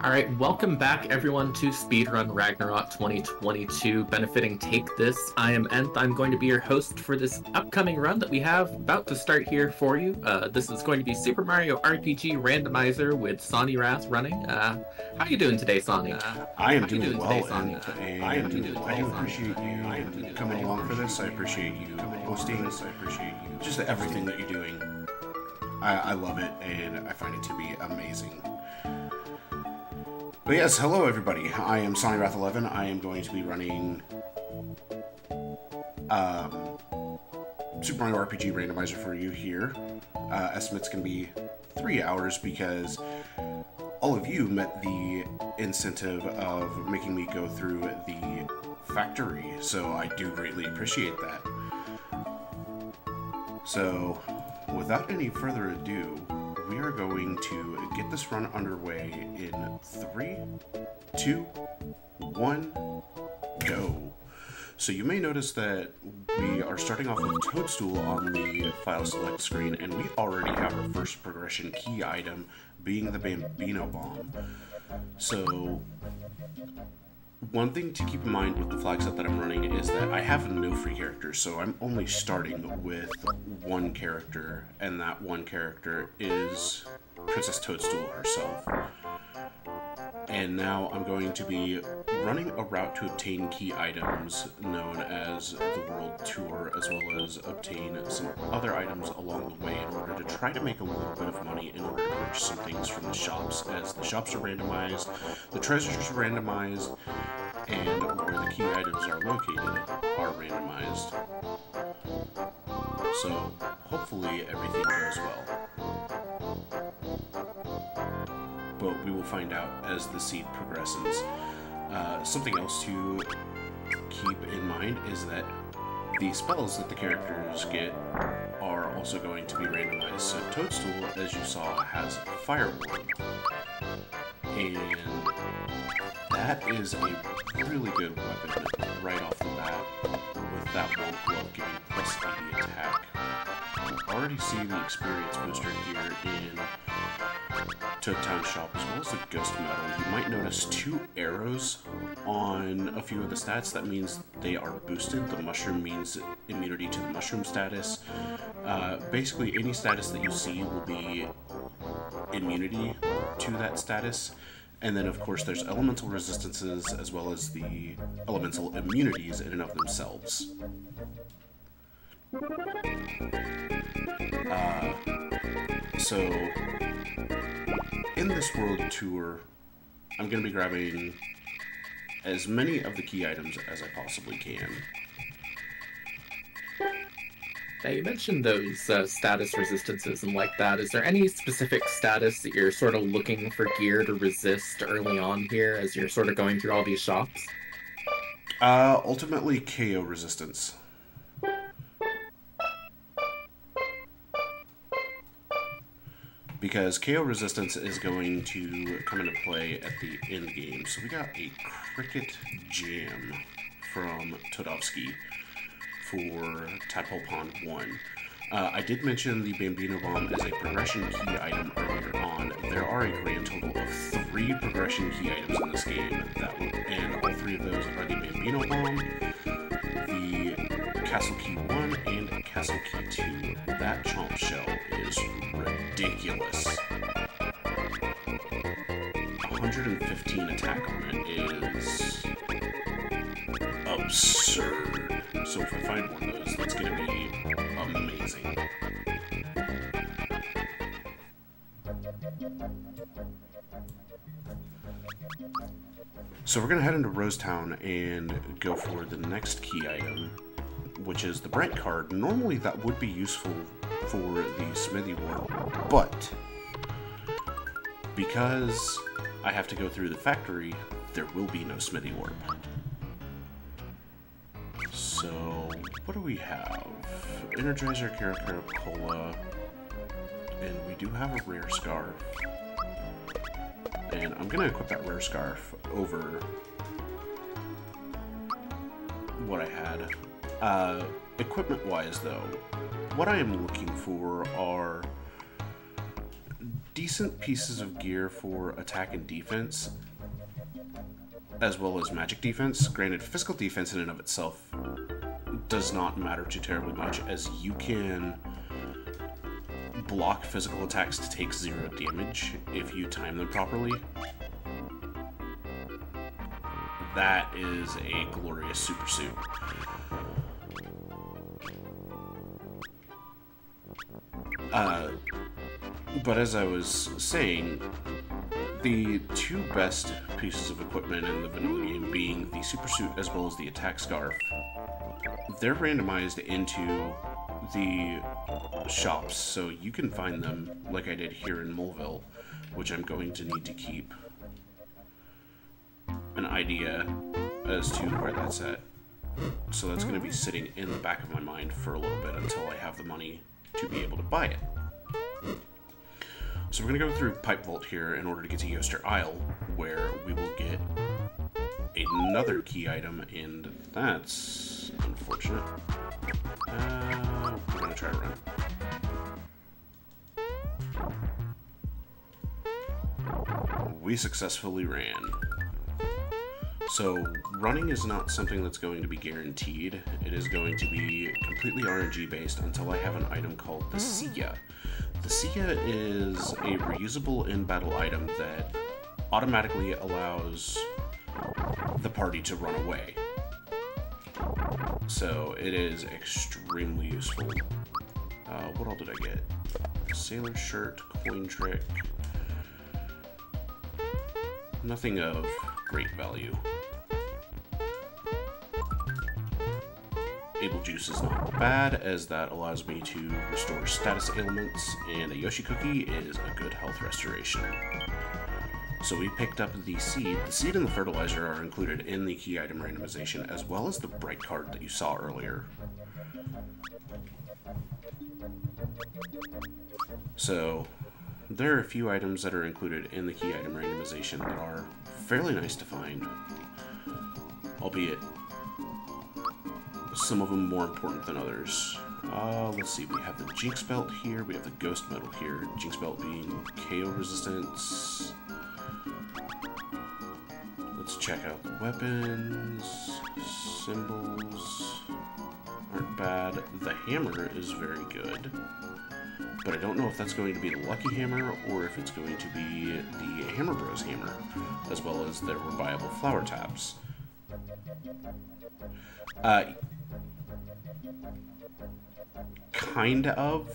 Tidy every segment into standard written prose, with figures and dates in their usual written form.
Alright, welcome back everyone to Speedrun Ragnarok 2022, benefiting Take This. I am Nth. I'm going to be your host for this upcoming run that we have about to start here for you. This is going to be Super Mario RPG Randomizer with Sawneyrath running. How are you doing today, Sawny? I am doing well, and I do appreciate you coming along for this. I appreciate you hosting this. I appreciate you just everything that you're doing. I love it, and I find it to be amazing. But yes, hello everybody. I am Sawneyrath11. I am going to be running Super Mario RPG Randomizer for you here. Estimate's going to be 3 hours because all of you met the incentive of making me go through the factory, so I do greatly appreciate that. So, without any further ado, we are going to get this run underway in 3, 2, 1, go. So you may notice that we are starting off with Toadstool on the file select screen, and we already have our first progression key item being the Bambino Bomb. So one thing to keep in mind with the flag set that I'm running is that I have no free characters, so I'm only starting with one character, and that one character is Princess Toadstool herself. And now I'm going to be running a route to obtain key items known as the World Tour, as well as obtain some other items along the way in order to try to make a little bit of money in order to purchase some things from the shops, as the shops are randomized, the treasures are randomized, and where the key items are located are randomized. So hopefully everything goes well. But we will find out as the seed progresses. Something else to keep in mind is that the spells that the characters get are also going to be randomized. So Toadstool, as you saw, has Fire Ward, and that is a really good weapon right off the bat, with that one glove giving plus 80 attack. You already see the experience booster here in Toad Town Shop, as well as the Ghost Medal. You might notice 2 arrows on a few of the stats. That means they are boosted. The mushroom means immunity to the mushroom status. Basically, any status that you see will be immunity to that status. And then, of course, there's elemental resistances as well as the elemental immunities in and of themselves. So, in this world tour, I'm going to be grabbing as many of the key items as I possibly can. Now, you mentioned those status resistances and like that. Is there any specific status that you're sort of looking for gear to resist early on here as you're sort of going through all these shops? Ultimately, KO resistance. Because KO resistance is going to come into play at the end game. So we got a Cricket Jam from Todovsky for Tadpole Pond 1. I did mention the Bambino Bomb as a progression key item earlier on. There are a grand total of 3 progression key items in this game, and all 3 of those are the Bambino Bomb, the Castle Key 1, and Castle Key 2. That chomp shell is ridiculous. 115 attack on it is absurd. So if I find one of those, that's going to be amazing. So we're going to head into Rosetown and go for the next key item, which is the Brent card. Normally that would be useful for the Smithy Warp, but because I have to go through the factory, there will be no Smithy Warp. So, what do we have? Energizer, Karakara, Cola, and we do have a rare scarf. And I'm going to equip that rare scarf over what I had. Equipment-wise, though, what I am looking for are decent pieces of gear for attack and defense, as well as magic defense. Granted, physical defense in and of itself does not matter too terribly much, as you can block physical attacks to take 0 damage if you time them properly. That is a glorious super suit. But as I was saying, the 2 best pieces of equipment in the vanilla game being the super suit as well as the attack scarf, they're randomized into the shops, so you can find them like I did here in Moleville, which I'm going to need to keep an idea as to where that's at. So that's going to be sitting in the back of my mind for a little bit until I have the money to be able to buy it. So we're going to go through Pipe Vault here in order to get to Yoster Isle, where we will get another key item, and that's unfortunate. We're going to try to run. We successfully ran. So running is not something that's going to be guaranteed. It is going to be completely RNG based until I have an item called the Sia. The Sia is a reusable in-battle item that automatically allows the party to run away. So it is extremely useful. What all did I get? Sailor shirt, coin trick. Nothing of great value. Able Juice is not bad, as that allows me to restore status ailments, and a Yoshi Cookie is a good health restoration. So we picked up the seed. The seed and the fertilizer are included in the key item randomization, as well as the bright card that you saw earlier. So there are a few items that are included in the key item randomization that are fairly nice to find, albeit some of them more important than others. Let's see, we have the Jinx Belt here, we have the Ghost Medal here, Jinx Belt being KO resistance. Let's check out the weapons. Symbols aren't bad. The hammer is very good, but I don't know if that's going to be the Lucky Hammer or if it's going to be the Hammer Bros hammer, as well as their viable flower tabs. Kind of,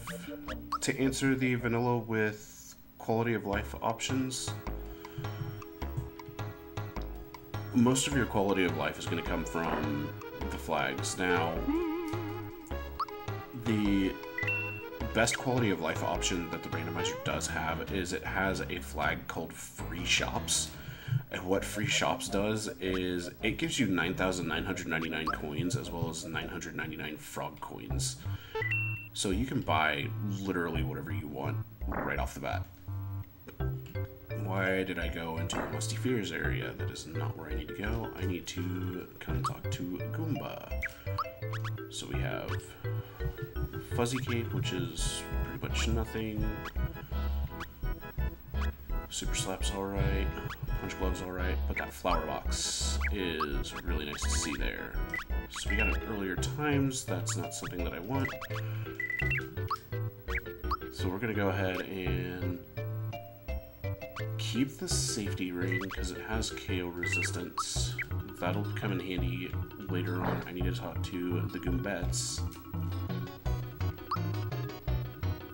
to answer the vanilla with quality of life options, most of your quality of life is going to come from the flags. Now, the best quality of life option that the randomizer does have is it has a flag called Free Shops. And what Free Shops does is it gives you 9,999 coins as well as 999 frog coins. So you can buy literally whatever you want right off the bat. Why did I go into the Musty Fears area? That is not where I need to go. I need to come and talk to Goomba. So we have Fuzzy Cape, which is pretty much nothing. Super Slap's alright. Punch Glove's alright. But that flower box is really nice to see there. So we got it earlier times. That's not something that I want. So we're going to go ahead and keep the safety ring because it has KO resistance. That'll come in handy later on. I need to talk to the Goombets.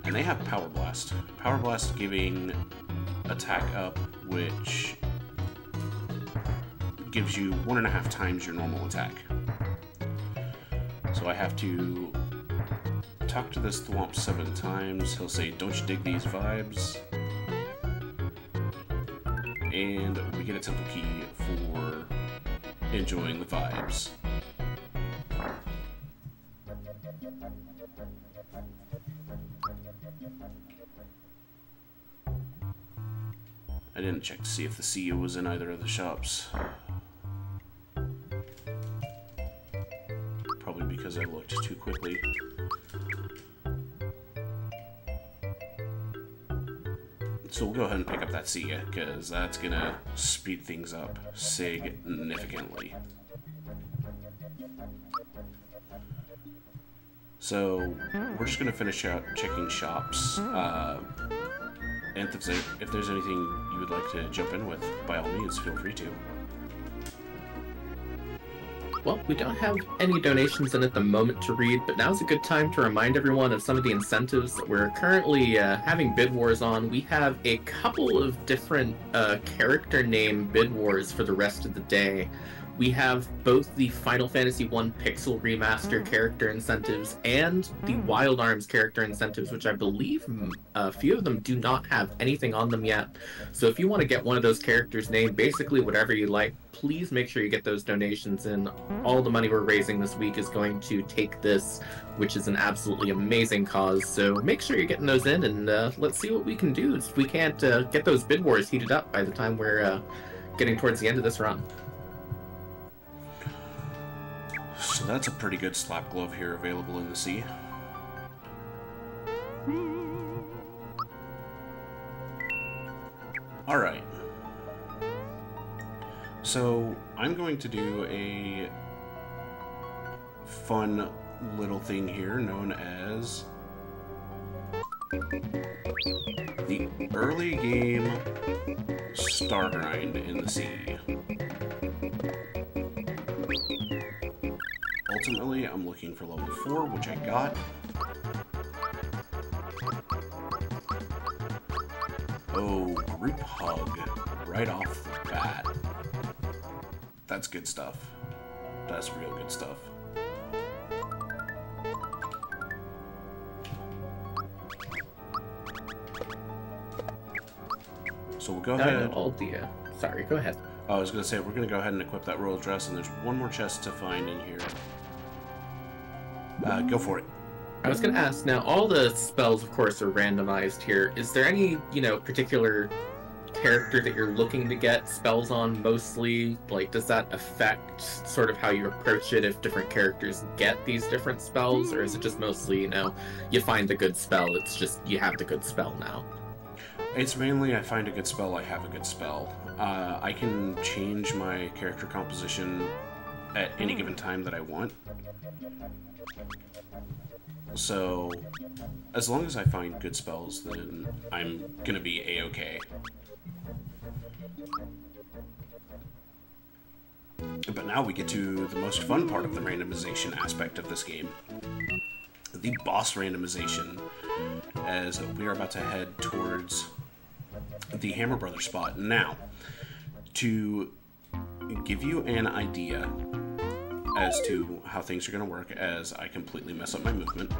And they have Power Blast. Power Blast giving attack up, which gives you 1.5 times your normal attack. So I have to talk to this Thwomp 7 times. He'll say, "Don't you dig these vibes?" And we get a temple key for enjoying the vibes. I didn't check to see if the CEO was in either of the shops. Probably because I looked too quickly. So we'll go ahead and pick up that C, because that's going to speed things up significantly. So we're just going to finish out checking shops. And if there's anything you would like to jump in with, by all means, feel free to. Well, we don't have any donations in at the moment to read, but now's a good time to remind everyone of some of the incentives that we're currently having bid wars on. We have a couple of different character name bid wars for the rest of the day. We have both the Final Fantasy I Pixel Remaster character incentives and the Wild Arms character incentives, which I believe a few of them do not have anything on them yet. So if you want to get one of those characters named, basically whatever you like, please make sure you get those donations in. All the money we're raising this week is going to take this, which is an absolutely amazing cause. So make sure you're getting those in, and let's see what we can do. If we can't get those bid wars heated up by the time we're getting towards the end of this run. So that's a pretty good slap glove here available in the sea. Alright. So I'm going to do a fun little thing here known as the early game star grind in the sea. Ultimately, I'm looking for level 4, which I got. Oh, group hug right off the bat. That's good stuff. That's real good stuff. So we'll go ahead. Sorry, go ahead. I was going to say, we're going to go ahead and equip that royal dress, and there's one more chest to find in here. Go for it. I was going to ask, now all the spells, of course, are randomized here. Is there any, particular character that you're looking to get spells on mostly? Like, does that affect sort of how you approach it if different characters get these different spells? Or is it just mostly, you find the good spell, it's just you have the good spell now? It's mainly I find a good spell, I have a good spell. I can change my character composition at any given time that I want. So, as long as I find good spells, then I'm gonna be a-okay. But now we get to the most fun part of the randomization aspect of this game. The boss randomization, as we are about to head towards the Hammer Brothers spot. Now, to give you an idea as to how things are going to work as I completely mess up my movement,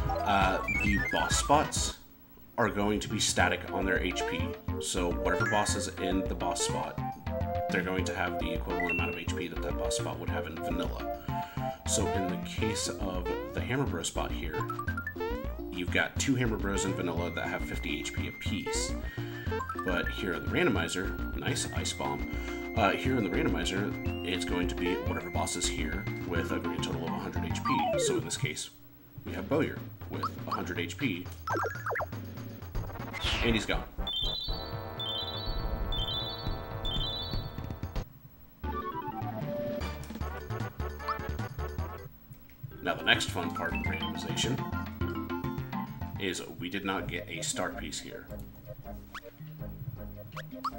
the boss spots are going to be static on their HP. So whatever boss is in the boss spot, they're going to have the equivalent amount of HP that that boss spot would have in vanilla. So in the case of the Hammer Bro spot here, you've got 2 Hammer Bros in vanilla that have 50 HP apiece. But here in the randomizer, nice ice bomb. Here in the randomizer, it's going to be whatever boss is here with a grand total of 100 HP. So in this case, we have Bowyer with 100 HP, and he's gone. Now the next fun part of randomization is we did not get a start piece here.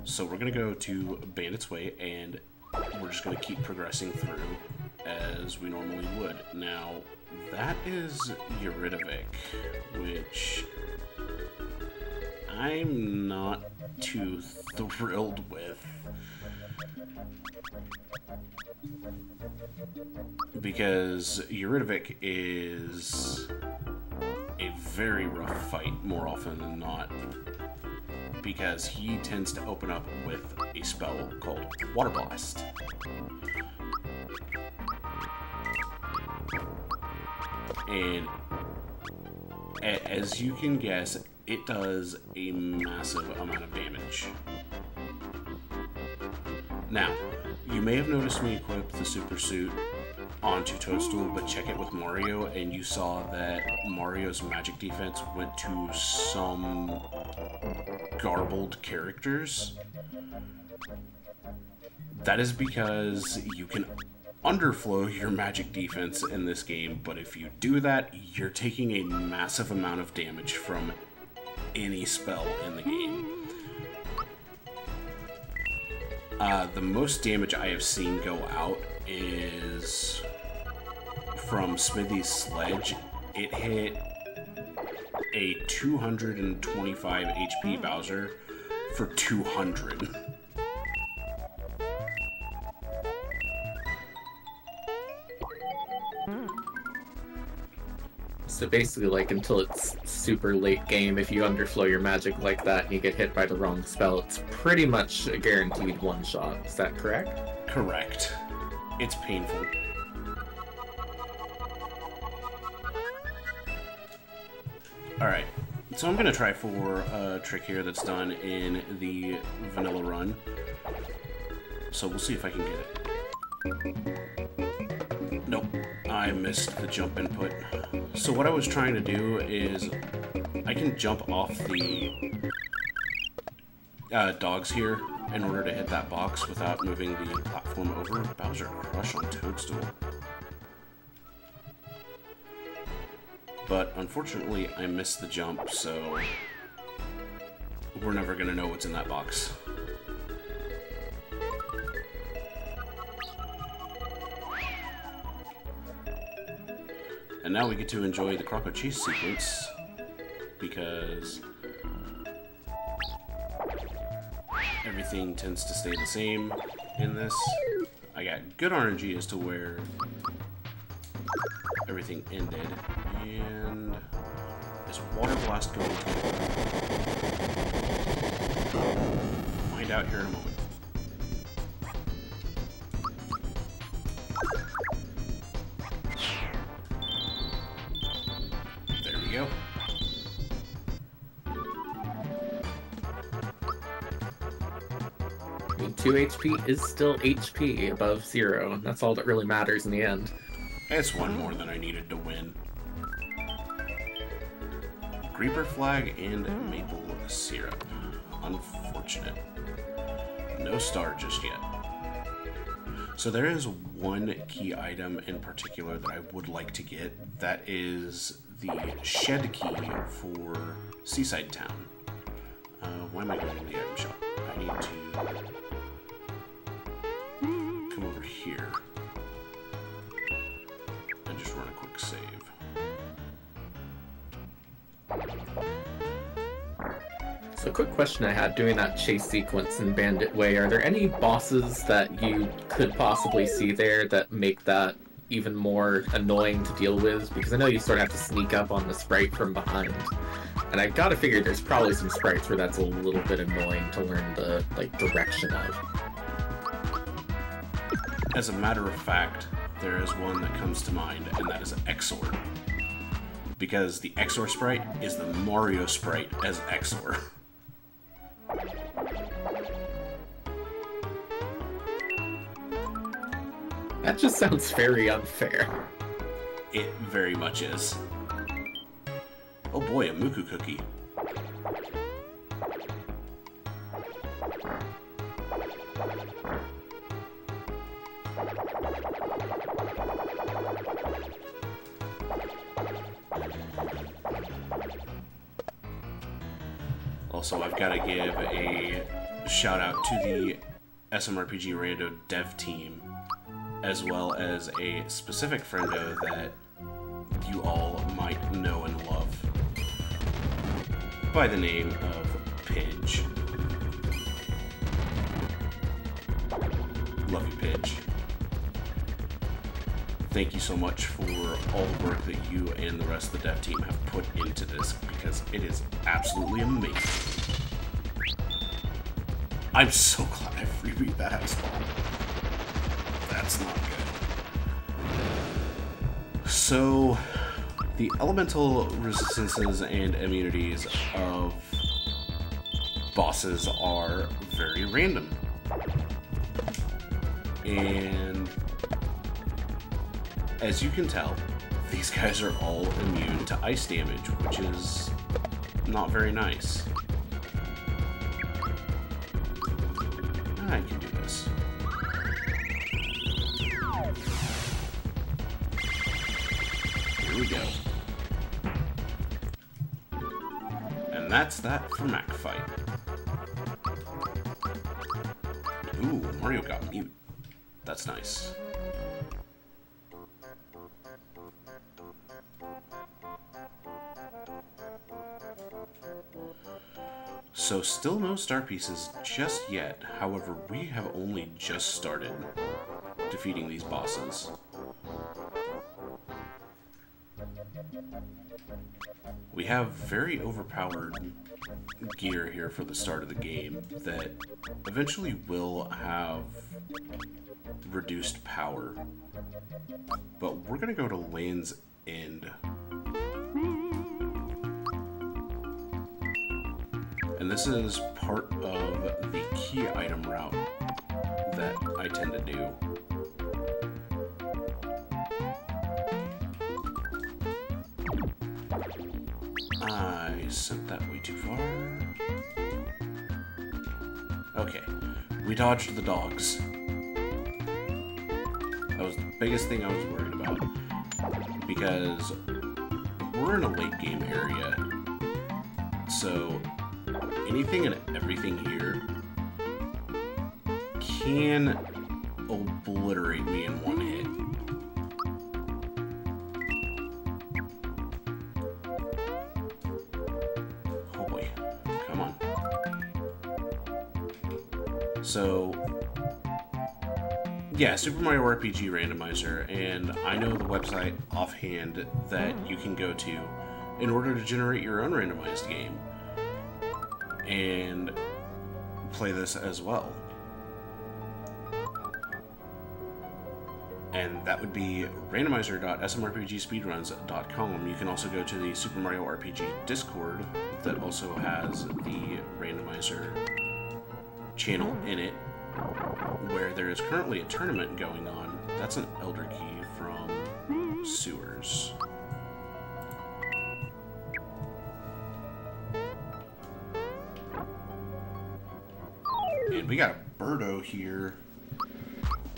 So we're going to go to Bandit's Way, and we're just going to keep progressing through as we normally would. Now, that is Eurydivic, which I'm not too thrilled with. Because Eurydivic is a very rough fight more often than not, because he tends to open up with a spell called Water Blast. And as you can guess, it does a massive amount of damage. Now, you may have noticed me equip the Super Suit onto Toadstool, but check it with Mario, and you saw that Mario's magic defense went to some garbled characters. That is because you can underflow your magic defense in this game, but if you do that, you're taking a massive amount of damage from any spell in the game. The most damage I have seen go out is from Smithy's sledge. It hit a 225 HP Bowser for 200. So basically, like, until it's super late game, if you underflow your magic like that and you get hit by the wrong spell, it's pretty much a guaranteed one-shot. Is that correct? Correct. It's painful. Alright, so I'm gonna try for a trick here that's done in the vanilla run. So we'll see if I can get it. Nope, I missed the jump input. So what I was trying to do is, I can jump off the dogs here in order to hit that box without moving the platform over. Bowser Crush on Toadstool. But unfortunately, I missed the jump, so we're never gonna know what's in that box. And now we get to enjoy the Croco Chase sequence, because everything tends to stay the same in this. I got good RNG as to where everything ended. And is Water Blast going to find out here in a moment. There we go. I mean, 2 HP is still HP above 0, and that's all that really matters in the end. It's one more than I needed to win. Creeper Flag and Maple Syrup. Unfortunate. No star just yet. So there is one key item in particular that I would like to get. That is the shed key for Seaside Town. Why am I going to the item shop? I need to come over here and just run a quick save. So a quick question I had doing that chase sequence in Bandit Way, are there any bosses that you could possibly see there that make that even more annoying to deal with? Because I know you sort of have to sneak up on the sprite from behind. And I gotta figure there's probably some sprites where that's a little bit annoying to learn the, like, direction of. As a matter of fact, there is one that comes to mind, and that is Exor. Because the Exor sprite is the Mario sprite as Exor. That just sounds very unfair. It very much is. Oh boy, a Muku cookie. Also, I've got to give a shout out to the SMRPG Rando dev team, as well as a specific friendo that you all might know and love by the name of Pidge. Love you, Pidge. Thank you so much for all the work that you and the rest of the dev team have put into this, because it is absolutely amazing. I'm so glad I freebeat that house bomb. That's not good. So, the elemental resistances and immunities of bosses are very random. And as you can tell, these guys are all immune to ice damage, which is not very nice. this. Here we go. And that's that for Mac Fight. Ooh, Mario got mute. That's nice. So still no star pieces just yet. However, we have only just started defeating these bosses. We have very overpowered gear here for the start of the game that eventually will have reduced power. But we're gonna go to Land's End. And this is part of the key item route that I tend to do. I sent that way too far. Okay, we dodged the dogs. That was the biggest thing I was worried about. Because we're in a late game area. So anything and everything here can obliterate me in one hit. Oh boy, come on. So, yeah, Super Mario RPG Randomizer, and I know the website offhand that you can go to in order to generate your own randomized game and play this as well. And that would be randomizer.smrpgspeedruns.com. You can also go to the Super Mario RPG Discord that also has the Randomizer channel in it, where there is currently a tournament going on. That's an Elder Key from Sewers. And we got a Birdo here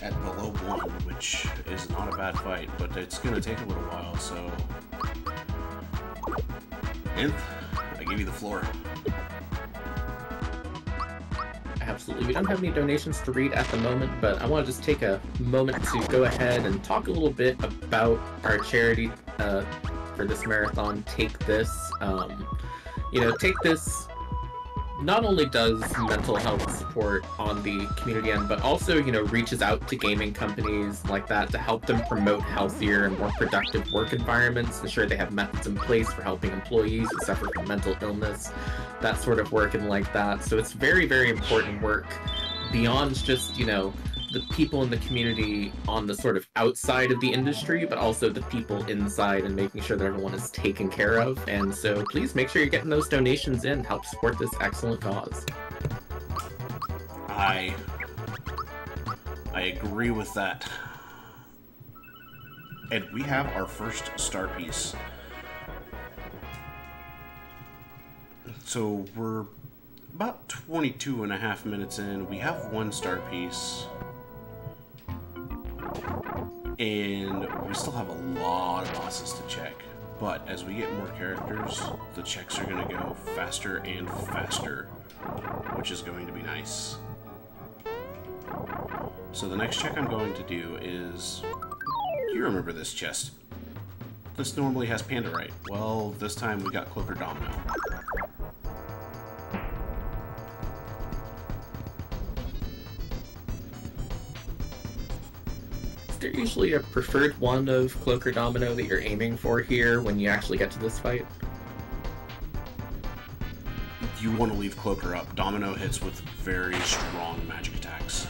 at below 1, which is not a bad fight, but it's going to take a little while, so... Nth, I give you the floor. Absolutely. We don't have any donations to read at the moment, but I want to just take a moment to go ahead and talk a little bit about our charity for this marathon, Take This. Take This not only does mental health support on the community end, but also, reaches out to gaming companies like that to help them promote healthier and more productive work environments, ensure they have methods in place for helping employees who suffer from mental illness, that sort of work and like that. So it's very, very important work beyond just, the people in the community on the sort of outside of the industry, but also the people inside and making sure that everyone is taken care of. And so please make sure you're getting those donations in, help support this excellent cause. I agree with that. And we have our first star piece. So we're about 22 and a half minutes in. We have one star piece. And we still have a lot of bosses to check. But as we get more characters, the checks are going to go faster and faster, which is going to be nice. So the next check I'm going to do is... You remember this chest. This normally has Pandarite. Well, this time we got Cloaker Domino. Is there usually a preferred one of Cloaker Domino that you're aiming for here when you actually get to this fight? You want to leave Cloaker up. Domino hits with very strong magic attacks.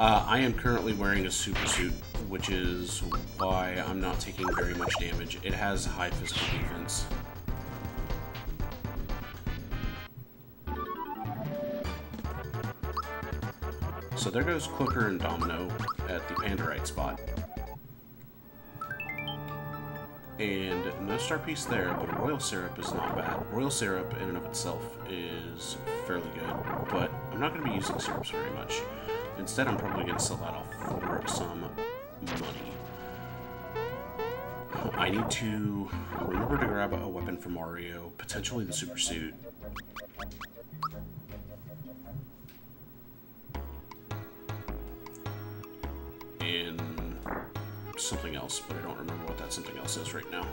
I am currently wearing a super suit, which is why I'm not taking very much damage. It has high physical defense. So So there goes Cloaker and Domino at the Pandarite spot. And no star piece there, but a Royal Syrup is not bad. Royal Syrup in and of itself is fairly good, but I'm not going to be using syrups very much. Instead, I'm probably going to sell that off for some money. I need to remember to grab a weapon for Mario, potentially the Super Suit. And something else, but I don't remember what that something else is right now.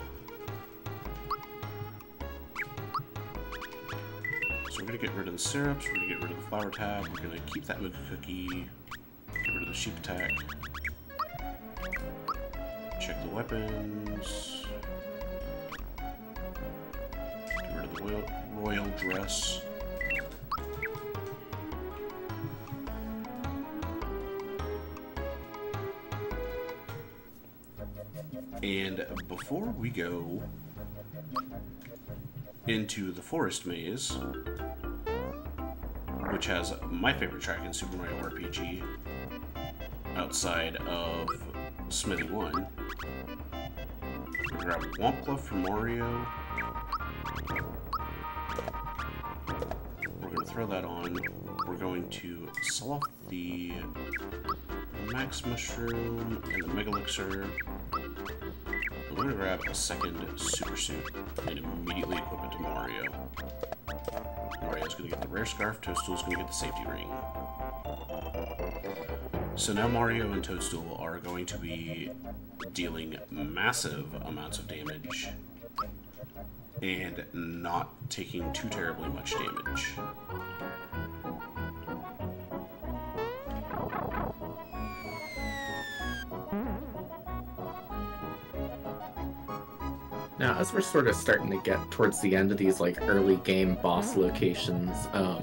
So we're going to get rid of the syrups, we're going to get rid of the flower tag, we're going to keep that Mooka Cookie, get rid of the sheep attack, check the weapons, get rid of the royal dress. And before we go into the forest maze, which has my favorite track in Super Mario RPG, outside of Smithy 1, we'll grab a Womp Glove for Mario. We're going to throw that on. We're going to sell off the Max Mushroom and the Mega Elixir. We're going to grab a second Super Suit and immediately equip it to Mario. Mario's going to get the Rare Scarf, Toadstool's going to get the Safety Ring. So now Mario and Toadstool are going to be dealing massive amounts of damage and not taking too terribly much damage. Now, as we're sort of starting to get towards the end of these like early game boss locations, are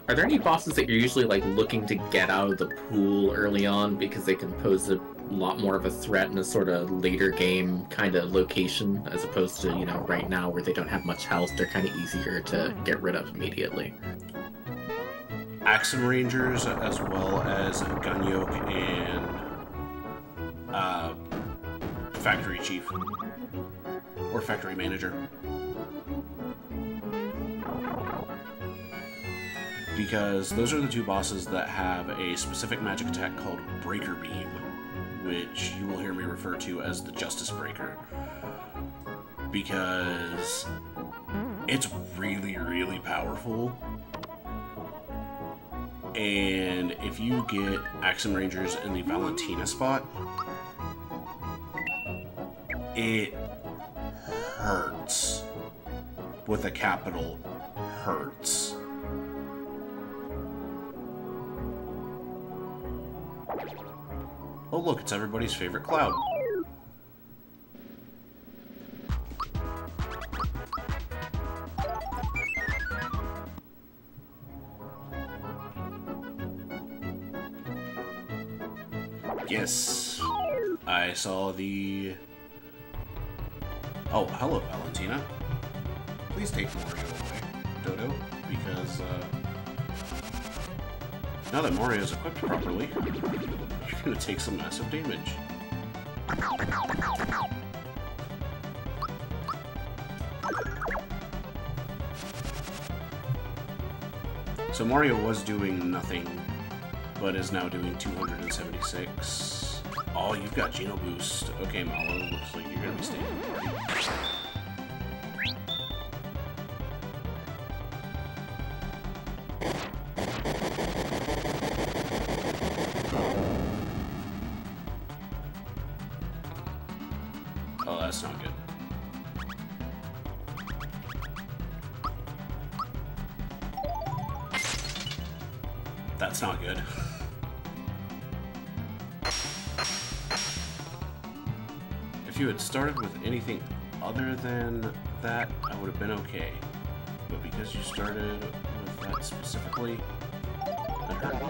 there any bosses that you're usually like looking to get out of the pool early on because they can pose a lot more of a threat in a sort of later game kind of location, as opposed to, you know, right now where they don't have much health, they're kind of easier to get rid of immediately? Axum Rangers, as well as Gunyok and Factory Chief. Or Factory Manager. Because those are the two bosses that have a specific magic attack called Breaker Beam, which you will hear me refer to as the Justice Breaker. Because it's really, really powerful. And if you get Axum Rangers in the Valentina spot, it hurts. With a capital, hurts. Oh look, it's everybody's favorite Cloud. Yes, I saw the... Oh, hello, Valentina. Please take Mario away, Dodo, because, now that Mario's equipped properly, you're gonna take some massive damage. So Mario was doing nothing, but is now doing 276. Oh, you've got Geno Boost. Okay, Malo, looks like you're gonna be staying. Oh, that's not good. That's not good. If you had started with anything other than that, I would have been okay. But because you started with that specifically, it hurt me.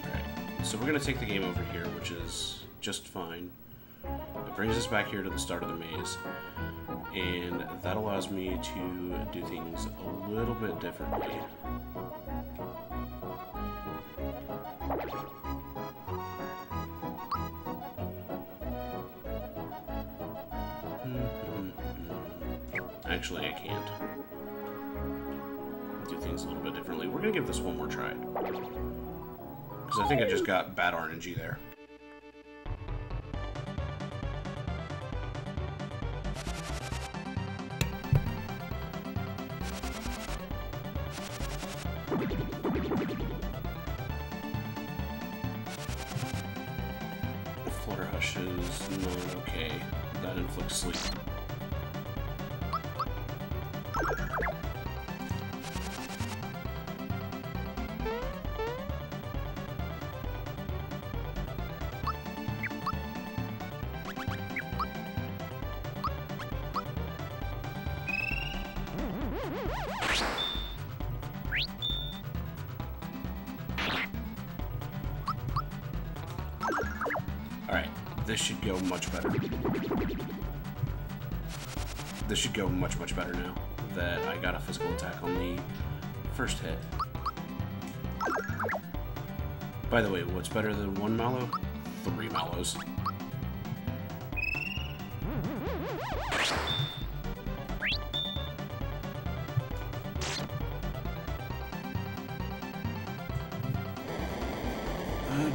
Alright, so we're going to take the game over here, which is just fine. It brings us back here to the start of the maze, and that allows me to do things a little bit differently. Actually, I can't do things a little bit differently. We're gonna give this one more try, because I think I just got bad RNG there. Flutterhush is not okay. That inflicts sleep. Alright, this should go much better. This should go much better now that I got a physical attack on the first hit. By the way, what's better than 1 mallow? 3 mallows.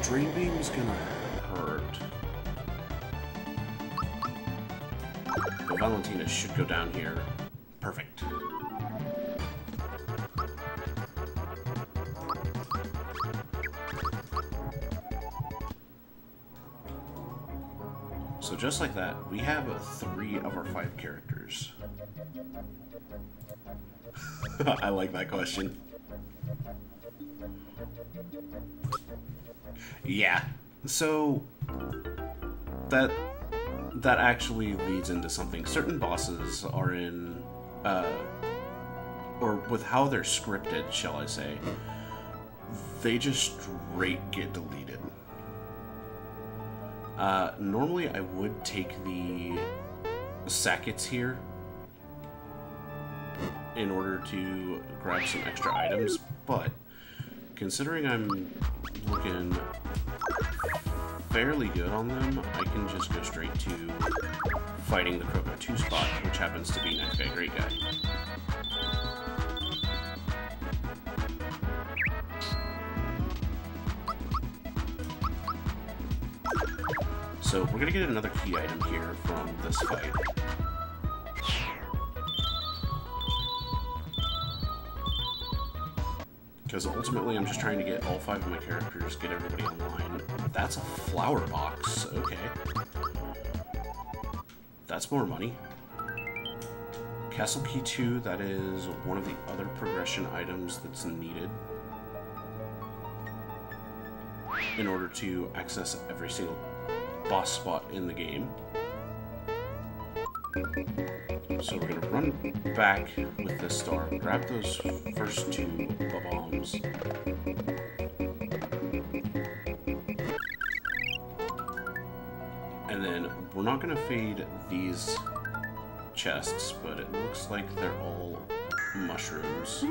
Drain Beam's gonna hurt. But Valentina should go down here. Perfect. So just like that, we have 3 of our 5 characters. I like that question. Yeah, so that actually leads into something. Certain bosses are in, or with how they're scripted, shall I say, they just straight get deleted. Normally I would take the sackets here in order to grab some extra items, but considering I'm looking fairly good on them, I can just go straight to fighting the Croco 2 spot, which happens to be Next Guy Great Guy. So we're gonna get another key item here from this fight. Because ultimately I'm just trying to get all 5 of my characters, get everybody online. That's a flower box, okay. That's more money. Castle Key 2, that is one of the other progression items that's needed in order to access every single boss spot in the game. So we're gonna run back with this star, grab those first 2 bombs. And then we're not gonna fade these chests, but it looks like they're all mushrooms.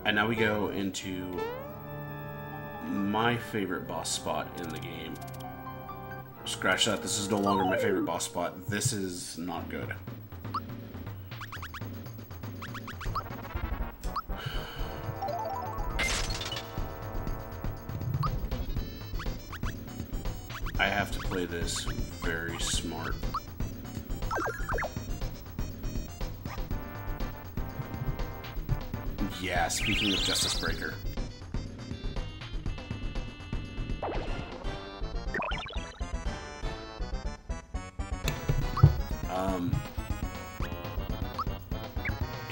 And now we go into my favorite boss spot in the game. Scratch that, this is no longer my favorite boss spot. This is not good. I have to play this very smart. Yeah, speaking of Justice Breaker.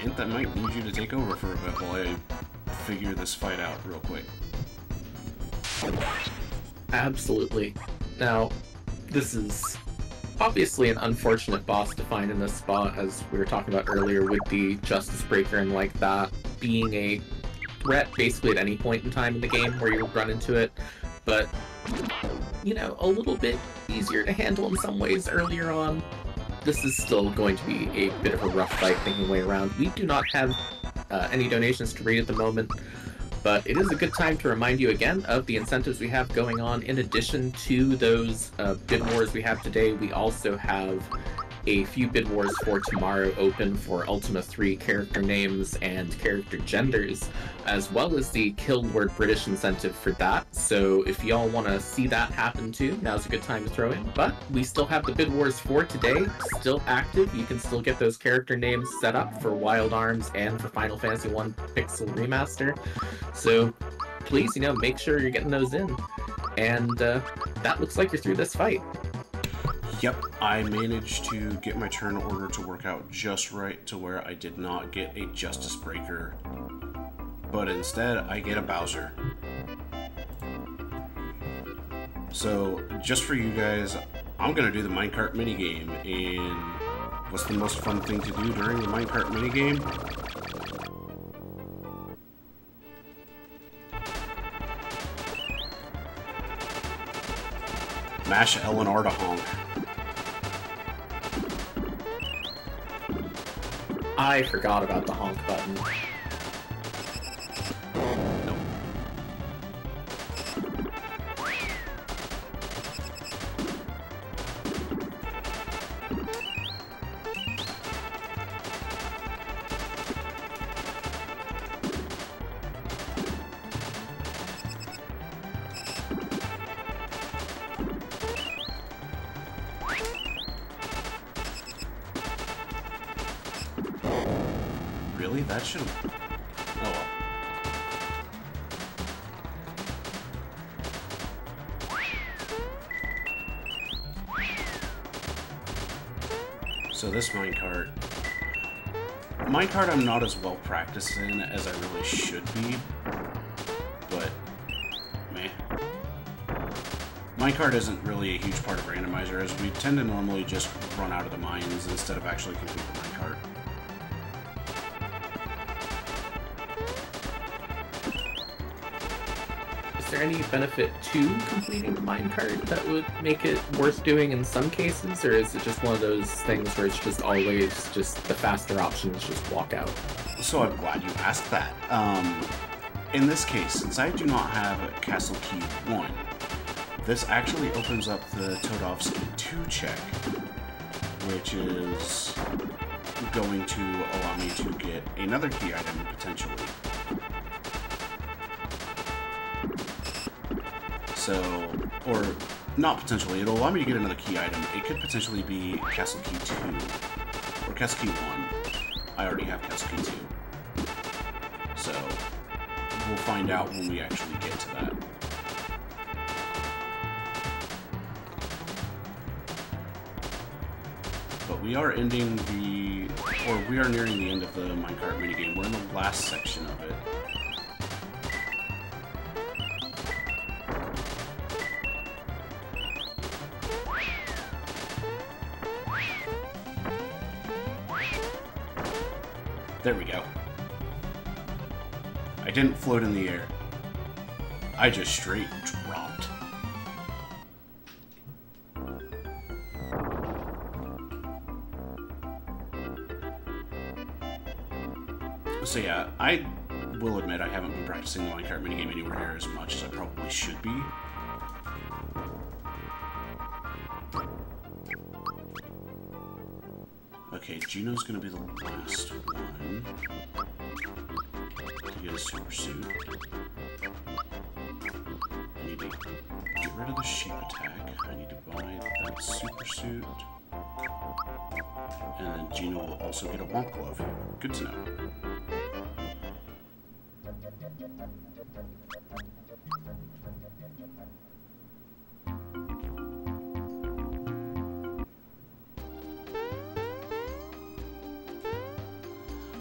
Ant, I might need you to take over for a bit while I figure this fight out real quick. Absolutely. Now, this is obviously an unfortunate boss to find in this spot, as we were talking about earlier with the Justice Breaker and like that being a threat basically at any point in time in the game where you run into it. but, you know, a little bit easier to handle in some ways earlier on. This is still going to be a bit of a rough fight making your way around. We do not have any donations to read at the moment, but it is a good time to remind you again of the incentives we have going on. In addition to those bid wars we have today, we also have a few bid wars for tomorrow open for Ultima 3 character names and character genders, as well as the Kill Word British incentive for that. So if y'all want to see that happen too, now's a good time to throw in. But we still have the bid wars for today, still active. You can still get those character names set up for Wild Arms and for Final Fantasy 1 Pixel Remaster. So please, you know, make sure you're getting those in. And that looks like you're through this fight. Yep, I managed to get my turn order to work out just right to where I did not get a Justice Breaker, but instead I get a Bowser. So, just for you guys, I'm going to do the minecart minigame, and what's the most fun thing to do during the minecart minigame? Mash L and R to honk. I forgot about the honk button. Nope. Really? That should have... Oh well. So this minecart... Minecart I'm not as well practiced in as I really should be. But... meh. Minecart isn't really a huge part of Randomizer, as we tend to normally just run out of the mines instead of actually complete the minecart. Is there any benefit to completing the minecart that would make it worth doing in some cases, or is it just one of those things where it's just always just the faster option is just walk out? So I'm glad you asked that. In this case, since I do not have Castle Key 1, this actually opens up the Todovsky 2 check, which is going to allow me to get another key item, potentially. So, or not potentially, it'll allow me to get another key item. It could potentially be Castle Key 2, or Castle Key 1. I already have Castle Key 2. So, we'll find out when we actually get to that. But we are ending the, or we are nearing the end of the minecart minigame. We're in the last section of it. There we go. I didn't float in the air. I just straight dropped. So yeah, I will admit I haven't been practicing the minecart minigame anywhere near as much as I probably should be. Okay, Gino's gonna be the last one to get a super suit. I need to get rid of the sheep attack. I need to buy that super suit. And then Gino will also get a womp glove. Good to know.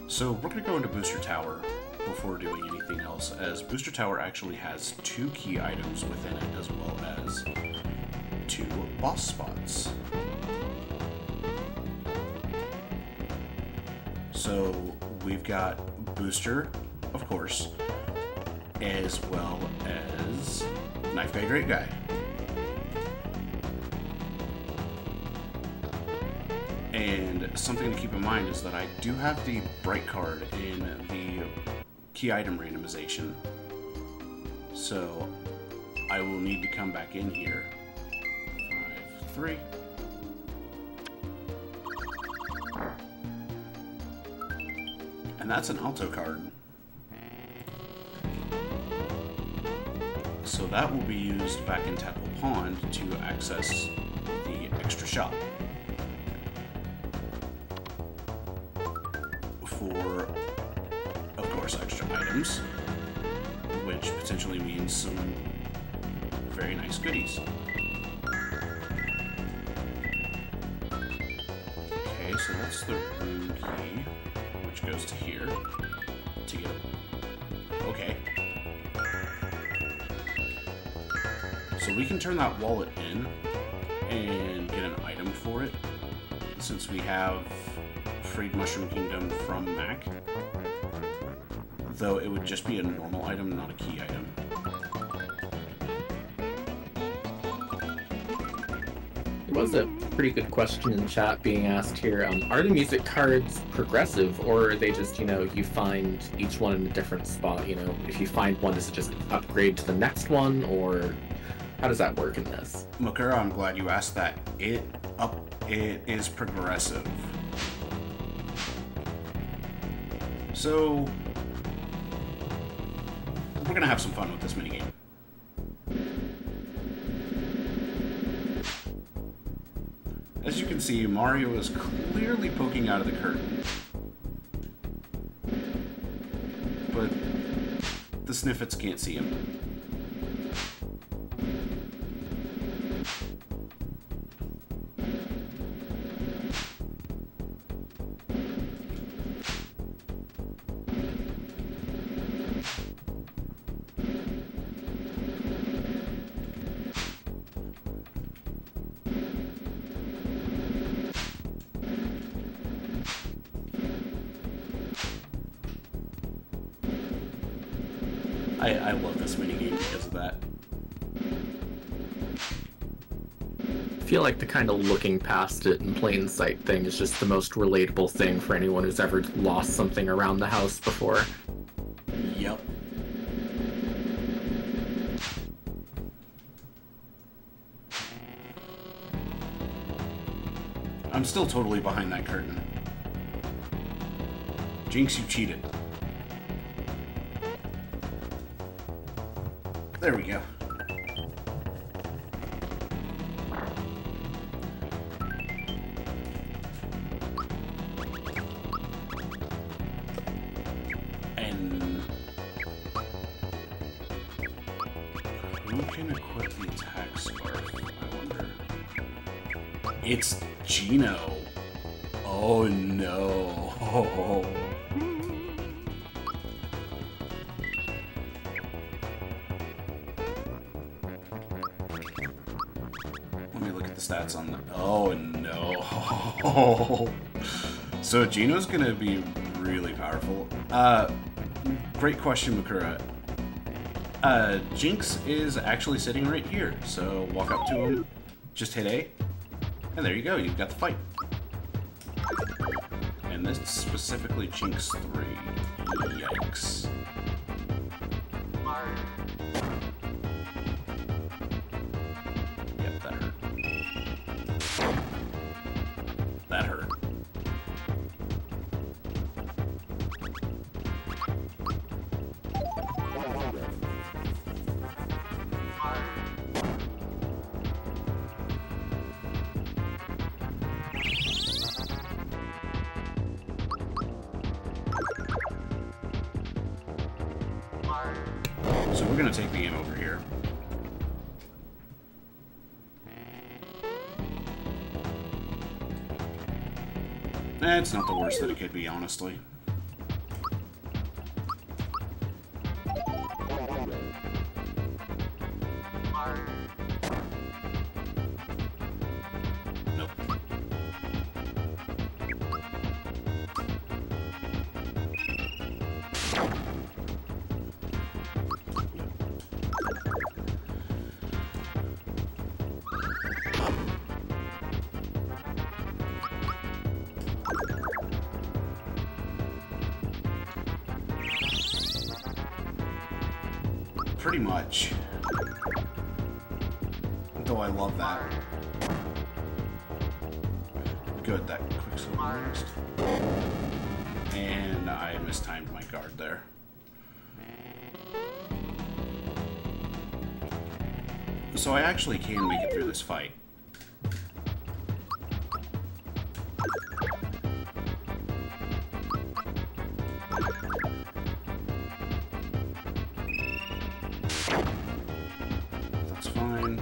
So we're going to go into Booster Tower before doing anything else, as Booster Tower actually has 2 key items within it, as well as 2 boss spots. So we've got Booster, of course, as well as Knife guy, great guy. And something to keep in mind is that I do have the bright card in the key item randomization. So I will need to come back in here. 5, 3. And that's an alto card. So that will be used back in Tadpole Pond to access the extra shop. For, of course, extra items, which potentially means some very nice goodies. Okay, so that's the rune key, which goes to here to get it. Okay. So we can turn that wallet in and get an item for it, since we have freed Mushroom Kingdom from Mac. Though it would just be a normal item, not a key item. There was a pretty good question in chat being asked here. Are the music cards progressive, or are they just, you know, you find each one in a different spot? You know, if you find one, does it just upgrade to the next one, or how does that work in this? Makura, I'm glad you asked that. It is progressive. So we're gonna have some fun with this minigame. As you can see, Mario is clearly poking out of the curtain. But the Sniffets can't see him. I love this minigame because of that. I feel like the kind of looking past it in plain sight thing is just the most relatable thing for anyone who's ever lost something around the house before. Yep. I'm still totally behind that curtain. Jinx, you cheated. There we go. And who can equip the attack scarf, I wonder? It's Gino. Oh no. Stats on the... Oh no. So Gino's gonna be really powerful. Great question, Makura. Jinx is actually sitting right here, so walk up to him, just hit A, and there you go, you've got the fight. And this is specifically Jinx 3. Yikes. Yep, that hurt. That hurt. So we're going to take the game over here. It's not the worst that it could be, honestly. Nope. Pretty much. Though I love that. Good, that quick silver next. And I mistimed my guard there. So I actually can make it through this fight. That's fine.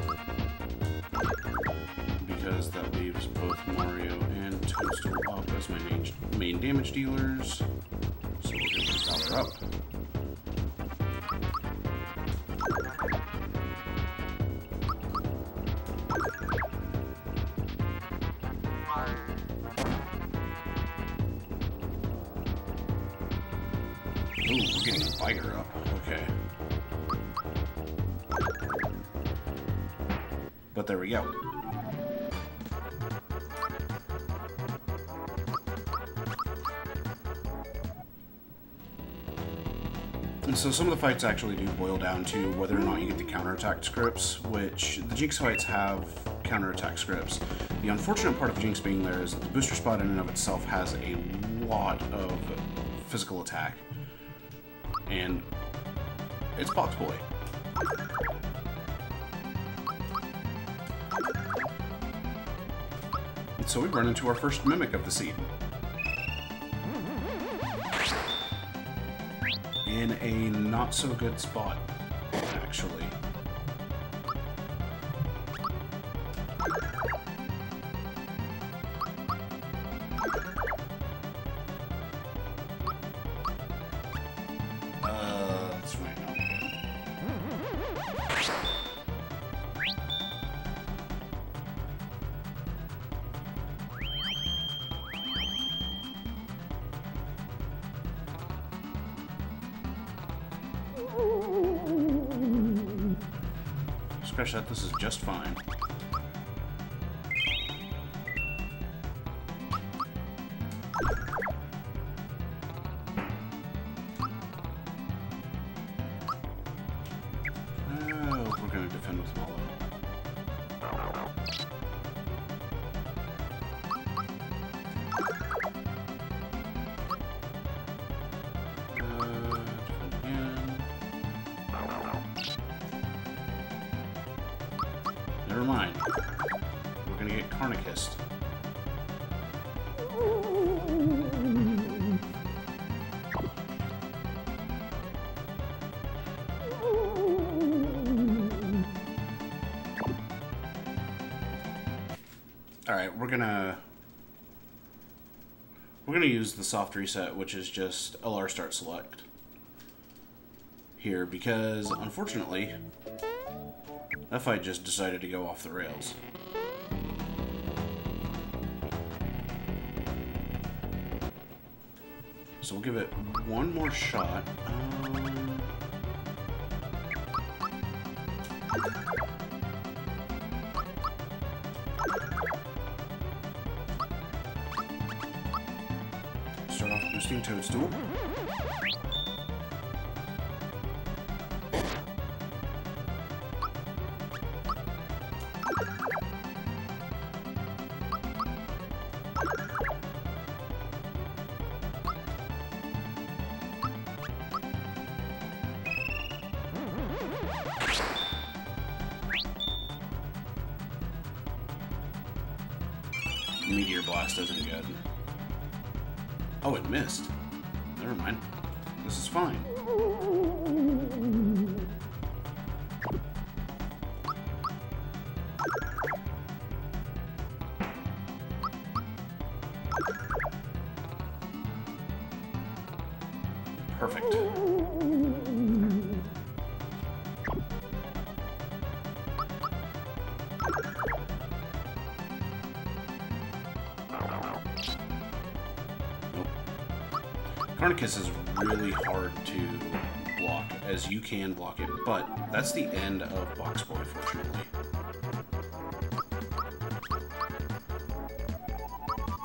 Because that leaves both Mario and Toadstool up as my main damage dealers. So we're going to power up. Ooh, we're getting a biter up. Okay. But there we go. And so some of the fights actually do boil down to whether or not you get the counterattack scripts, which the Jinx fights have counterattack scripts. The unfortunate part of Jinx being there is that the booster spot in and of itself has a lot of physical attack. And it's Box Boy. And so we run into our first Mimic of the season. In a not so good spot, actually. That's right now. Scratch that, this is just fine. Oh, we're gonna defend with Mallow. Defend again. Never mind. We're gonna get Carnicist. Alright, we're gonna use the soft reset, which is just LR start select here, because unfortunately that fight just decided to go off the rails. So we'll give it one more shot. Start off boosting Toadstool. Meteor Blast isn't good. Oh, it missed. Never mind. This is fine. Perfect. Carnicus is really hard to block, as you can block it, but that's the end of Box Boy, fortunately.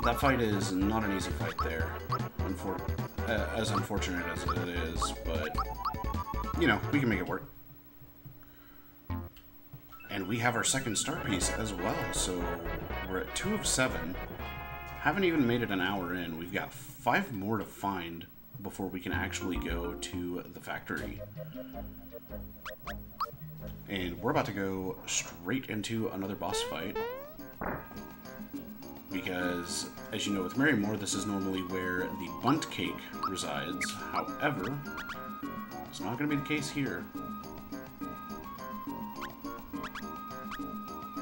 That fight is not an easy fight there, as unfortunate as it is, but, you know, we can make it work. And we have our second star piece as well, so we're at 2 of 7. Haven't even made it an hour in. We've got 5 more to find before we can actually go to the factory. And we're about to go straight into another boss fight. Because, as you know, with Mary Moore, this is normally where the bunt cake resides. However, it's not going to be the case here.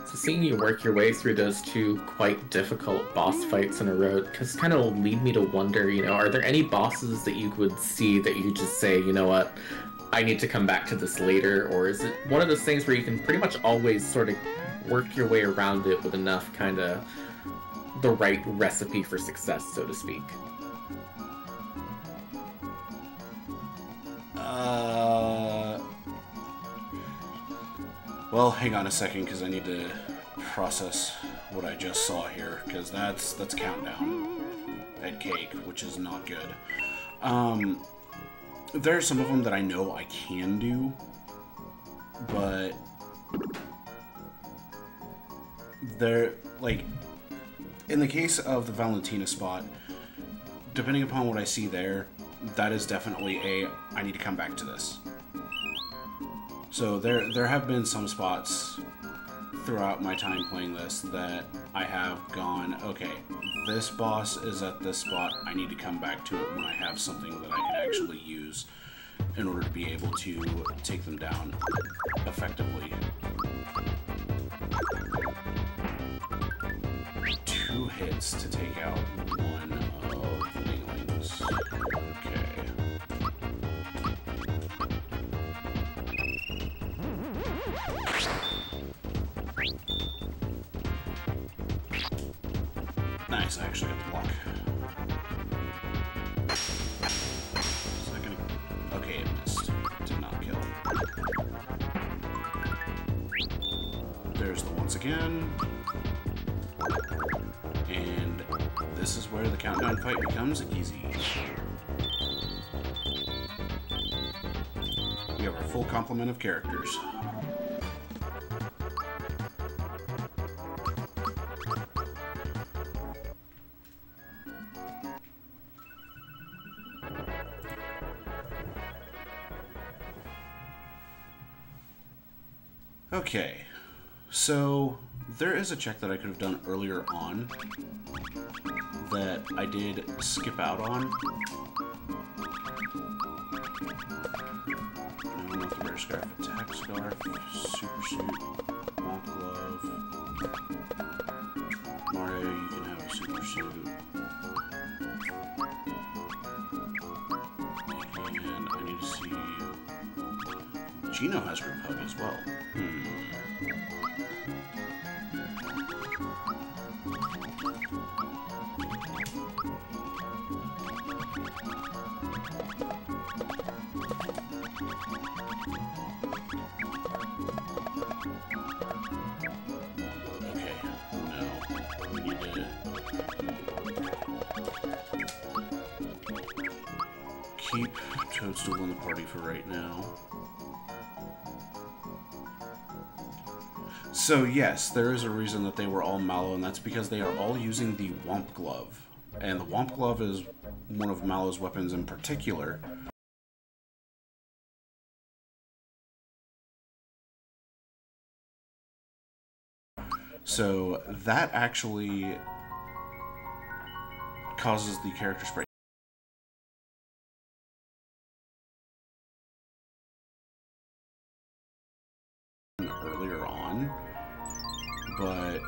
So seeing you work your way through those 2 quite difficult boss fights in a row just kind of lead me to wonder, you know, are there any bosses that you would see that you just say, you know what, I need to come back to this later? Or is it one of those things where you can pretty much always sort of work your way around it with enough kind of the right recipe for success, so to speak? Well, hang on a second, because I need to process what I just saw here, because that's countdown at cake, which is not good. There are some of them that I know I can do, but they're, like, in the case of the Valentina spot, depending upon what I see there, that is definitely I need to come back to this. So there have been some spots throughout my time playing this that I have gone, okay, this boss is at this spot, I need to come back to it when I have something that I can actually use in order to be able to take them down effectively. 2 hits to take out 1 of the Dinglings. Okay. Nice, I actually got the block. Second. Okay, it missed. Did not kill. There's the once again. And this is where the countdown fight becomes easy. We have our full complement of characters. Okay, so there is a check that I could have done earlier on that I did skip out on. I don't know if the rare scarf, attack scarf, super suit, wonk glove. Mario, you can have a super suit. And I need to see. Gino has group hug as well. Keep Toadstool in the party for right now. So yes, there is a reason that they were all Mallow, and that's because they are all using the Womp Glove. And the Womp Glove is one of Mallow's weapons in particular. So that actually causes the character sprite earlier on, but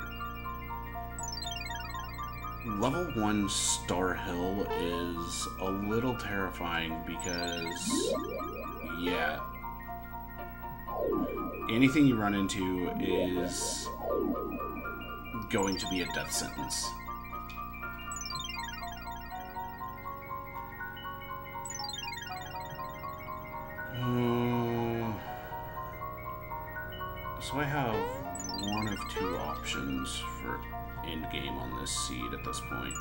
level 1 Star Hill is a little terrifying because, yeah, anything you run into is going to be a death sentence. So I have one of 2 options for endgame on this seed at this point.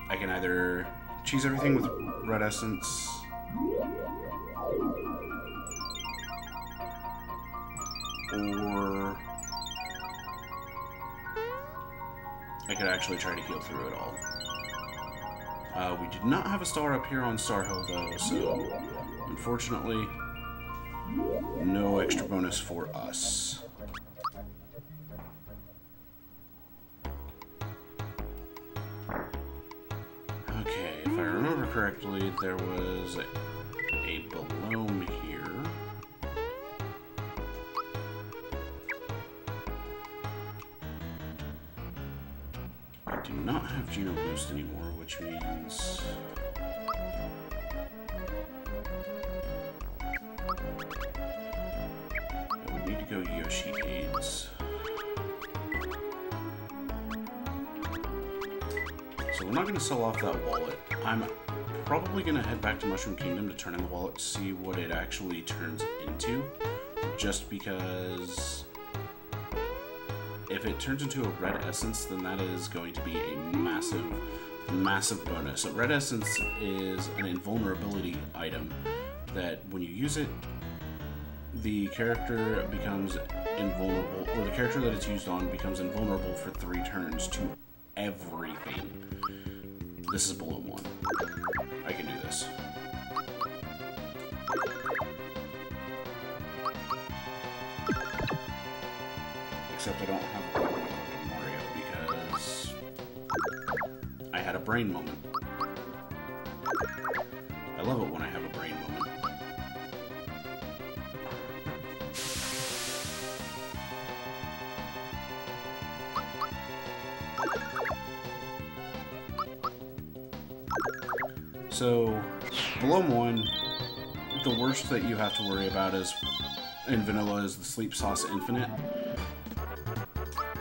I can either cheese everything with red essence, or I could actually try to heal through it all. We did not have a star up here on Star Hill, though, so unfortunately, no extra bonus for us. Okay, if I remember correctly, there was a Bloom here. I do not have Geno Boost anymore, which means I would need to go Yoshi Aids. So we're not going to sell off that wallet. I'm probably going to head back to Mushroom Kingdom to turn in the wallet to see what it actually turns into, just because if it turns into a red essence, then that is going to be a massive, massive bonus. So red essence is an invulnerability item that when you use it, the character becomes invulnerable, or the character that it's used on becomes invulnerable for 3 turns to everything. This is Bloom 1. I can do this. Except I don't have a Mario because I had a brain moment. I love it when I have a brain moment. So, Bloom 1, the worst that you have to worry about is, in vanilla, is the Sleep Sauce Infinite.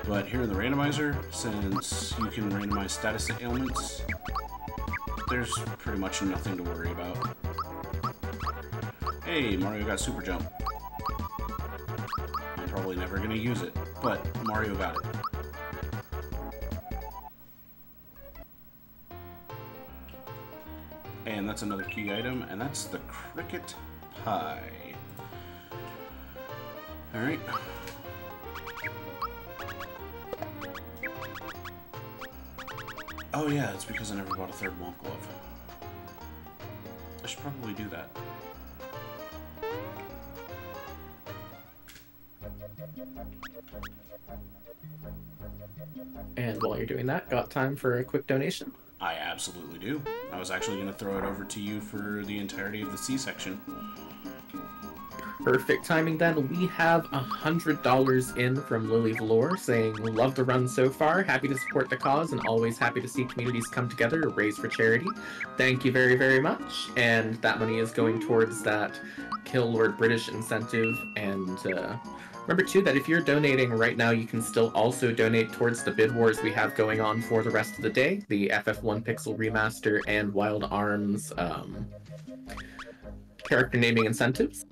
But here in the randomizer, since you can randomize status ailments, there's pretty much nothing to worry about. Hey, Mario got Super Jump. I'm probably never going to use it, but Mario got it. And that's another key item, and that's the Cricket Pie. Alright. Oh yeah, it's because I never bought a 3rd Womp Glove. I should probably do that. And while you're doing that, got time for a quick donation? I absolutely do. I was actually going to throw it over to you for the entirety of the C-section. Perfect timing then. We have $100 in from Lily Valor saying, love the run so far, happy to support the cause, and always happy to see communities come together to raise for charity. Thank you very, very much. And that money is going towards that Kill Lord British incentive. And remember too that if you're donating right now, you can still also donate towards the bid wars we have going on for the rest of the day. The FF1 Pixel Remaster and Wild Arms character naming incentives.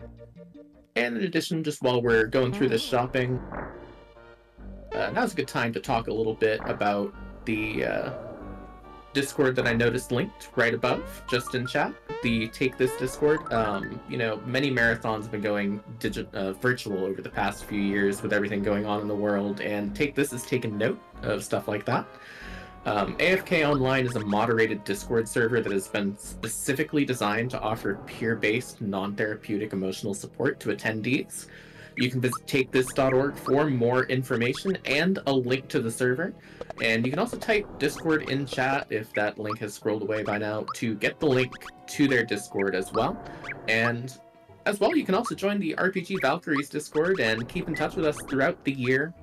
And in addition, just while we're going through this shopping, now's a good time to talk a little bit about the Discord that I noticed linked right above, just in chat. The Take This Discord. You know, many marathons have been going virtual over the past few years with everything going on in the world, and Take This has taken note of stuff like that. AFK Online is a moderated Discord server that has been specifically designed to offer peer-based, non-therapeutic emotional support to attendees. You can visit takethis.org for more information and a link to the server. And you can also type Discord in chat, if that link has scrolled away by now, to get the link to their Discord as well. And as well, you can also join the RPG Valkyries Discord and keep in touch with us throughout the year,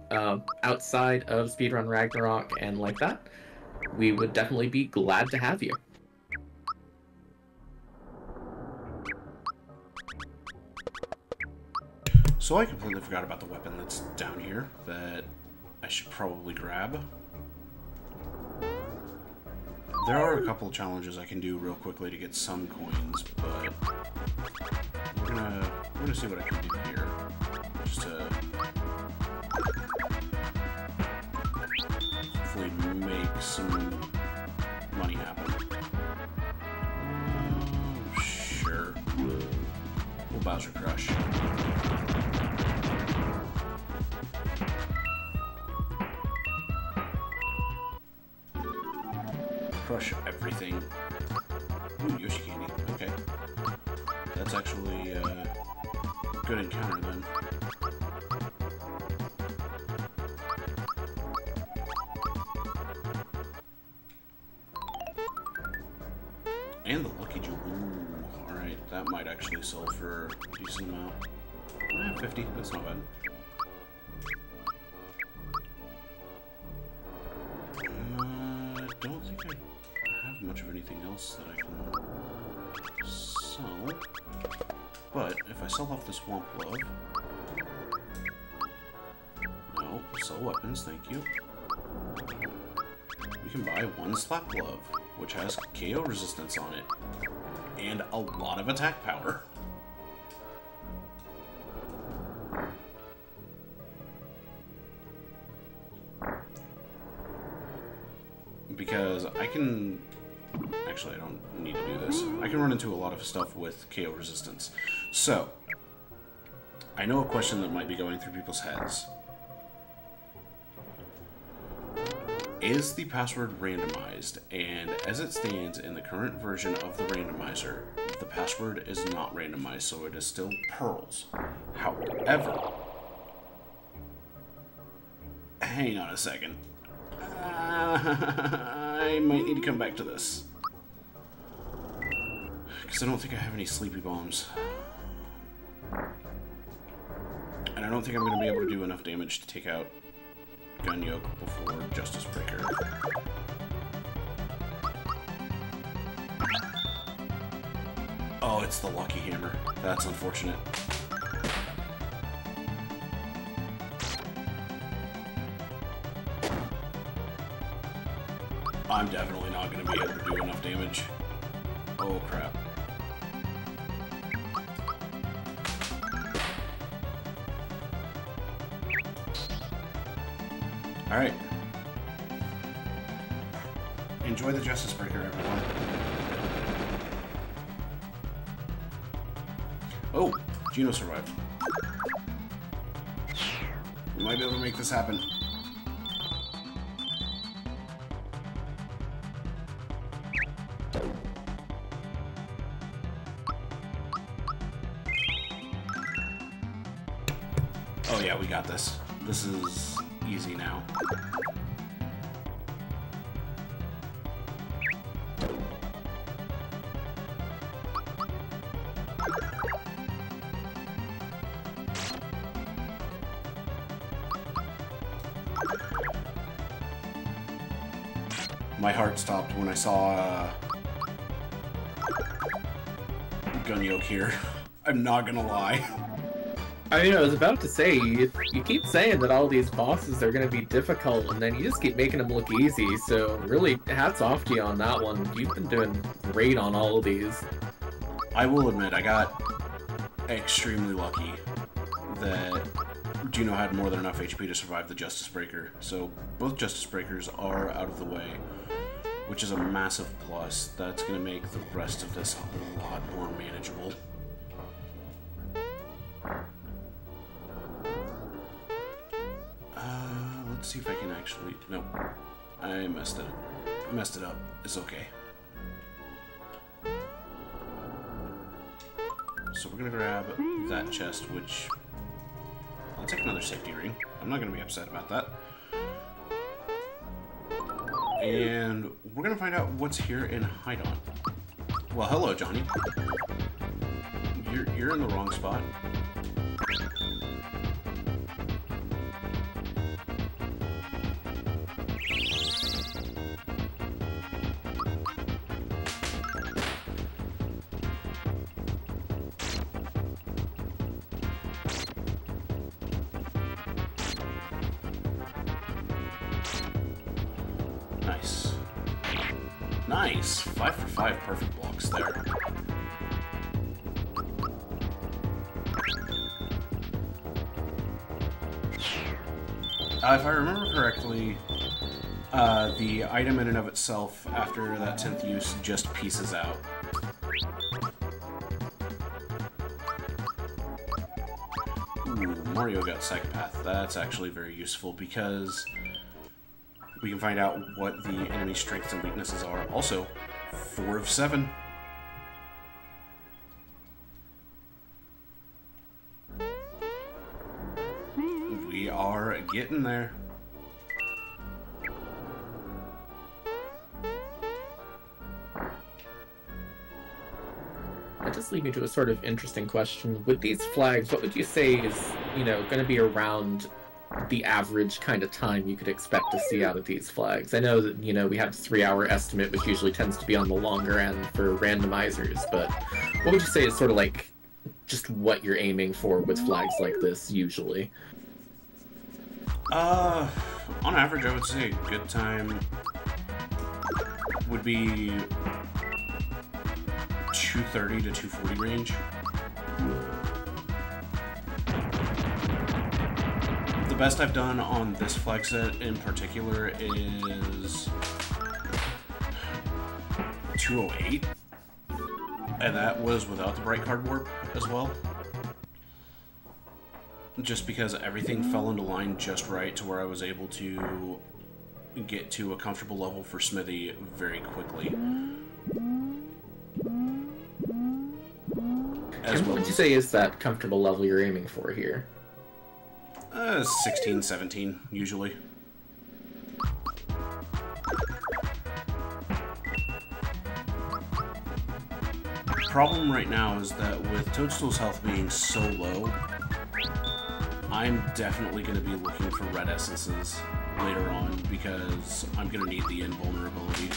outside of Speedrun Ragnarok and like that. We would definitely be glad to have you. So I completely forgot about the weapon that's down here that I should probably grab. There are a couple challenges I can do real quickly to get some coins, but we're gonna see what I can do here. Just to hopefully make some money happen. Sure. We'll Bowser Crush. crush everything. Ooh, Yoshi candy. Okay. That's actually a good encounter then. And the Lucky Jewel. Ooh, alright. That might actually sell for a decent amount. 50. That's not bad. I don't think I have much of anything else that I can sell. But if I sell off this Swamp Glove... No, sell weapons, thank you. We can buy one Slap Glove, which has KO resistance on it. And a lot of attack power. Because I can... Actually, I don't need to do this. I can run into a lot of stuff with KO resistance. So, I know a question that might be going through people's heads. Is the password randomized? And as it stands in the current version of the randomizer, the password is not randomized, so it is still pearls. However... Hang on a second. I might need to come back to this. Because I don't think I have any sleepy bombs. And I don't think I'm going to be able to do enough damage to take out Gun Yoke before Justice Breaker. Oh, it's the Lucky Hammer. That's unfortunate. I'm definitely not going to be able to do enough damage. Oh, crap. Alright. Enjoy the Justice Breaker, everyone. Oh, Gino survived. We might be able to make this happen. Oh yeah, we got this. This is easy now. My heart stopped when I saw Gun Yoke here. I'm not gonna lie. I mean, I was about to say, you keep saying that all these bosses are going to be difficult, and then you just keep making them look easy, so really, hats off to you on that one. You've been doing great on all of these. I will admit, I got extremely lucky that Gino had more than enough HP to survive the Justice Breaker, so both Justice Breakers are out of the way, which is a massive plus. That's going to make the rest of this a lot more manageable. Let's see if I can actually... Nope. I messed it up. It's okay. So we're gonna grab that chest, which... I'll take another safety ring. I'm not gonna be upset about that. And we're gonna find out what's here in Hidon. Well, hello, Johnny. You're in the wrong spot. Nice. Nice! 5 for 5 perfect blocks there. If I remember correctly, the item in and of itself, after that 10th use, just pieces out. Ooh, Mario got Psychopath. That's actually very useful because we can find out what the enemy strengths and weaknesses are. Also, 4 of 7. We are getting there. That does lead me to a sort of interesting question. With these flags, what would you say is, going to be around the average kind of time you could expect to see out of these flags? I know that, we have the 3-hour estimate, which usually tends to be on the longer end for randomizers, but what would you say is sort of like just what you're aiming for with flags like this, usually? On average, I would say a good time would be 230 to 240 range. The best I've done on this flag set in particular is 208, and that was without the bright card warp as well. Just because everything fell into line just right to where I was able to get to a comfortable level for Smithy very quickly. And what would you say is that comfortable level you're aiming for here? 16, 17, usually. Problem right now is that with Toadstool's health being so low, I'm definitely going to be looking for red essences later on because I'm going to need the invulnerability.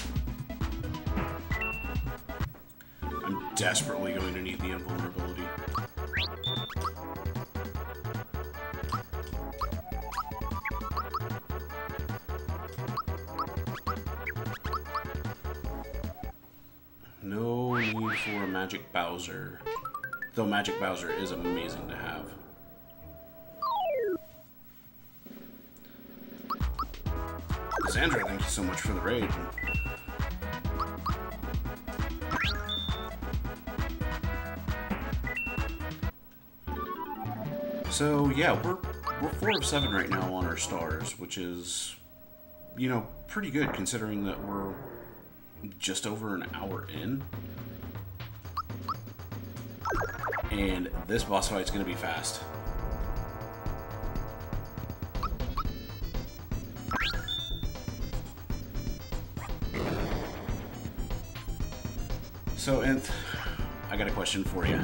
I'm desperately going to need the invulnerability. No need for a Magic Bowser, though Magic Bowser is amazing to have. Sandra, thank you so much for the raid. So yeah, we're 4 of 7 right now on our stars, which is, pretty good considering that we're just over an hour in. And this boss fight's gonna be fast. So, Nth, I got a question for you.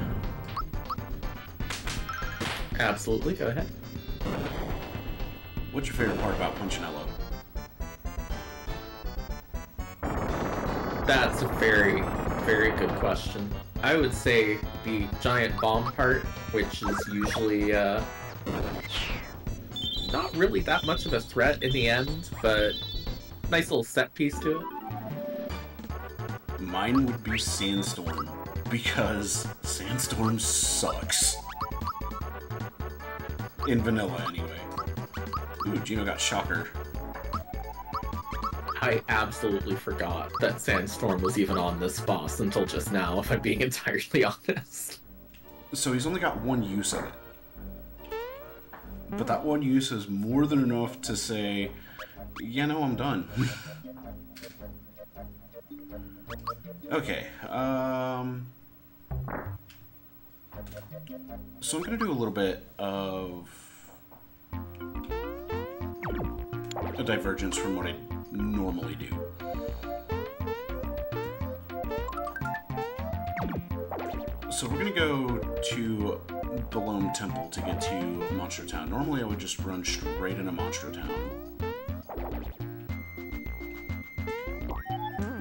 Absolutely, go ahead. What's your favorite part about Punchinello? That's a very, very good question. I would say the giant bomb part, which is usually not really that much of a threat in the end, but nice little set piece to it. Mine would be Sandstorm, because Sandstorm sucks. In vanilla, anyway. Ooh, Gino got Shocker. I absolutely forgot that Sandstorm was even on this boss until just now, if I'm being entirely honest. So he's only got one use of it. But that one use is more than enough to say, yeah, no, I'm done. Okay, so I'm gonna do a little bit of a divergence from what I normally do. So we're gonna go to the Lone Temple to get to Monstro Town. Normally I would just run straight into Monstro Town.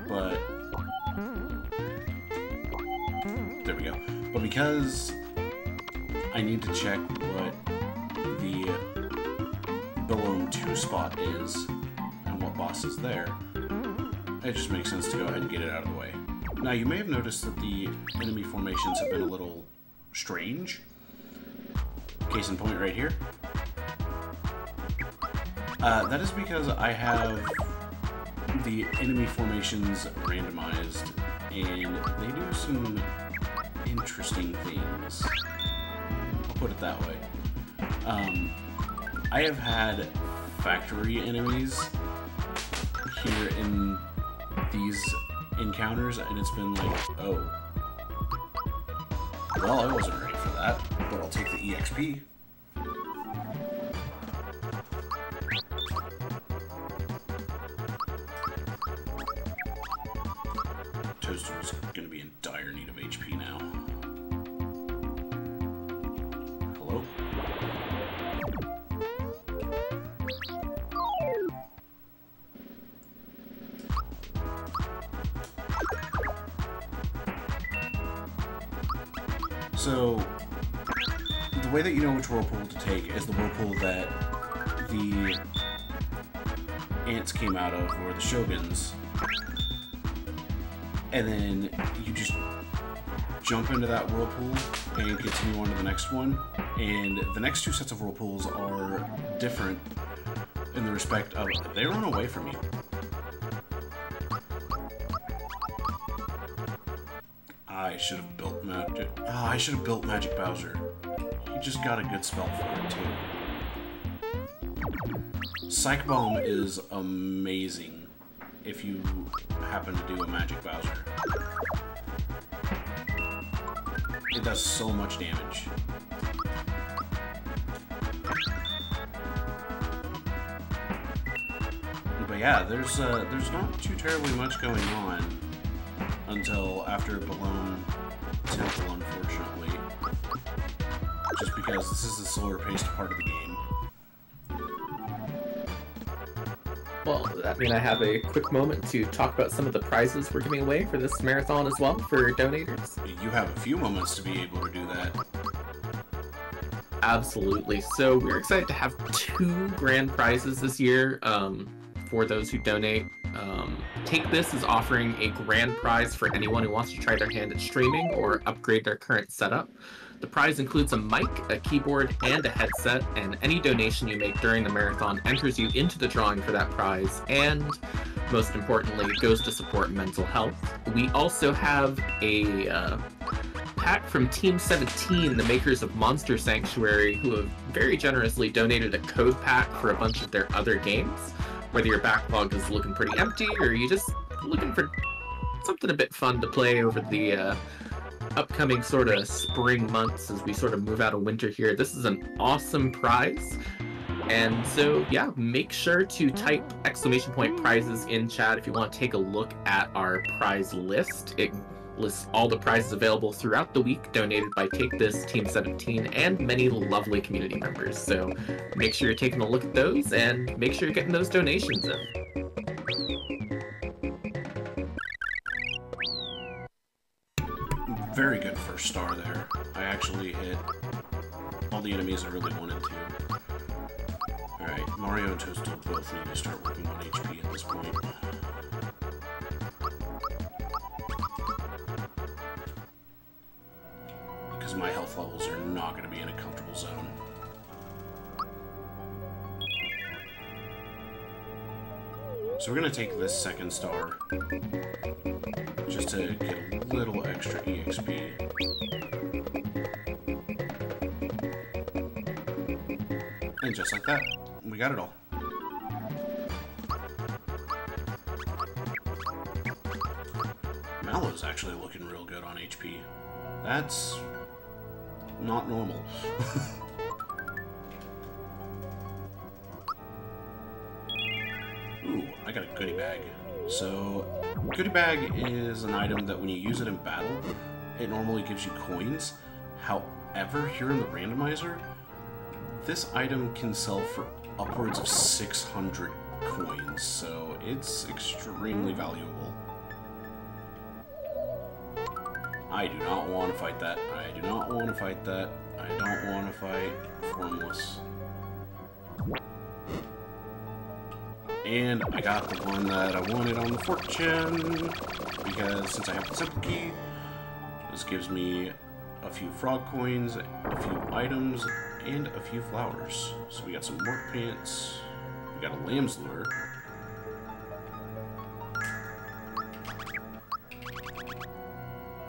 But there we go. But because I need to check what the Lone 2 spot is and what boss is there, it just makes sense to go ahead and get it out of the way. Now, you may have noticed that the enemy formations have been a little strange. Case in point right here. That is because I have the enemy formations randomized, and they do some interesting things. I'll put it that way. I have had factory enemies here in these encounters, and it's been like, oh, well, I wasn't ready for that, but I'll take the EXP. Toaster's gonna be in dire need of HP now. Hello? So, the way that you know which whirlpool to take is the whirlpool that the ants came out of, or the shoguns, and then you just jump into that whirlpool and continue on to the next one. And the next two sets of whirlpools are different in the respect of they run away from you. I should have built magic. Oh, I should have built Magic Bowser. He just got a good spell for it too. Psych Bomb is amazing if you happen to do a Magic Bowser. It does so much damage. But yeah, there's not too terribly much going on until after Balloon Temple, unfortunately. Just because this is the slower paced part of the game. Well, I mean, I have a quick moment to talk about some of the prizes we're giving away for this marathon as well for donators. You have a few moments to be able to do that. Absolutely. So we're excited to have 2 grand prizes this year for those who donate. Take This is offering a grand prize for anyone who wants to try their hand at streaming or upgrade their current setup. The prize includes a mic, a keyboard, and a headset, and any donation you make during the marathon enters you into the drawing for that prize, and most importantly, goes to support mental health. We also have a pack from Team 17, the makers of Monster Sanctuary, who have very generously donated a code pack for a bunch of their other games. Whether your backlog is looking pretty empty, or you're just looking for something a bit fun to play over the upcoming sort of spring months as we sort of move out of winter here, this is an awesome prize. And so, yeah, make sure to type !prizes in chat if you want to take a look at our prize list. It lists all the prizes available throughout the week donated by Take This, Team 17, and many lovely community members. So make sure you're taking a look at those and make sure you're getting those donations in. Very good first star there. I actually hit all the enemies I really wanted to. Alright, Mario and Toadstool both need to start working on HP at this point. Because my health levels are not going to be in a comfortable zone. So we're going to take this second star just to get a little extra EXP. And just like that, we got it all. Mallow's actually looking real good on HP. That's not normal. Ooh, I got a goodie bag. So, goodie bag is an item that when you use it in battle, it normally gives you coins. However, here in the randomizer, this item can sell for upwards of 600 coins, so it's extremely valuable. I do not want to fight that. I do not want to fight that. I don't want to fight Formless. And I got the one that I wanted on the fortune, because since I have the simple key, this gives me a few frog coins, a few items, and a few flowers. So we got some work pants, we got a lamb's lure,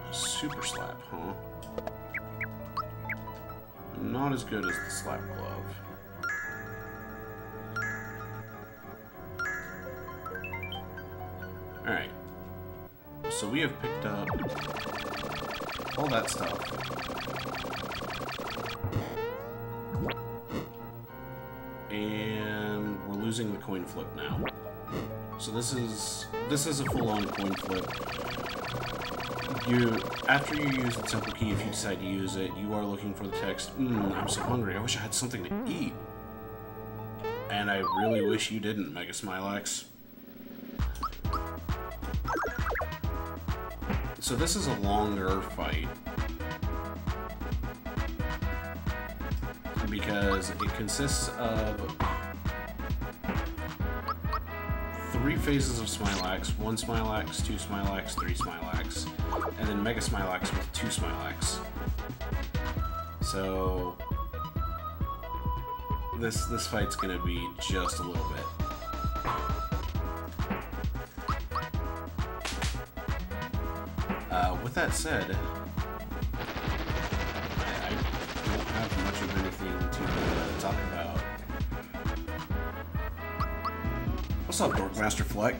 a super slap, huh? Not as good as the slap glove. Alright. So we have picked up all that stuff. And we're losing the coin flip now. So this is a full-on coin flip. After you use the temple key, if you decide to use it, you are looking for the text, I'm so hungry, I wish I had something to eat. And I really wish you didn't, Mega Smilax. So this is a longer fight. Because it consists of 3 phases of Smilax, 1 Smilax, 2 Smilax, 3 Smilax, and then Mega Smilax with 2 Smilax. So this fight's gonna be just a little bit. With that said, I don't have much of anything to talk about. What's up, Dorkmaster Fleck?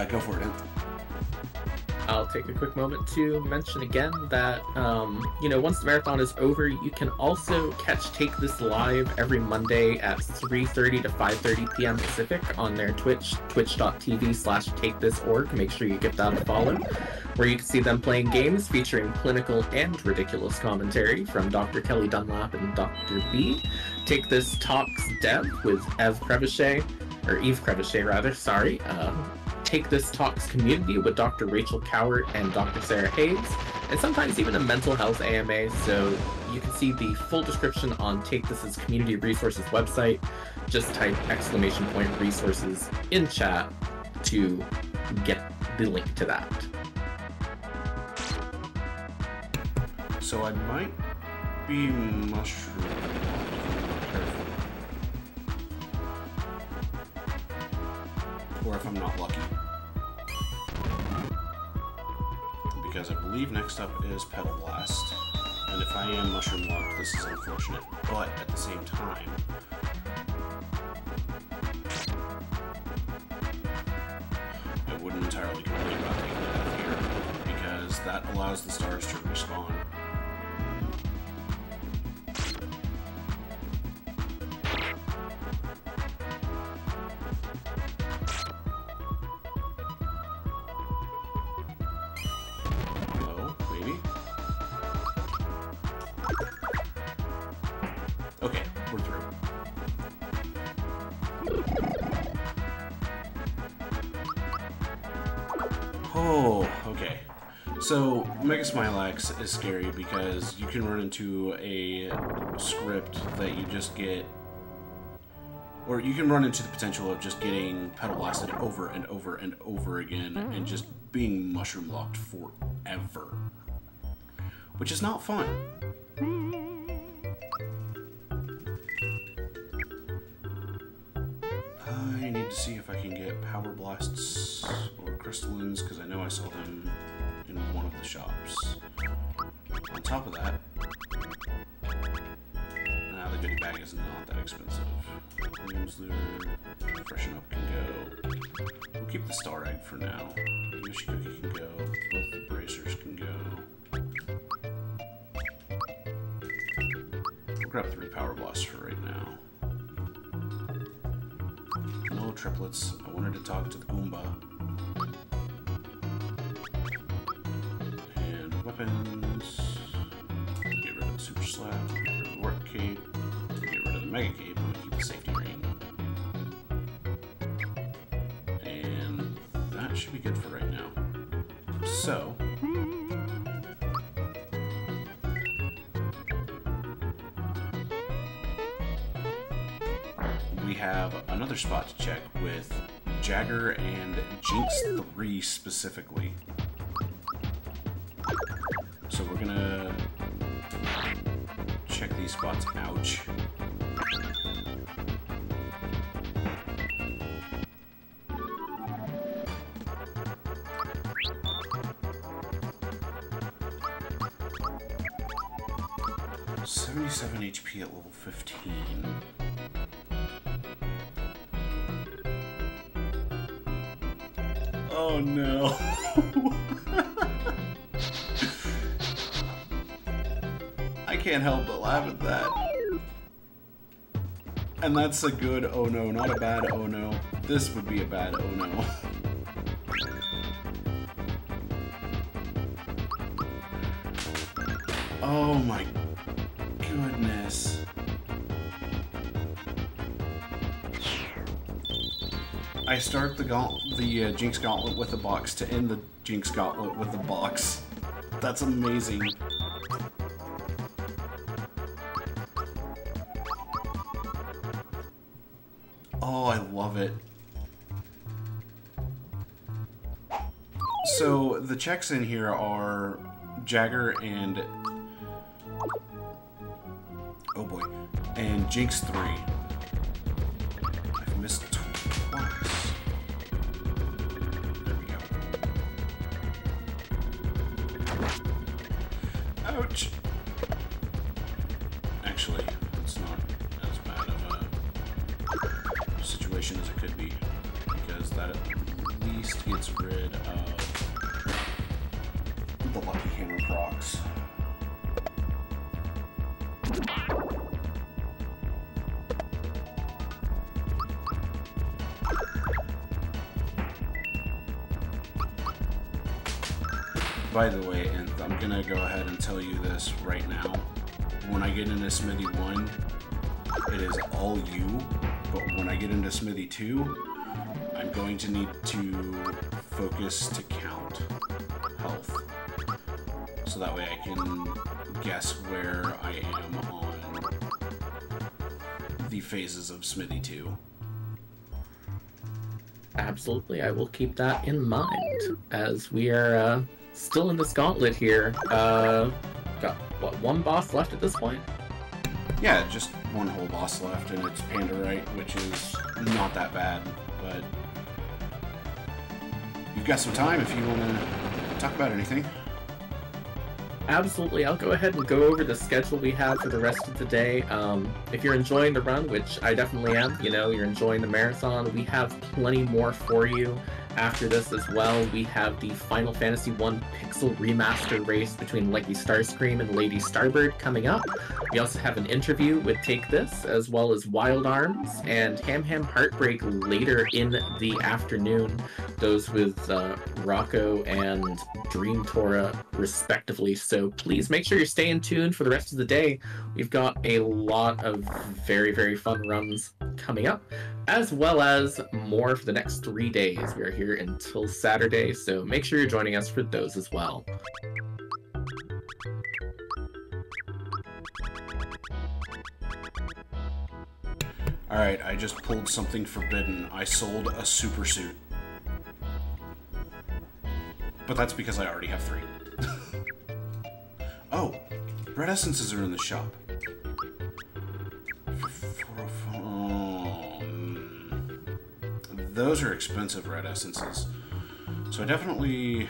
Go for it, Ent. I'll take a quick moment to mention again that, you know, once the marathon is over, you can also catch Take This live every Monday at 3:30 to 5:30 p.m. Pacific on their Twitch, twitch.tv/takethisorg. Make sure you give that a follow, where you can see them playing games featuring clinical and ridiculous commentary from Dr. Kelly Dunlap and Dr. B. Take This Talks Dev with Eve Crevichet, rather, sorry. Take This Talks Community with Dr. Rachel Cowart and Dr. Sarah Hayes, and sometimes even a mental health AMA, so you can see the full description on Take This's community resources website. Just type !resources in chat to get the link to that. So I might be mushroom. Or if I'm not lucky. Because I believe next up is Petal Blast. And if I am mushroom locked, this is unfortunate. But at the same time, I wouldn't entirely complain about taking it out here, because that allows the stars to respawn. Okay, we're through. Oh, okay. So, Mega Smilax is scary because you can run into a script that you just get, or you can run into the potential of just getting Petal Blasted over and over and over again and just being mushroom locked forever, which is not fun. I need to see if I can get Power Blasts or Crystallines, because I know I saw them in one of the shops. On top of that, the goodie bag is not that expensive. Williams Lure, Freshen Up can go. We'll keep the Star Egg for now. Yoshi Cookie can go. Both the Bracers can go. We'll grab 3 Power Blasts for right now. No triplets. I wanted to talk to the Goomba. And weapons. Get rid of the Super Slap. Get rid of the Work Cape. Get rid of the Mega Cape. I'm gonna keep the Safety Ring. And that should be good for right now. So, we have another spot to check with Jagger and Jinx 3 specifically. So we're gonna check these spots. Ouch. $77 HP at level 15. Oh no. I can't help but laugh at that. And that's a good oh no, not a bad oh no. This would be a bad oh no. Oh my goodness. I start the Jinx Gauntlet with a box to end the Jinx Gauntlet with a box. That's amazing. Oh, I love it. So, the checks in here are Jagger and... oh boy. And Jinx 3. I've missed twice. There we go. Ouch! Actually, it's not as bad of a situation as it could be, because that at least gets rid of the Lucky Hammer procs. By the way, and I'm gonna go ahead and tell you this right now, when I get into Smithy 1, it is all you, but when I get into Smithy 2, I'm going to need to focus to count health, so that way I can guess where I am on the phases of Smithy 2. Absolutely, I will keep that in mind, as we are still in this gauntlet here. Got, what, one boss left at this point? Yeah, just one whole boss left, and it's Pandorite, which is not that bad, but you've got some time if you want to talk about anything. Absolutely, I'll go ahead and go over the schedule we have for the rest of the day. If you're enjoying the run, which I definitely am, you know, you're enjoying the marathon, we have plenty more for you after this as well. We have the Final Fantasy I Pixel Remaster race between Leggy Starscream and Lady Starbird coming up. We also have an interview with Take This, as well as Wild Arms and Ham Ham Heartbreak later in the afternoon. Those with Rocco and Dream Tora, respectively. So please make sure you're staying tuned for the rest of the day. We've got a lot of very, very fun runs coming up, as well as more for the next 3 days. We are here until Saturday, so make sure you're joining us for those as well. Alright, I just pulled something forbidden. I sold a super suit. But that's because I already have 3. Oh, red essences are in the shop. Those are expensive red essences. So I definitely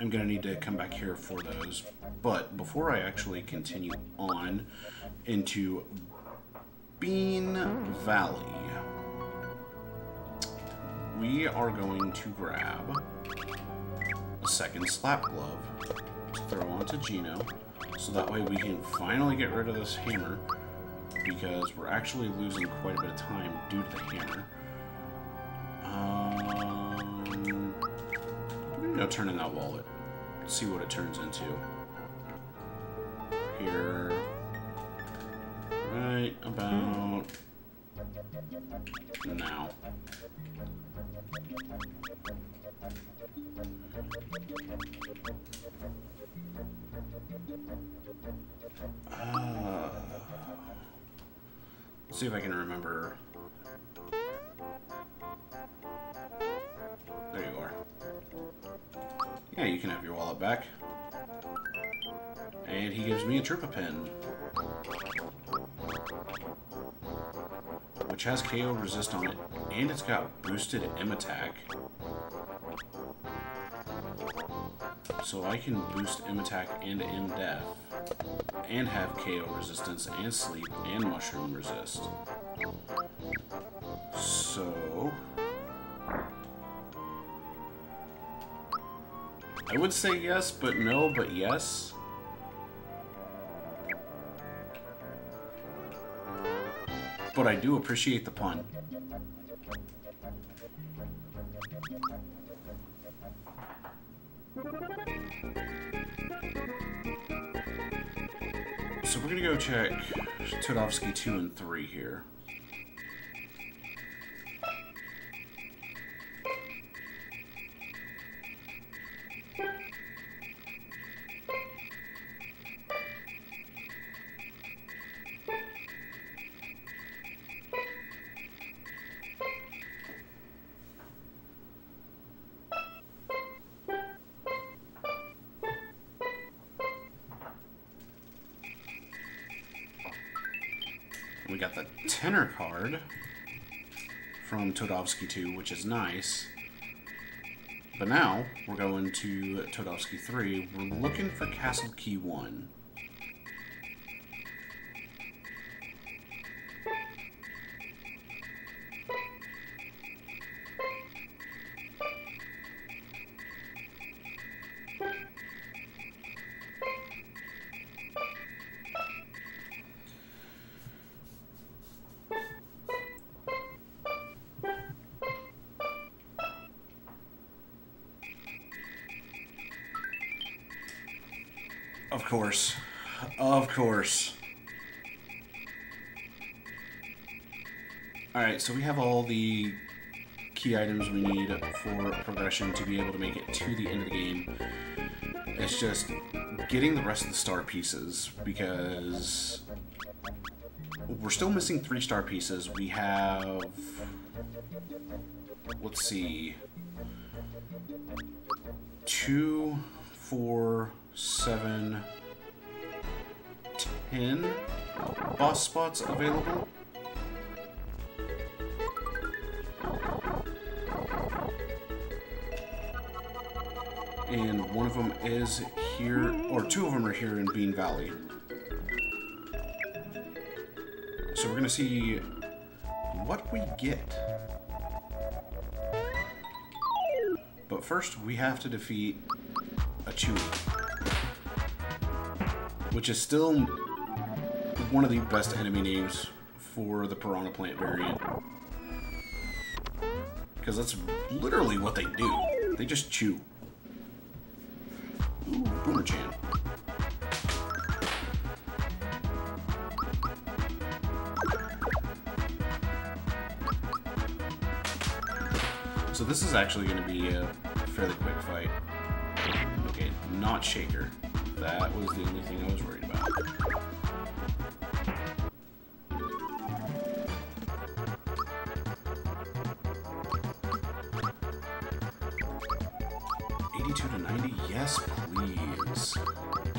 am going to need to come back here for those. But before I actually continue on into Bean Valley, we are going to grab a second slap glove to throw onto Gino, so that way we can finally get rid of this hammer, because we're actually losing quite a bit of time due to the hammer. We're gonna turn in that wallet, see what it turns into. Here, right about now. Let's see if I can remember. There you are. Yeah, you can have your wallet back. And he gives me a Troopa Pen, which has KO resist on it, and it's got boosted M attack. So I can boost M attack and M death, and have KO resistance, and sleep, and mushroom resist. So I would say yes, but no, but yes. But I do appreciate the pun. So we're gonna go check Todovsky 2 and 3 here. We got the tenor card from Todovsky 2, which is nice. But now, we're going to Todovsky 3. We're looking for Castle Key 1. Of course. Of course. Alright, so we have all the key items we need for progression to be able to make it to the end of the game. It's just getting the rest of the star pieces, because we're still missing 3 star pieces. We have... let's see... 2, 4... 7, 10 boss spots available. And one of them is here, or 2 of them are here in Bean Valley. So we're gonna see what we get. But first, we have to defeat a Chewy, which is still one of the best enemy names for the Piranha Plant variant. Because that's literally what they do. They just chew. Ooh, Boomer-chan. So this is actually going to be a fairly quick fight. Okay, not Shaker. That was the only thing I was worried about. $82 to $90? Yes, please.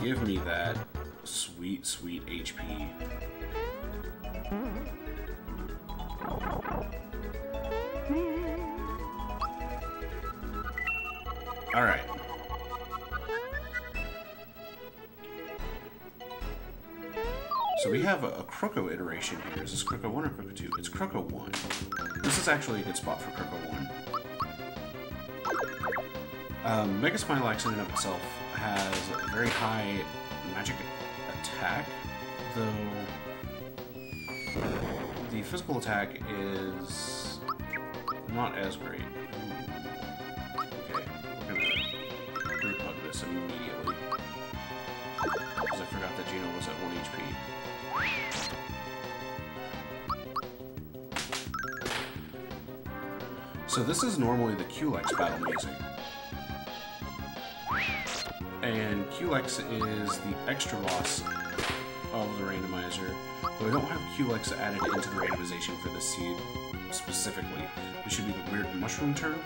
Give me that sweet, sweet HP. Alright. So we have a Kroko iteration here. Is this Kroko 1 or Kroko 2? It's Kroko 1. This is actually a good spot for Kroko 1. Mega Smilax in and of itself has a very high magic attack, though the physical attack is not as great. Okay, we're gonna group hug this immediately, because I forgot that Gino was at 1 HP. So this is normally the Culex battle music. And Culex is the extra boss of the randomizer, but we don't have Culex added into the randomization for this seed specifically. This should be the weird mushroom turn.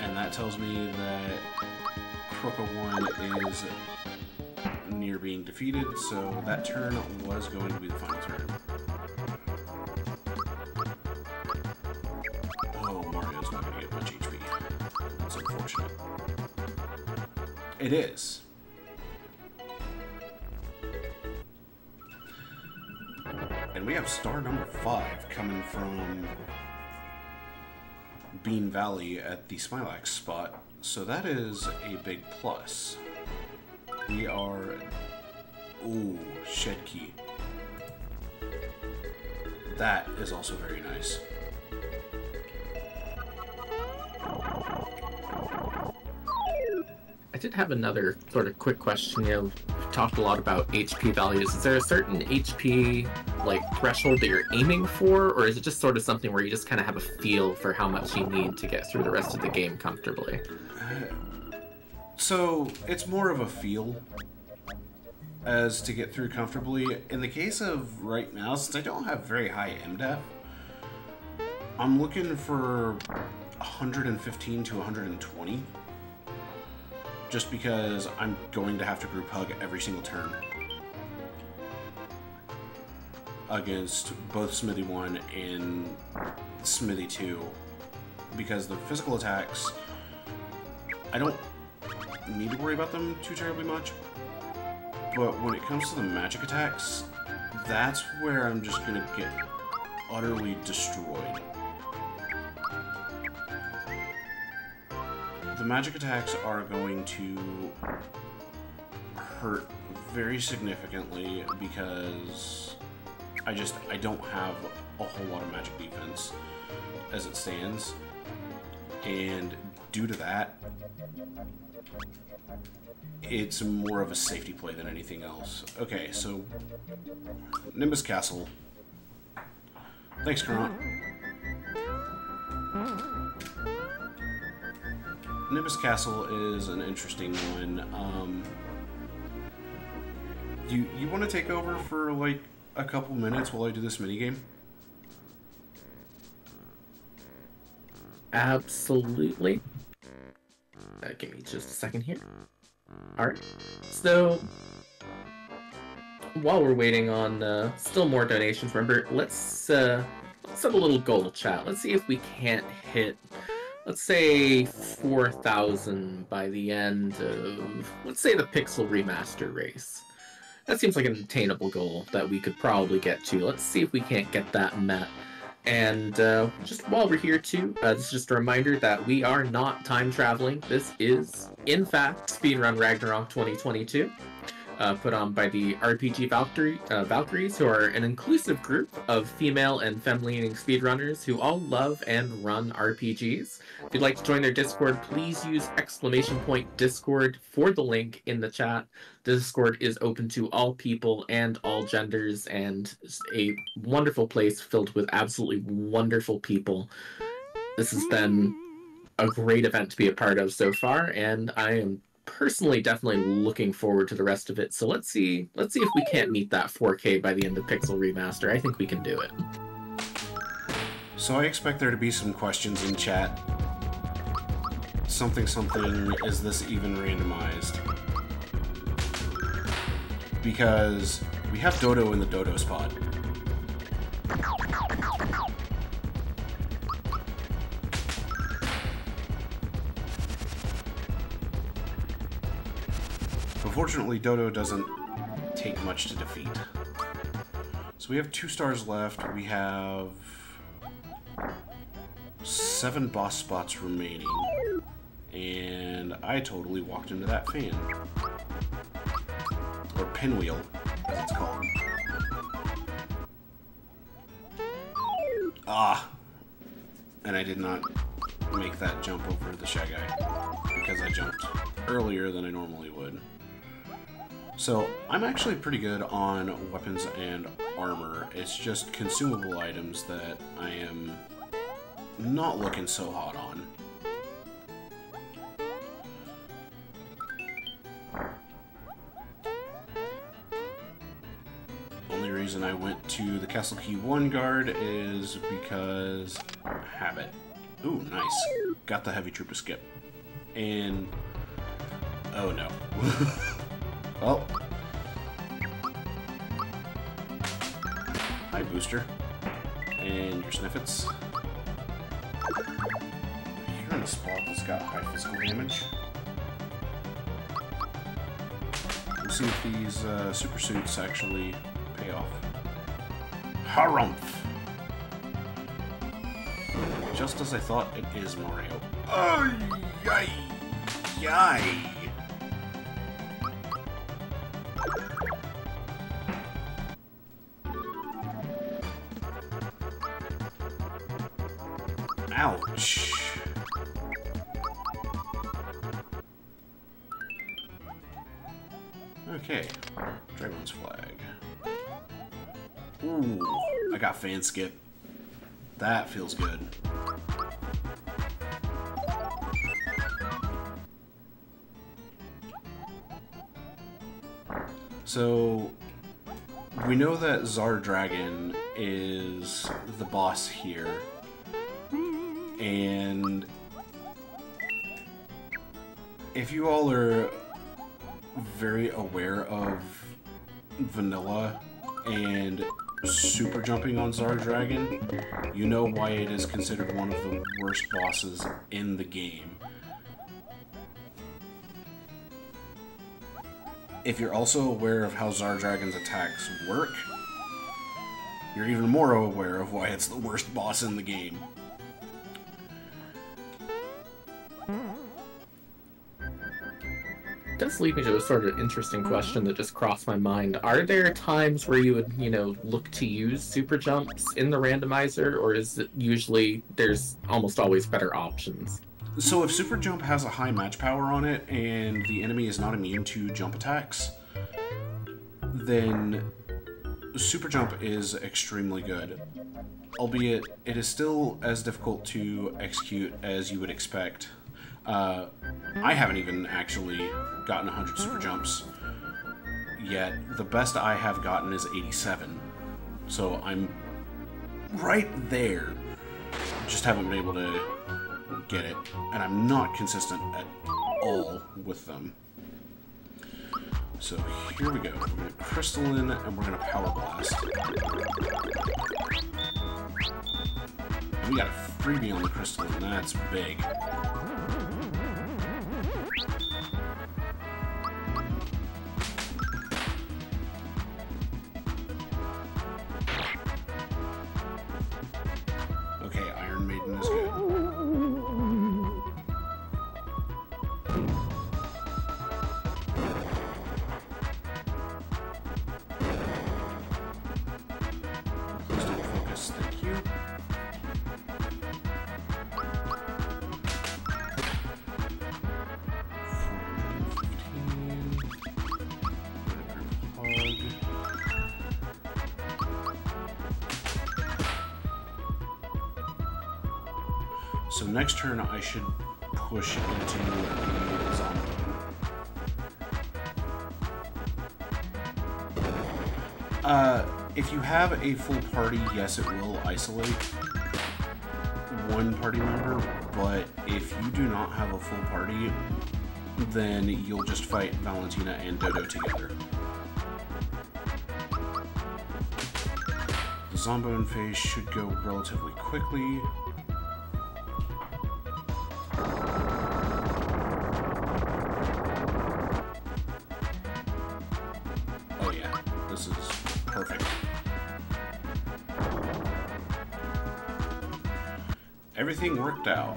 And that tells me that Kroko 1 is near being defeated, so that turn was going to be the final turn. Oh, Mario's not going to get much HP. That's unfortunate. It is. And we have star number 5 coming from Bean Valley at the Smilax spot. So that is a big plus. We are... Ooh, Shed Key. That is also very nice. I did have another sort of quick question. You know, we've talked a lot about HP values. Is there a certain HP like threshold that you're aiming for, or is it just sort of something where you just kind of have a feel for how much you need to get through the rest of the game comfortably? So it's more of a feel as to get through comfortably. In the case of right now, since I don't have very high MDEF, I'm looking for 115 to 120. Just because I'm going to have to group hug every single turn against both Smithy 1 and Smithy 2. Because the physical attacks, I don't need to worry about them too terribly much. But when it comes to the magic attacks, that's where I'm just going to get utterly destroyed. The magic attacks are going to hurt very significantly because I don't have a whole lot of magic defense as it stands. And due to that, it's more of a safety play than anything else. Okay, so Nimbus Castle. Thanks, Krant. Nimbus Castle is an interesting one. You want to take over for like a couple minutes while I do this minigame? Absolutely. Give me just a second here. Alright, so while we're waiting on still more donations, remember, let's have a little goal chat. Let's see if we can't hit, let's say, 4,000 by the end of, let's say, the Pixel Remaster race. That seems like an attainable goal that we could probably get to. Let's see if we can't get that met. And just while we're here too, this is just a reminder that we are not time traveling. This is, in fact, Speedrun Ragnarok 2022, put on by the RPG Valkyries, who are an inclusive group of female and femme-leaning speedrunners who all love and run RPGs. If you'd like to join their Discord, please use !Discord for the link in the chat. The Discord is open to all people and all genders, and a wonderful place filled with absolutely wonderful people. This has been a great event to be a part of so far, and I am personally definitely looking forward to the rest of it. So let's see if we can't meet that 4K by the end of Pixel Remaster. I think we can do it. So I expect there to be some questions in chat. Something, is this even randomized? Because we have Dodo in the Dodo spot. Unfortunately, Dodo doesn't take much to defeat. So we have 2 stars left. We have 7 boss spots remaining. And I totally walked into that fan. Or pinwheel, as it's called. Ah! And I did not make that jump over the Shy Guy, because I jumped earlier than I normally would. So, I'm actually pretty good on weapons and armor. It's just consumable items that I am not looking so hot on. Only reason I went to the Castle Key 1 guard is because habit. Ooh, nice. Got the Heavy Trooper skip. And... oh no. Well. Hi, Booster. And your Sniffets. You're in a spot that's got high physical damage. We'll see if these super suits actually pay off. Harumph. Just as I thought, it is Mario. Oh, yay! Yay! Ouch. Okay, Dragon's Flag. Ooh, I got fan skip. That feels good. So, we know that Czar Dragon is the boss here. And if you all are very aware of vanilla and super jumping on Czar Dragon, you know why it is considered one of the worst bosses in the game. If you're also aware of how Czar Dragon's attacks work, you're even more aware of why it's the worst boss in the game. Does lead me to a sort of interesting question that just crossed my mind. Are there times where you would, look to use super jumps in the randomizer, or is it usually there's almost always better options? So if super jump has a high match power on it and the enemy is not immune to jump attacks, then super jump is extremely good. Albeit, it is still as difficult to execute as you would expect. I haven't even actually gotten 100 super jumps yet. The best I have gotten is 87. So I'm right there. Just haven't been able to get it. And I'm not consistent at all with them. So here we go. We're going to Crystalline and we're going to Power Blast. And we got a freebie on the Crystalline. That's big. Okay, Iron Maiden is good. Please don't focus, thank you. So next turn I should push into the zombie. If you have a full party, yes, it will isolate one party member, but if you do not have a full party, then you'll just fight Valentina and Dodo together. The Zombone phase should go relatively quickly. Oh yeah, this is perfect. Everything worked out.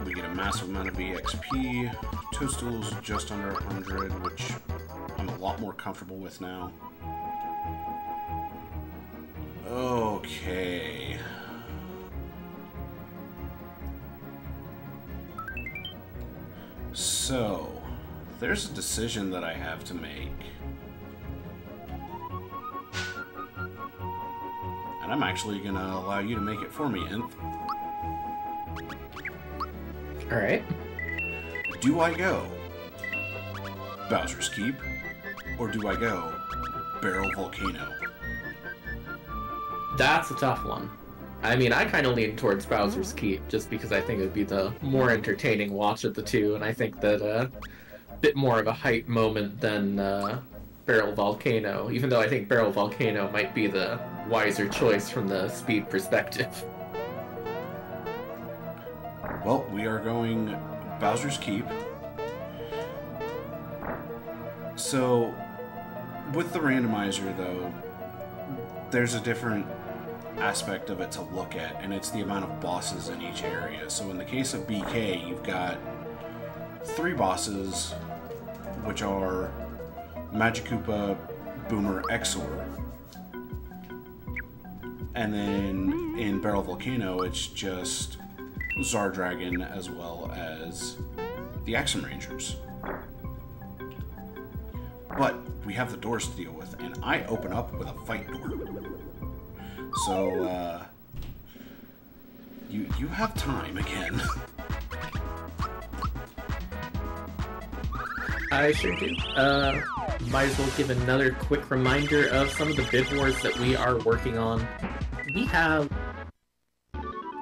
We get a massive amount of EXP. Toadstool's just under 100, which I'm a lot more comfortable with now. Okay. So, there's a decision that I have to make. And I'm actually going to allow you to make it for me, Nth. Alright. Do I go Bowser's Keep, or do I go Barrel Volcano? That's a tough one. I mean, I kind of lean towards Bowser's Keep, just because I think it would be the more entertaining watch of the two, and I think that a bit more of a hype moment than Barrel Volcano, even though I think Barrel Volcano might be the wiser choice from the speed perspective. Well, we are going Bowser's Keep. So, With the randomizer, though, there's a different aspect of it to look at, and it's the amount of bosses in each area. So in the case of BK, you've got 3 bosses, which are Magikoopa, Boomer, Exor. And then in Barrel Volcano, it's just Zardragon as well as the Axum Rangers. But we have the doors to deal with, and I open up with a fight door. So, you have time again. I sure do. Might as well give another quick reminder of some of the bid wars that we are working on. We have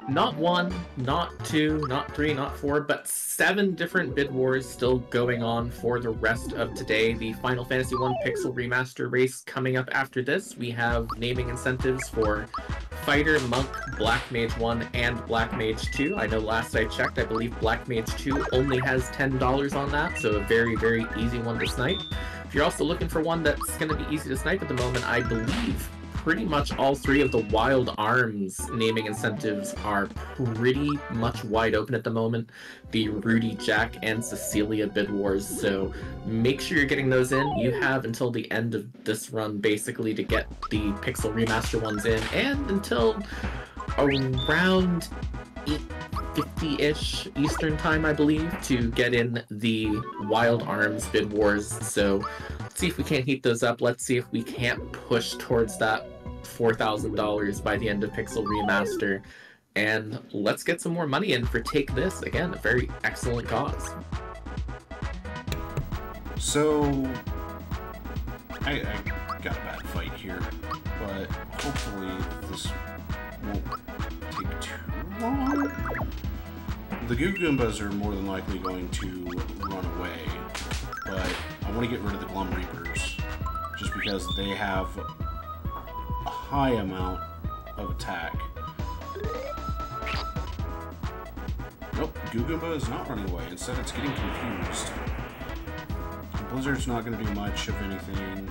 not 1, not 2, not 3, not 4, but 7 different bid wars still going on for the rest of today. The Final Fantasy 1 Pixel Remaster race coming up after this. We have naming incentives for Fighter, Monk, Black Mage 1, and Black Mage 2. I know last I checked, I believe Black Mage 2 only has $10 on that, so a very, very easy one to snipe. If you're also looking for one that's going to be easy to snipe at the moment, I believe pretty much all 3 of the Wild Arms naming incentives are pretty much wide open at the moment. The Rudy, Jack, and Cecilia bid wars, so make sure you're getting those in. You have until the end of this run, basically, to get the Pixel Remaster ones in, and until around 8:50-ish Eastern Time, I believe, to get in the Wild Arms bid wars. So let's see if we can't heat those up. Let's see if we can't push towards that $4,000 by the end of Pixel Remaster. And let's get some more money in for Take This. Again, a very excellent cause. So, I got a bad fight here, but hopefully this won't take too long. The Goo Goombas are more than likely going to run away, but I want to get rid of the Glum Reapers, just because they have a high amount of attack. Nope, Goo Goomba is not running away. Instead, it's getting confused. Blizzard's not going to do much of anything.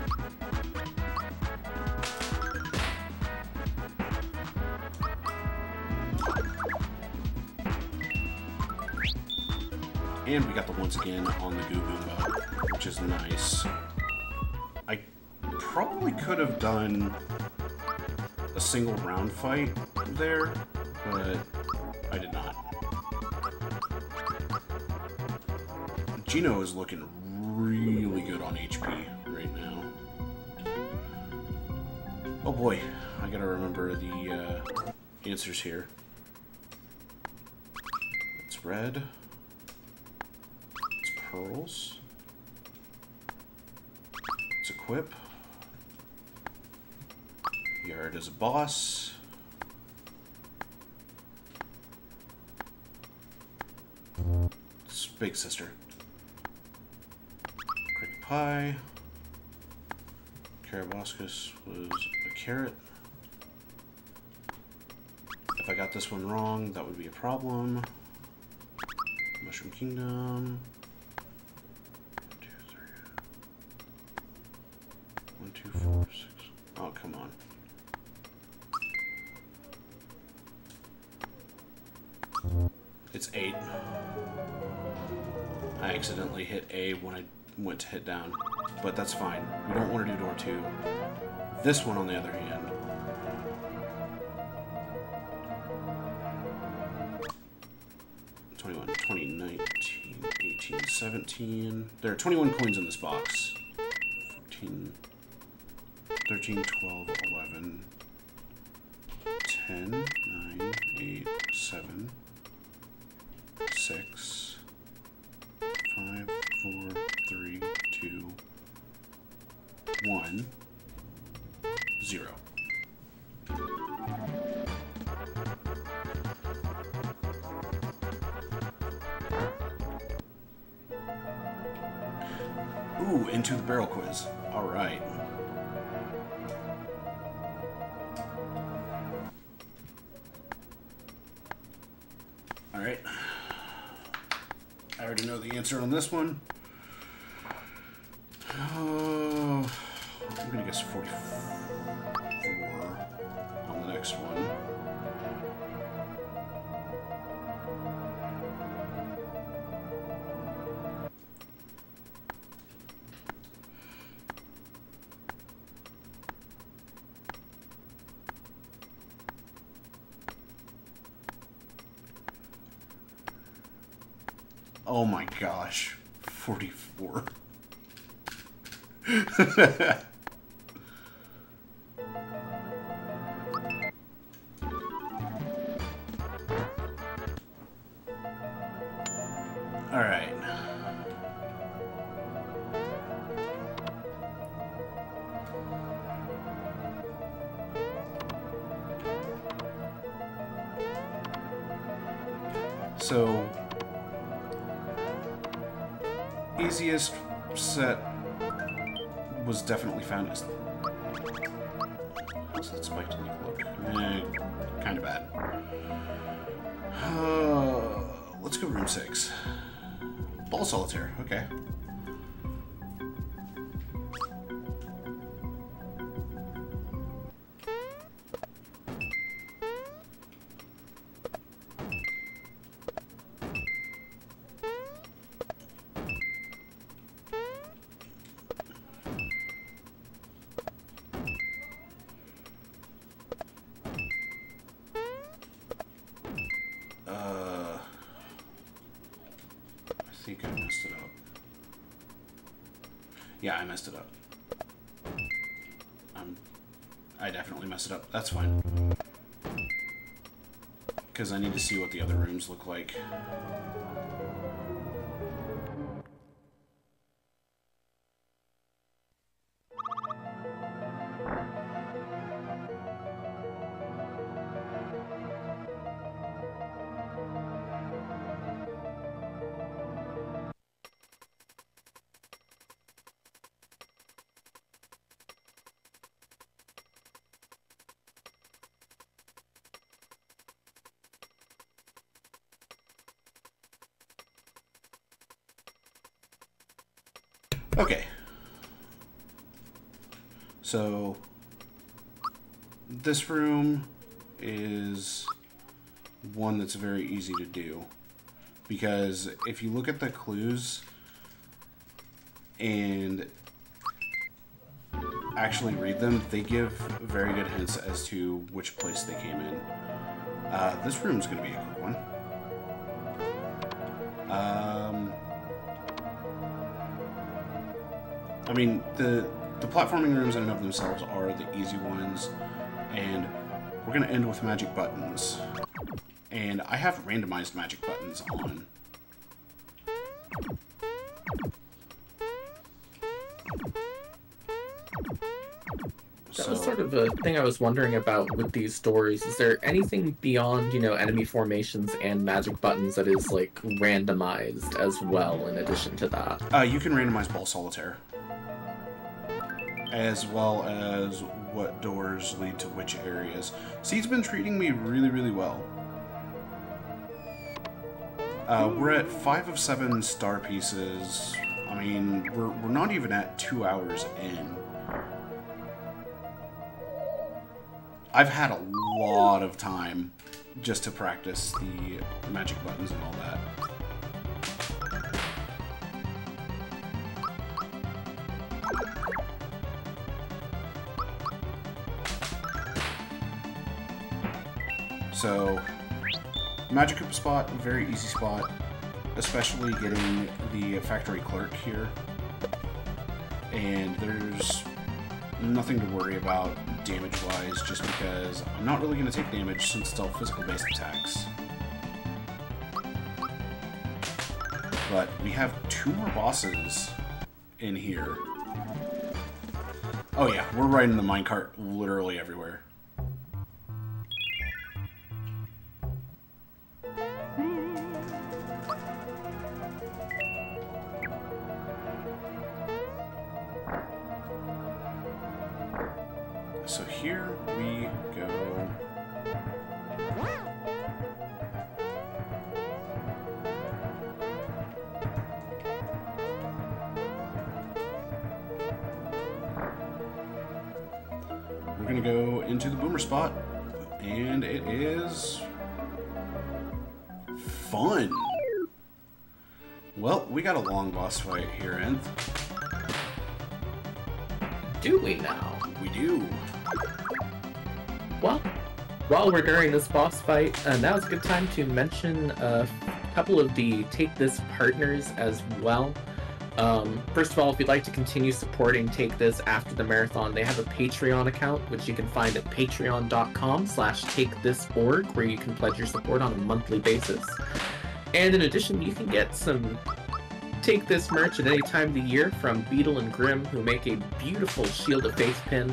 And we got the once again on the Goo Goomba, which is nice. I probably could have done a single round fight there, but I did not. Gino is looking really good on HP right now. Oh boy, I gotta remember the answers here. It's red. It's pearls. It's equip. Yard is a boss. It's Big Sister. Cricket Pie. Caraboscus was a carrot. If I got this one wrong, that would be a problem. Mushroom Kingdom. 1, 2, 3. 1, 2, 4, 6. Oh, come on. It's 8. I accidentally hit A when I went to hit down, but that's fine. We don't want to do door 2. This one, on the other hand, $21, 20, 19, 18, 17. There are 21 coins in this box. 14, 13, 12, 11, 10, 9, 8, 7, 6, 5, 4, 3, 2, 1, 0. Ooh, into the barrel quiz. All right. All right. I already know the answer on this one. Oh, guess 44 on the next one. Oh my gosh, 44. All right. So, easiest set was definitely found as... How's that spiked link look? Kind of bad. Let's go room 6. Ball solitaire, okay. I think I messed it up. Yeah, I messed it up. I definitely messed it up. That's fine. Because I need to see what the other rooms look like. Okay. So, this room is one that's very easy to do. Because if you look at the clues and actually read them, they give very good hints as to which place they came in. This room's going to be a quick one. I mean, the platforming rooms in and of themselves are the easy ones, and we're going to end with magic buttons. And I have randomized magic buttons on. That was sort of a thing I was wondering about with these stories. Is there anything beyond, you know, enemy formations and magic buttons that is, like, randomized as well in addition to that? You can randomize ball solitaire. As well as what doors lead to which areas. Seed's been treating me really, really well. We're at 5 of 7 star pieces. I mean, we're not even at 2 hours in. I've had a lot of time just to practice the magic buttons and all that. So, magic hoop spot, very easy spot, especially getting the factory clerk here. And there's nothing to worry about damage-wise, just because I'm not really going to take damage since it's all physical-based attacks. But we have 2 more bosses in here. Oh yeah, we're riding the minecart literally everywhere. So here we go. we're going to go into the boomer spot, and it is fun. Well, we got a long boss fight here, Nth. Do we now? We do. Well, while we're during this boss fight, now's a good time to mention a couple of the Take This partners as well. First of all, if you'd like to continue supporting Take This after the marathon, they have a Patreon account, which you can find at patreon.com/takethisorg, where you can pledge your support on a monthly basis. And in addition, you can get some Take This merch at any time of the year from Beetle and Grimm, who make a beautiful Shield of Faith pin,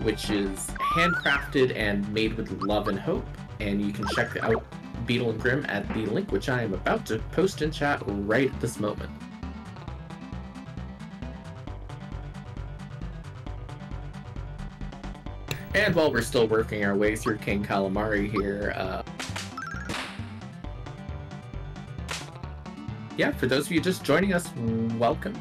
which is handcrafted and made with love and hope. And you can check out Beetle and Grimm at the link which I am about to post in chat right at this moment. And while we're still working our way through King Calamari here, yeah, for those of you just joining us, welcome.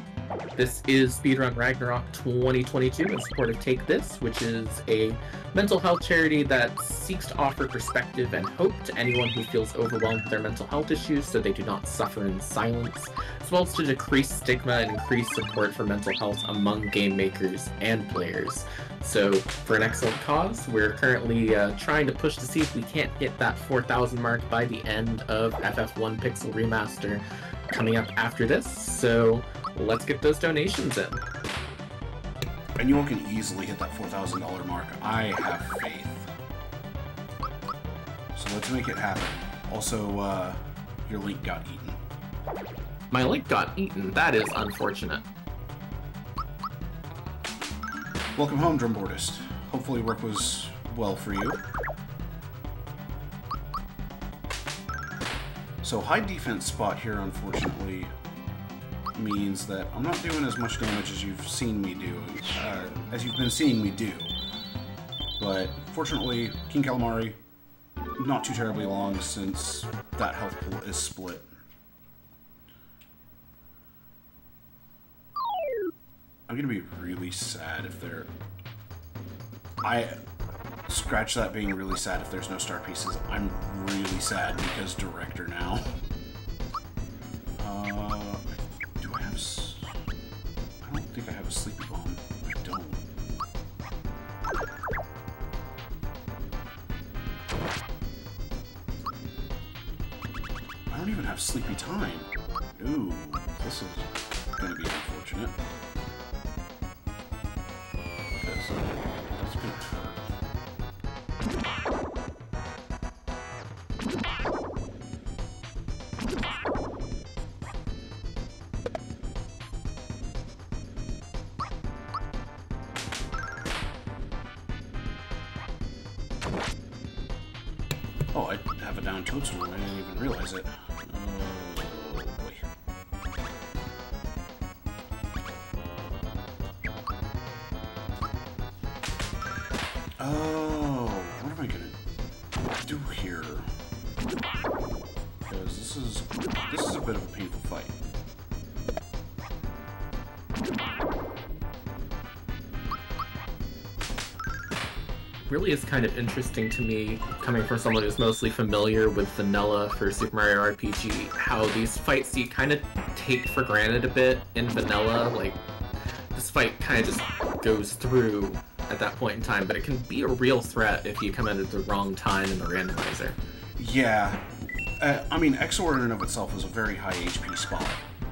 This is Speedrun Ragnarok 2022 in support of Take This, which is a mental health charity that seeks to offer perspective and hope to anyone who feels overwhelmed with their mental health issues so they do not suffer in silence, as well as to decrease stigma and increase support for mental health among game makers and players. So, for an excellent cause, we're currently trying to push to see if we can't hit that 4,000 mark by the end of FF1 Pixel Remaster coming up after this, so let's get those donations in. And you all can easily hit that $4,000 mark. I have faith. So let's make it happen. Also, your link got eaten. My link got eaten. That is unfortunate. Welcome home, drumboardist. Hopefully work was well for you. So high defense spot here, unfortunately, means that I'm not doing as much damage as you've seen me do, as you've been seeing me do. But fortunately, King Calamari, not too terribly long since that health pool is split. I'm gonna be really sad if they're... Scratch that being really sad if there's no star pieces. I'm really sad because director now. Do I have... I don't think I have a sleepy bomb. I don't. I don't even have sleepy time. Ooh, this is gonna be unfortunate. Because that's gonna hurt. Oh, I have a down toadstool. I didn't even realize it. Oh, boy. Oh, what am I gonna do here? Because this is a bit of a painful fight. Really is kind of interesting to me, coming from someone who's mostly familiar with vanilla for Super Mario RPG, how these fights you kind of take for granted a bit in vanilla. Like, this fight kind of just goes through at that point in time, but it can be a real threat if you come in at the wrong time in the randomizer. Yeah. I mean, Exor in and of itself is a very high HP spot,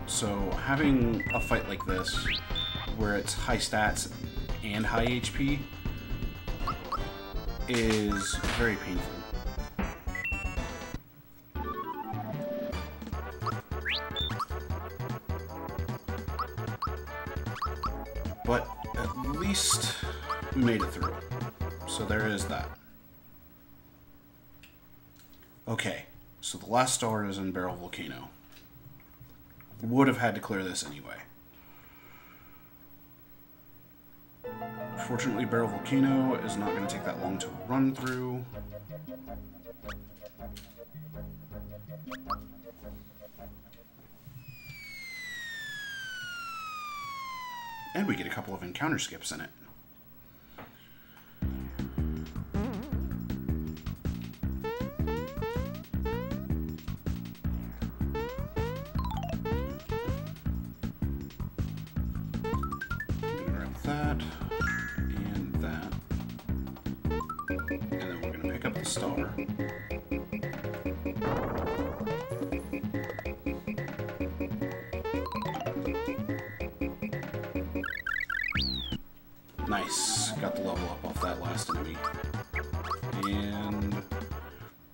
so having a fight like this, where it's high stats and high HP, is very painful. But at least we made it through. So there is that. Okay, so the last star is in Barrel Volcano. Would have had to clear this anyway. Fortunately, Barrel Volcano is not going to take that long to run through. And we get a couple of encounter skips in it. that and that. And then we're going to pick up the star. Nice. Got the level up off that last enemy. And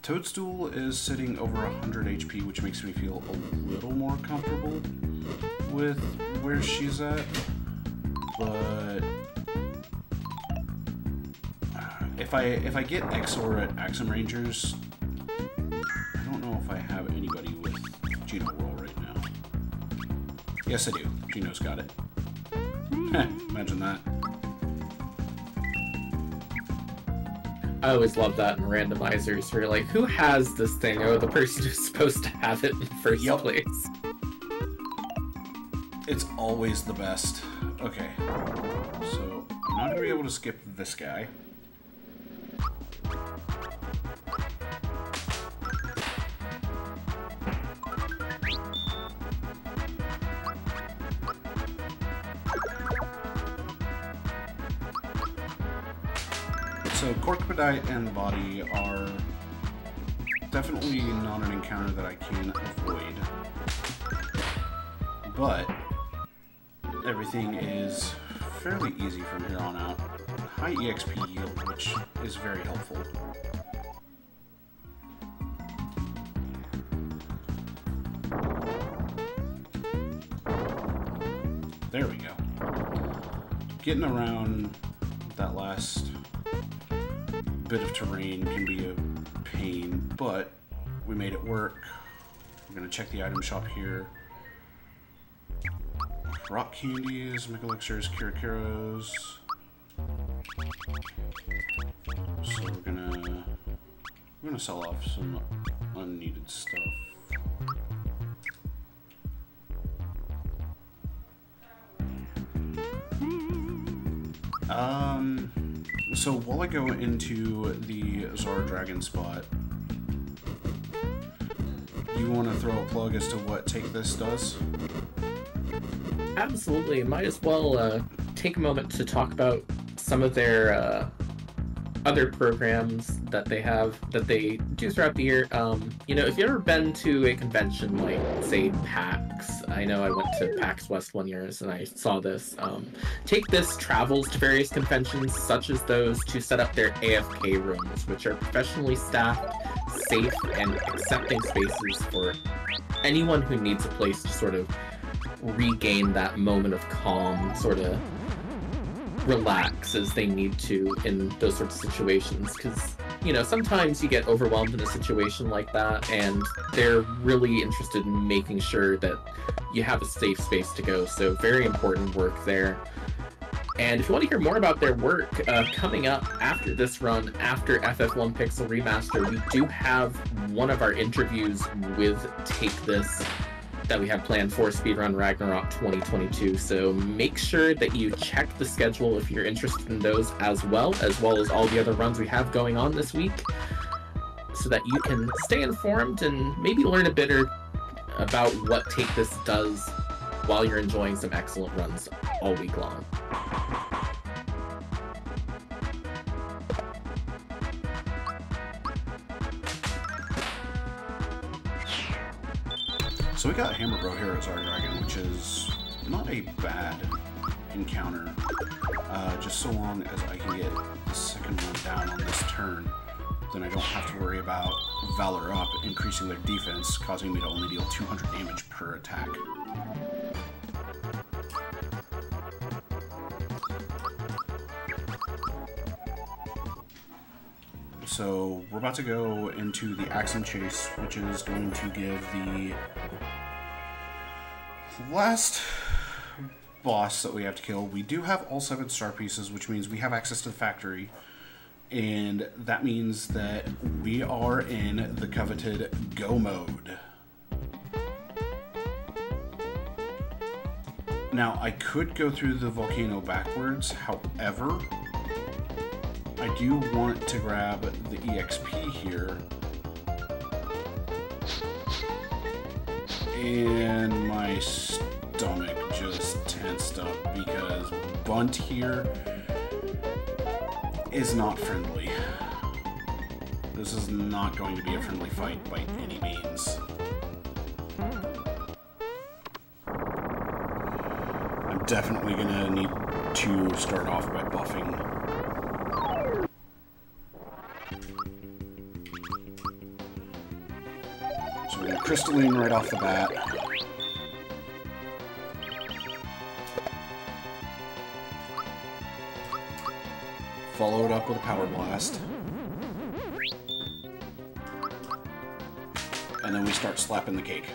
Toadstool is sitting over 100 HP, which makes me feel a little more comfortable with where she's at. But if I get Exor at Axum Rangers, I don't know if I have anybody with Geno roll right now. Yes, I do. Geno's got it. Imagine that. I always love that in randomizers where you're like, who has this thing? Oh, the person who's supposed to have it in the first place. It's always the best. Okay. So, I'm not going to be able to skip this guy. So Corcopodite and Body are definitely not an encounter that I can avoid, but everything is fairly easy from here on out. High EXP yield, which is very helpful. There we go. Getting around that last bit of terrain can be a pain, but we made it work. We're going to check the item shop here. Rock candies, Mega Elixirs, Kirakiros. So we're gonna sell off some unneeded stuff. So while I go into the Zara Dragon spot, you want to throw a plug as to what Take This does? Absolutely. Might as well take a moment to talk about some of their other programs that they have, that they do throughout the year. You know, if you've ever been to a convention like, say, PAX, I know I went to PAX West one year and I saw this. Take This travels to various conventions, such as those, to set up their AFK rooms, which are professionally staffed, safe, and accepting spaces for anyone who needs a place to sort of regain that moment of calm, sort of relax as they need to in those sorts of situations, because, you know, sometimes you get overwhelmed in a situation like that, and they're really interested in making sure that you have a safe space to go, so very important work there. And if you want to hear more about their work, coming up after this run, after FF1 Pixel Remaster, we do have one of our interviews with Take This that we have planned for Speedrun Ragnarok 2022, so make sure that you check the schedule if you're interested in those as well as all the other runs we have going on this week, so that you can stay informed and maybe learn a bit about what Take This does while you're enjoying some excellent runs all week long. So we got Hammer Bro here at Zara Dragon, which is not a bad encounter, just so long as I can get the second one down on this turn, then I don't have to worry about Valor up increasing their defense, causing me to only deal 200 damage per attack. So we're about to go into the Axum Chase, which is going to give the last boss that we have to kill. We do have all 7 star pieces, which means we have access to the factory, and that means that we are in the coveted go mode. Now, I could go through the volcano backwards, however, I do want to grab the EXP here, and my stomach just tensed up because bunt here is not friendly. This is not going to be a friendly fight by any means. I'm definitely going to need to start off by buffing. So we're going to Crystalline right off the bat. Follow it up with a Power Blast. And then we start slapping the cake.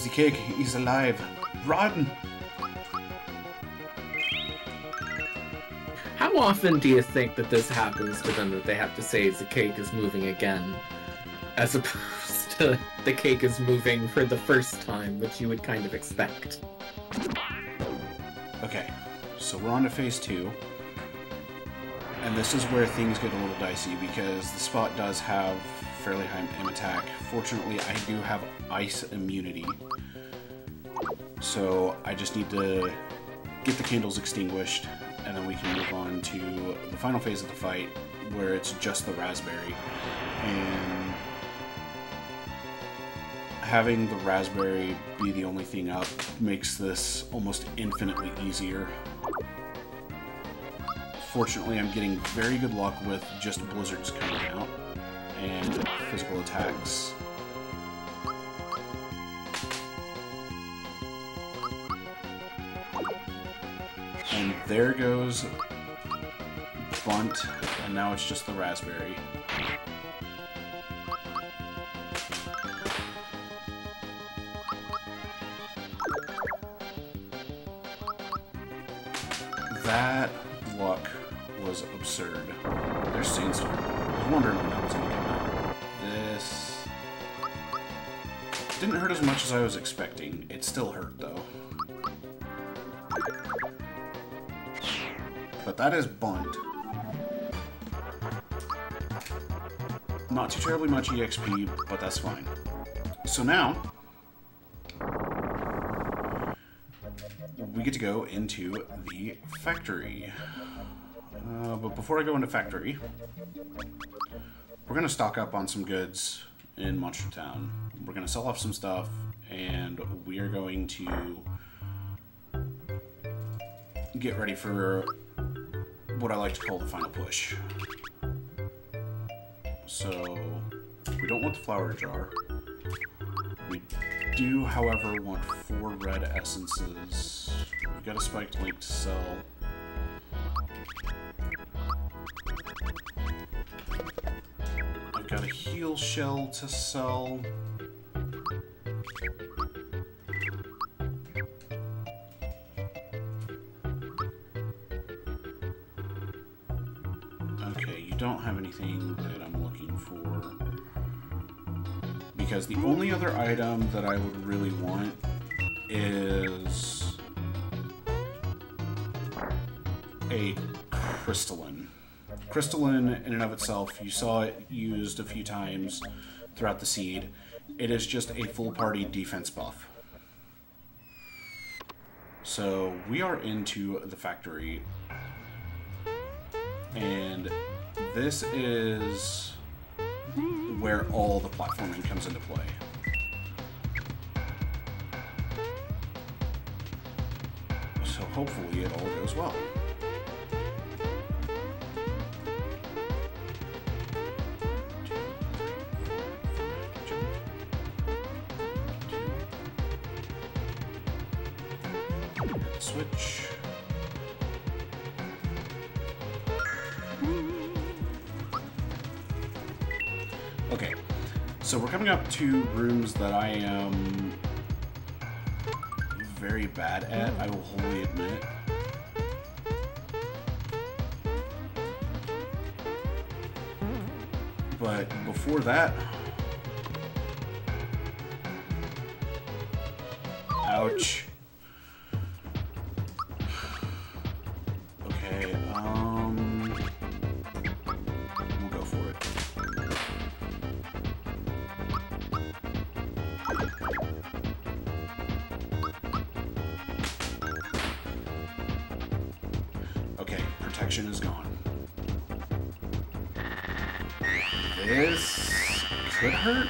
The cake, he's alive. Run! How often do you think that this happens to them, that they have to say the cake is moving again, as opposed to the cake is moving for the first time, which you would kind of expect? Okay, so we're on to phase 2. And this is where things get a little dicey, because the spot does have fairly high aim attack. Fortunately, I do have ice immunity. So I just need to get the candles extinguished, and then we can move on to the final phase of the fight, where it's just the raspberry. And having the raspberry be the only thing up makes this almost infinitely easier. Fortunately, I'm getting very good luck with just blizzards coming out and physical attacks. And there goes bunt, and now it's just the raspberry. That luck was absurd. There's Sandstorm. I was wondering when that was going to come out. This didn't hurt as much as I was expecting. It still hurt, though. But that is bunt. Not too terribly much EXP, but that's fine. So now, we get to go into the factory. But before I go into factory, we're going to stock up on some goods in Monster Town. We're going to sell off some stuff, and we are going to get ready for what I like to call the final push. So, we don't want the flower jar. We do, however, want 4 red essences. We've got a spiked link to sell. I've got a heal shell to sell. Okay, you don't have anything that I'm looking for. Because the only other item that I would really want is a crystalline. Crystalline, in and of itself, you saw it used a few times throughout the seed. It is just a full party defense buff. So we are into the factory, and this is where all the platforming comes into play. So hopefully it all goes well. Switch. Okay, so we're coming up to rooms that I am very bad at, I will wholly admit. But before that... Ouch. Okay, we'll go for it. Okay, protection is gone. This could hurt.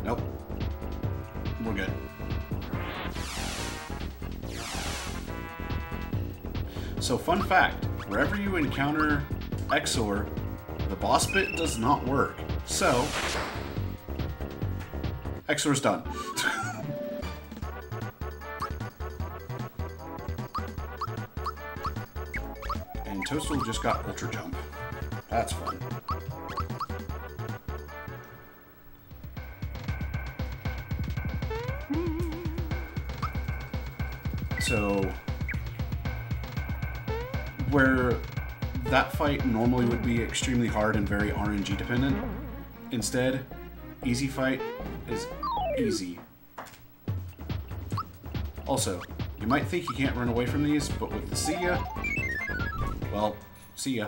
Nope. We're good. So, fun fact, wherever you encounter Exor, the boss bit does not work. So, Exor's done. And Toadstool just got Ultra Jump. That's fun. So, where that fight normally would be extremely hard and very RNG dependent, instead, easy fight is easy. Also, you might think you can't run away from these, but with the see ya, well, see ya.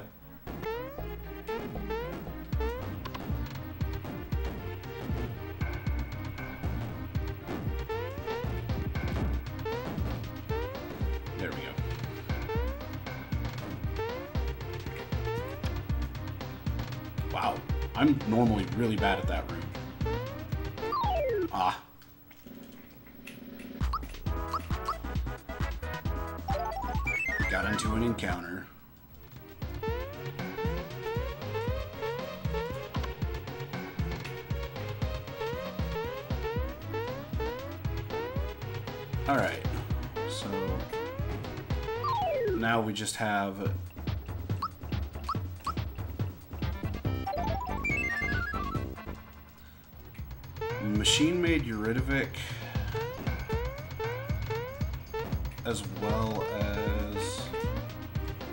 There we go. Wow, I'm normally really bad at that route. Ah. Got into an encounter. Alright, so now we just have machine-made Eurydivic, as well as...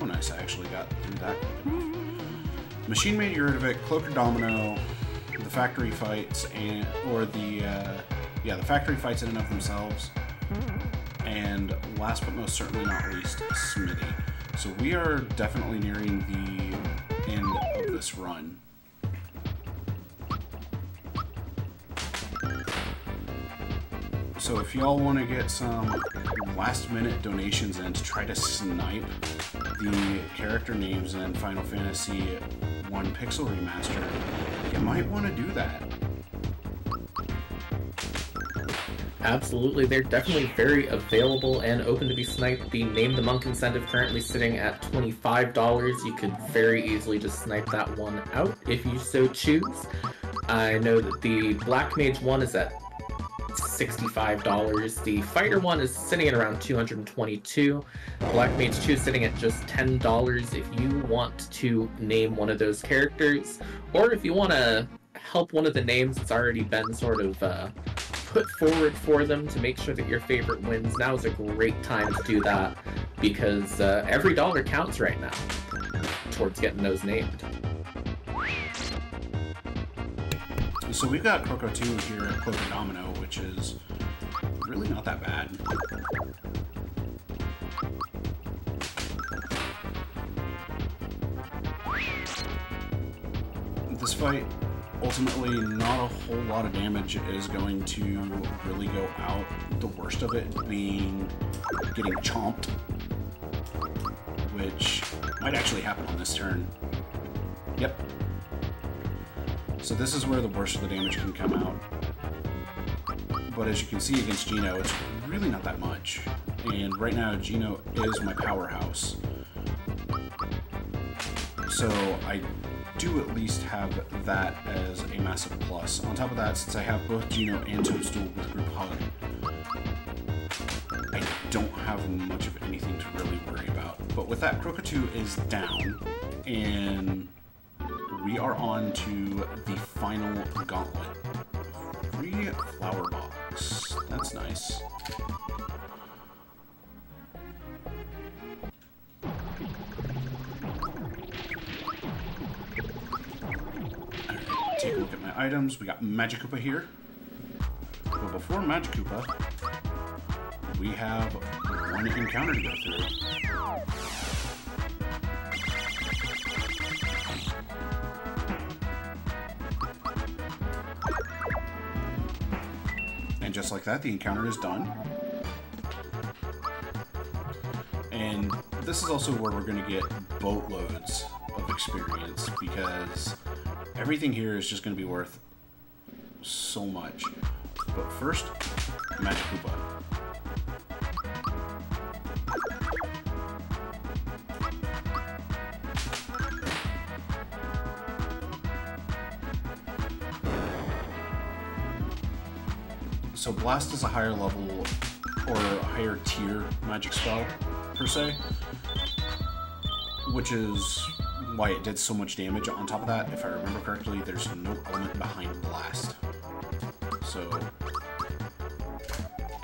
Oh nice, I actually got through that quick enough. Machine-made Eurydivic, Cloaker Domino, the factory fights, and the factory fights in and of themselves, and last but most certainly not least, Smithy. So we are definitely nearing the end of this run. So if y'all want to get some last-minute donations in to try to snipe the character names in Final Fantasy I Pixel Remaster, you might want to do that. Absolutely, they're definitely very available and open to be sniped. The Name the Monk incentive currently sitting at $25. You could very easily just snipe that one out if you so choose. I know that the Black Mage one is at $65. The Fighter one is sitting at around $222. Black Mage 2 sitting at just $10 if you want to name one of those characters, or if you want to help one of the names that's already been sort of put forward for them to make sure that your favorite wins. Now is a great time to do that, because every dollar counts right now towards getting those named. So we've got Croco 2 here at Cloaker Domino, which is really not that bad. This fight, ultimately, not a whole lot of damage is going to really go out. The worst of it being getting chomped, which might actually happen on this turn. Yep. So this is where the worst of the damage can come out. But as you can see against Geno, it's really not that much. And right now, Geno is my powerhouse. So I do at least have that as a massive plus. On top of that, since I have both Geno and Toadstool with Group Hug, I don't have much of anything to really worry about. But with that, Croco 2 is down, and we are on to the final gauntlet. Free flower box. That's nice. take a look at my items. We got Magikoopa here. But before Magikoopa, we have one encounter to go through. And just like that, the encounter is done. And this is also where we're going to get boatloads of experience, because everything here is just going to be worth so much. But first, Magikoopa. So Blast is a higher level or a higher tier magic spell, per se, which is why it did so much damage. On top of that, if I remember correctly, there's no element behind Blast. So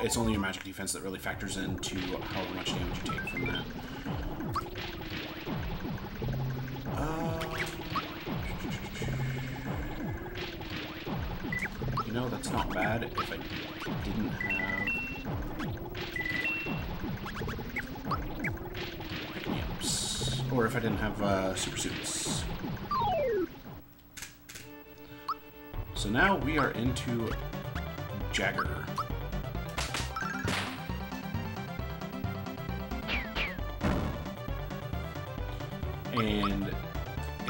it's only your magic defense that really factors into however much damage you take from that. You know, that's not bad if I didn't have... pick-me-ups. Or if I didn't have super suits. So now we are into Jagger. And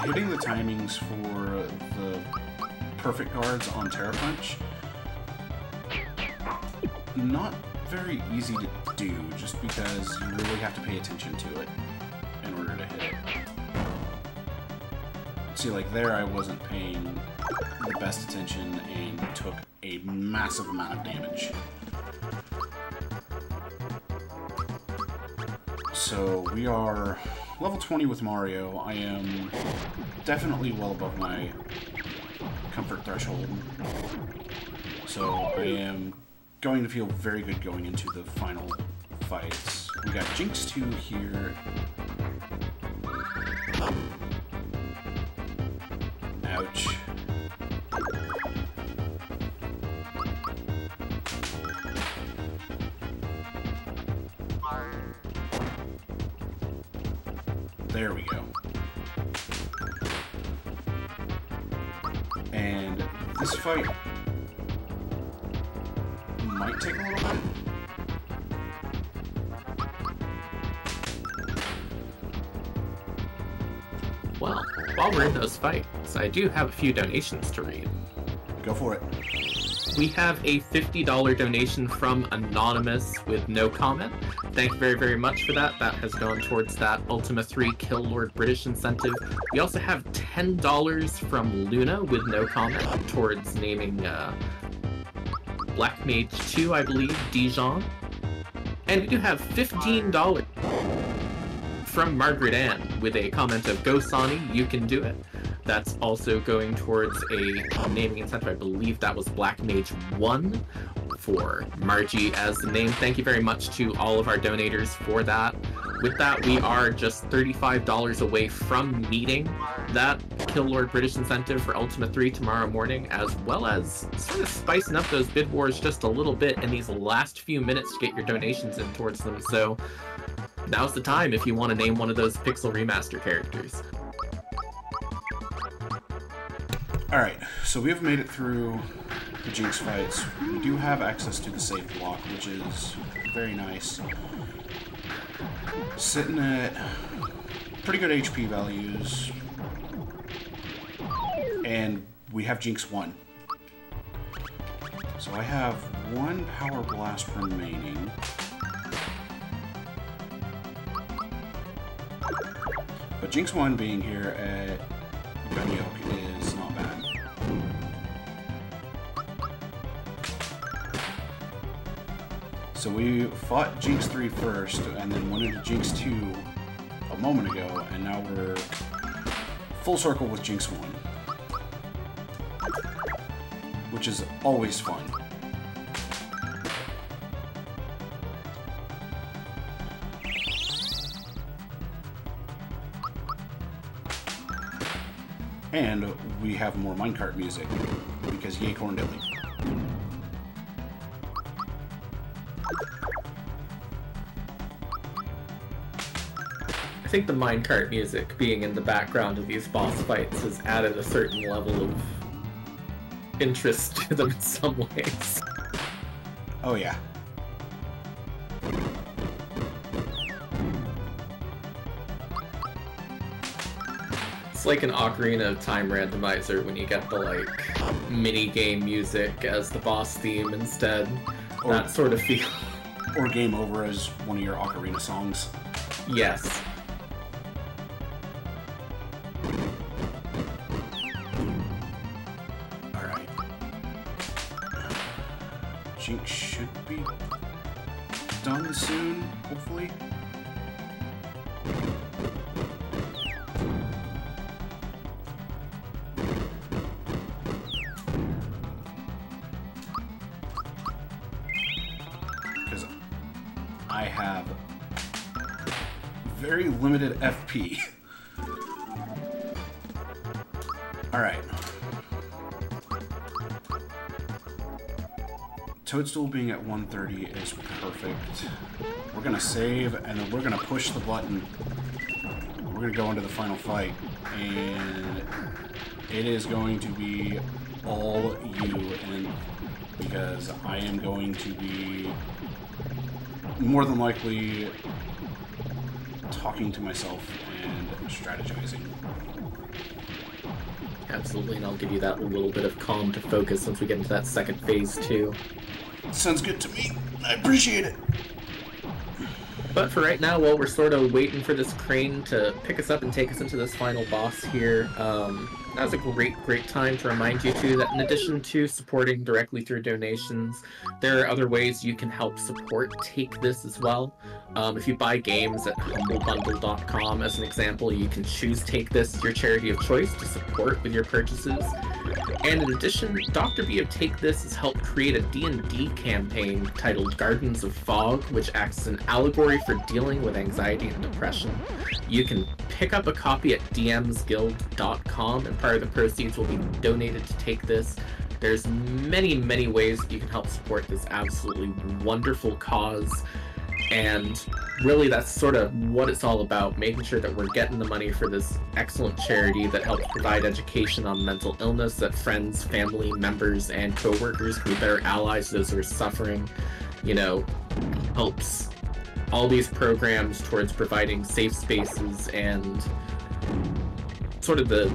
hitting the timings for the perfect guards on Terra Punch, not very easy to do, just because you really have to pay attention to it in order to hit it. See, like there I wasn't paying the best attention and took a massive amount of damage. So we are level 20 with Mario. I am definitely well above my comfort threshold. So I am going to feel very good going into the final fights. We got Jinx 2 here. Ouch. There we go. And this fight might take a little bit. Well, while we're in those fights, I do have a few donations to read. Go for it. We have a $50 donation from Anonymous with no comment. Thank you very, very much for that. That has gone towards that Ultima 3 Kill Lord British incentive. We also have $10 from Luna with no comment towards naming Black Mage 2, I believe, Dijon. And we do have $15 from Margaret Ann with a comment of "Go Sonny, you can do it." That's also going towards a naming incentive. I believe that was Black Mage 1 for Margie as the name. Thank you very much to all of our donators for that. With that, we are just $35 away from meeting that Kill Lord British incentive for Ultima 3 tomorrow morning, as well as sort of spicing up those bid wars just a little bit in these last few minutes to get your donations in towards them. So now's the time if you want to name one of those Pixel Remaster characters. Alright, so we have made it through the Jinx fights. We do have access to the save block, which is very nice. Sitting at pretty good HP values. And we have Jinx 1. So I have one Power Blast remaining. But Jinx 1 being here at Ragnarok is not bad. So we fought Jinx 3 first, and then went into Jinx 2 a moment ago, and now we're full circle with Jinx 1. Which is always fun. And we have more minecart music, because yay corn dilly. I think the minecart music being in the background of these boss fights has added a certain level of interest to them in some ways. Oh yeah. It's like an Ocarina of Time randomizer when you get the, like, mini-game music as the boss theme instead. Or, that sort of feel. Or Game Over as one of your Ocarina songs. Yes. Alright. Jinx should be done soon, hopefully. Because I have very limited FP. Alright. Toadstool being at 130 is perfect. We're gonna save, and then we're gonna push the button. We're gonna go into the final fight, and it is going to be all you, and because I am going to be more than likely talking to myself and strategizing. Absolutely, and I'll give you that little bit of calm to focus once we get into that second phase too. Sounds good to me. I appreciate it. But for right now, while we're sort of waiting for this crane to pick us up and take us into this final boss here, now's a great time to remind you too that in addition to supporting directly through donations, there are other ways you can help support Take This as well. If you buy games at humblebundle.com, as an example, you can choose Take This as your charity of choice to support with your purchases. And in addition, Dr. B of Take This has helped create a D&D campaign titled Gardens of Fog, which acts as an allegory for dealing with anxiety and depression. You can pick up a copy at dmsguild.com, and part of the proceeds will be donated to Take This. There's many ways that you can help support this absolutely wonderful cause. And really, that's sort of what it's all about, making sure that we're getting the money for this excellent charity that helps provide education on mental illness, that friends, family members, and co-workers can be better allies to those who are suffering, you know, helps all these programs towards providing safe spaces and sort of the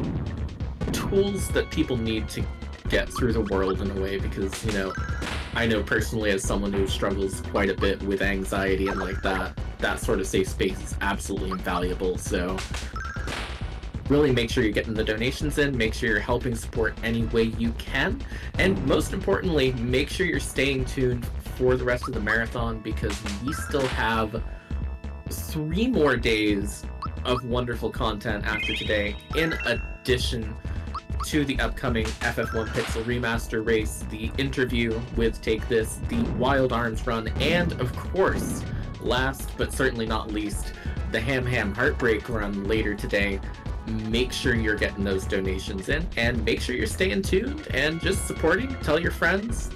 tools that people need to get through the world in a way, because, you know, I know personally as someone who struggles quite a bit with anxiety and like that sort of safe space is absolutely invaluable. So really make sure you're getting the donations in, make sure you're helping support any way you can, and most importantly, make sure you're staying tuned for the rest of the marathon, because we still have 3 more days of wonderful content after today, in addition to the upcoming FF1 Pixel Remaster race, the interview with Take This, the Wild Arms run, and of course, last but certainly not least, the Ham Heartbreak run later today. Make sure you're getting those donations in, and make sure you're staying tuned and just supporting. Tell your friends.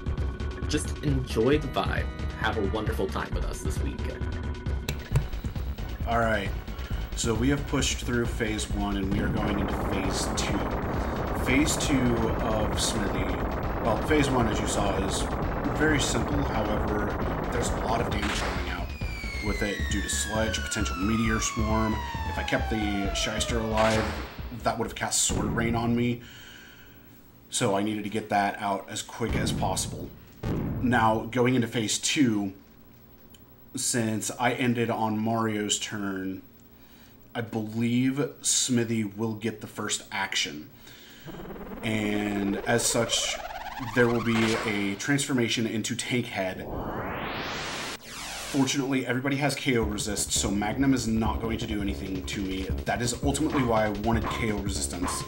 Just enjoy the vibe. Have a wonderful time with us this week. Alright, so we have pushed through Phase 1 and we are going into Phase 2. Phase 2 of Smithy, well, Phase 1, as you saw, is very simple. However, there's a lot of damage going out with it due to sludge, potential meteor swarm. If I kept the Shyster alive, that would have cast Sword Rain on me. So I needed to get that out as quick as possible. Now, going into Phase 2, since I ended on Mario's turn, I believe Smithy will get the first action. And as such, there will be a transformation into Tankhead. Fortunately, everybody has KO resist, so Magnum is not going to do anything to me. That is ultimately why I wanted KO resistance.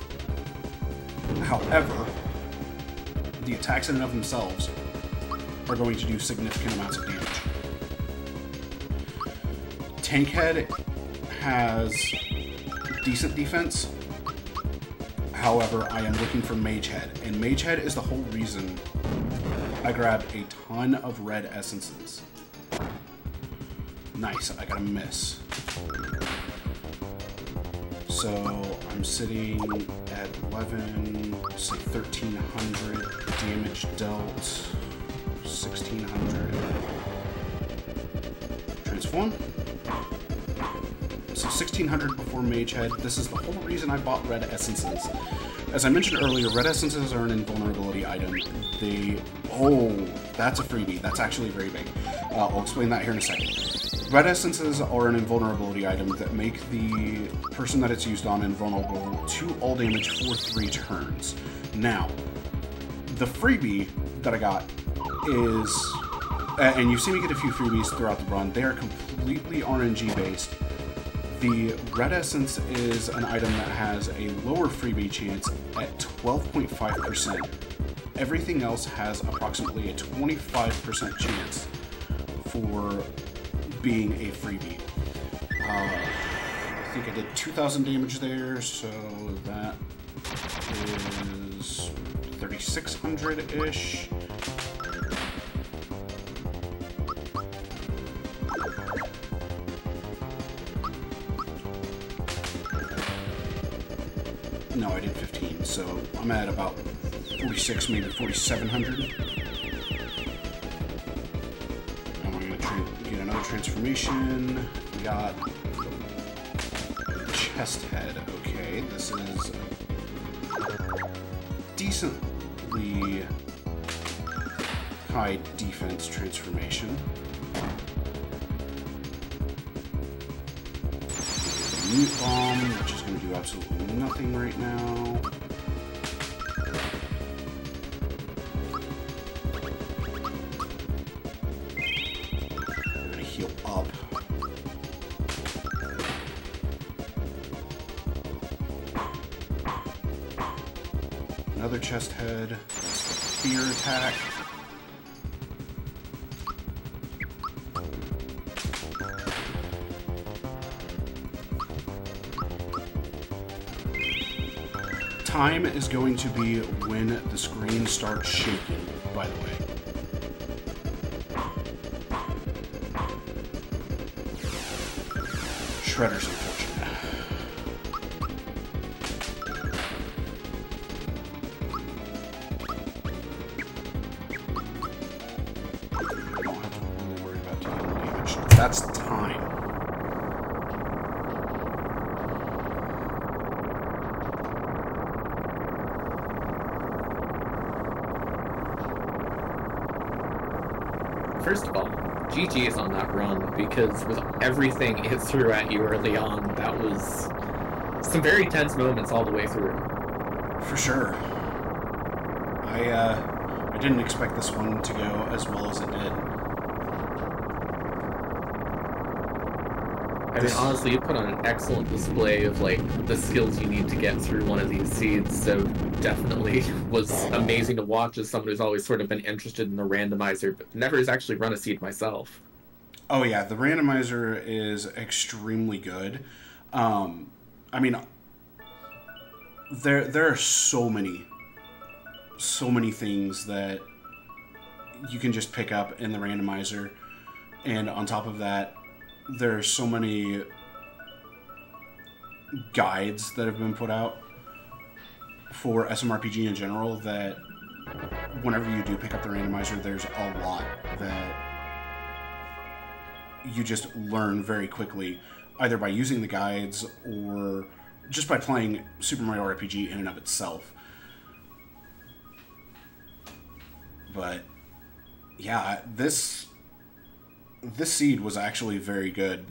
However, the attacks in and of themselves are going to do significant amounts of damage. Tankhead has decent defense. However, I am looking for Mage Head, and Mage Head is the whole reason I grabbed a ton of red essences. Nice, I got a miss. So I'm sitting at 11, say 1300 damage dealt, 1600. Transform. So 1600 before Mage Head. This is the whole reason I bought red essences. As I mentioned earlier, red essences are an invulnerability item. Oh, that's a freebie. That's actually very big. I'll explain that here in a second. Red essences are an invulnerability item that make the person that it's used on invulnerable to all damage for 3 turns. Now, the freebie that I got is, and you've seen me get a few freebies throughout the run, they are completely RNG based. The red essence is an item that has a lower freebie chance at 12.5%. Everything else has approximately a 25% chance for being a freebie. I think I did 2,000 damage there, so that is 3,600-ish. No, I did 15, so I'm at about 46, maybe 4,700. Transformation. We got chest head. Okay, this is decently high defense transformation. Mute bomb, which is going to do absolutely nothing right now. Another chest head. That's the fear attack. Time is going to be when the screen starts shaking, by the way. Shredder's unfortunate. That's time. First of all, GG's on that run, because with everything it threw at you early on, that was some very tense moments all the way through. For sure. I didn't expect this one to go as well as it did. I mean, honestly, you put on an excellent display of, like, the skills you need to get through one of these seeds, so definitely was amazing to watch as someone who's always sort of been interested in the randomizer, but never has actually run a seed myself. Oh yeah, the randomizer is extremely good. I mean, there are so many things that you can just pick up in the randomizer, and on top of that, there are so many guides that have been put out for SMRPG in general that whenever you do pick up the randomizer, there's a lot that you just learn very quickly, either by using the guides or just by playing Super Mario RPG in and of itself. But yeah, this seed was actually very good.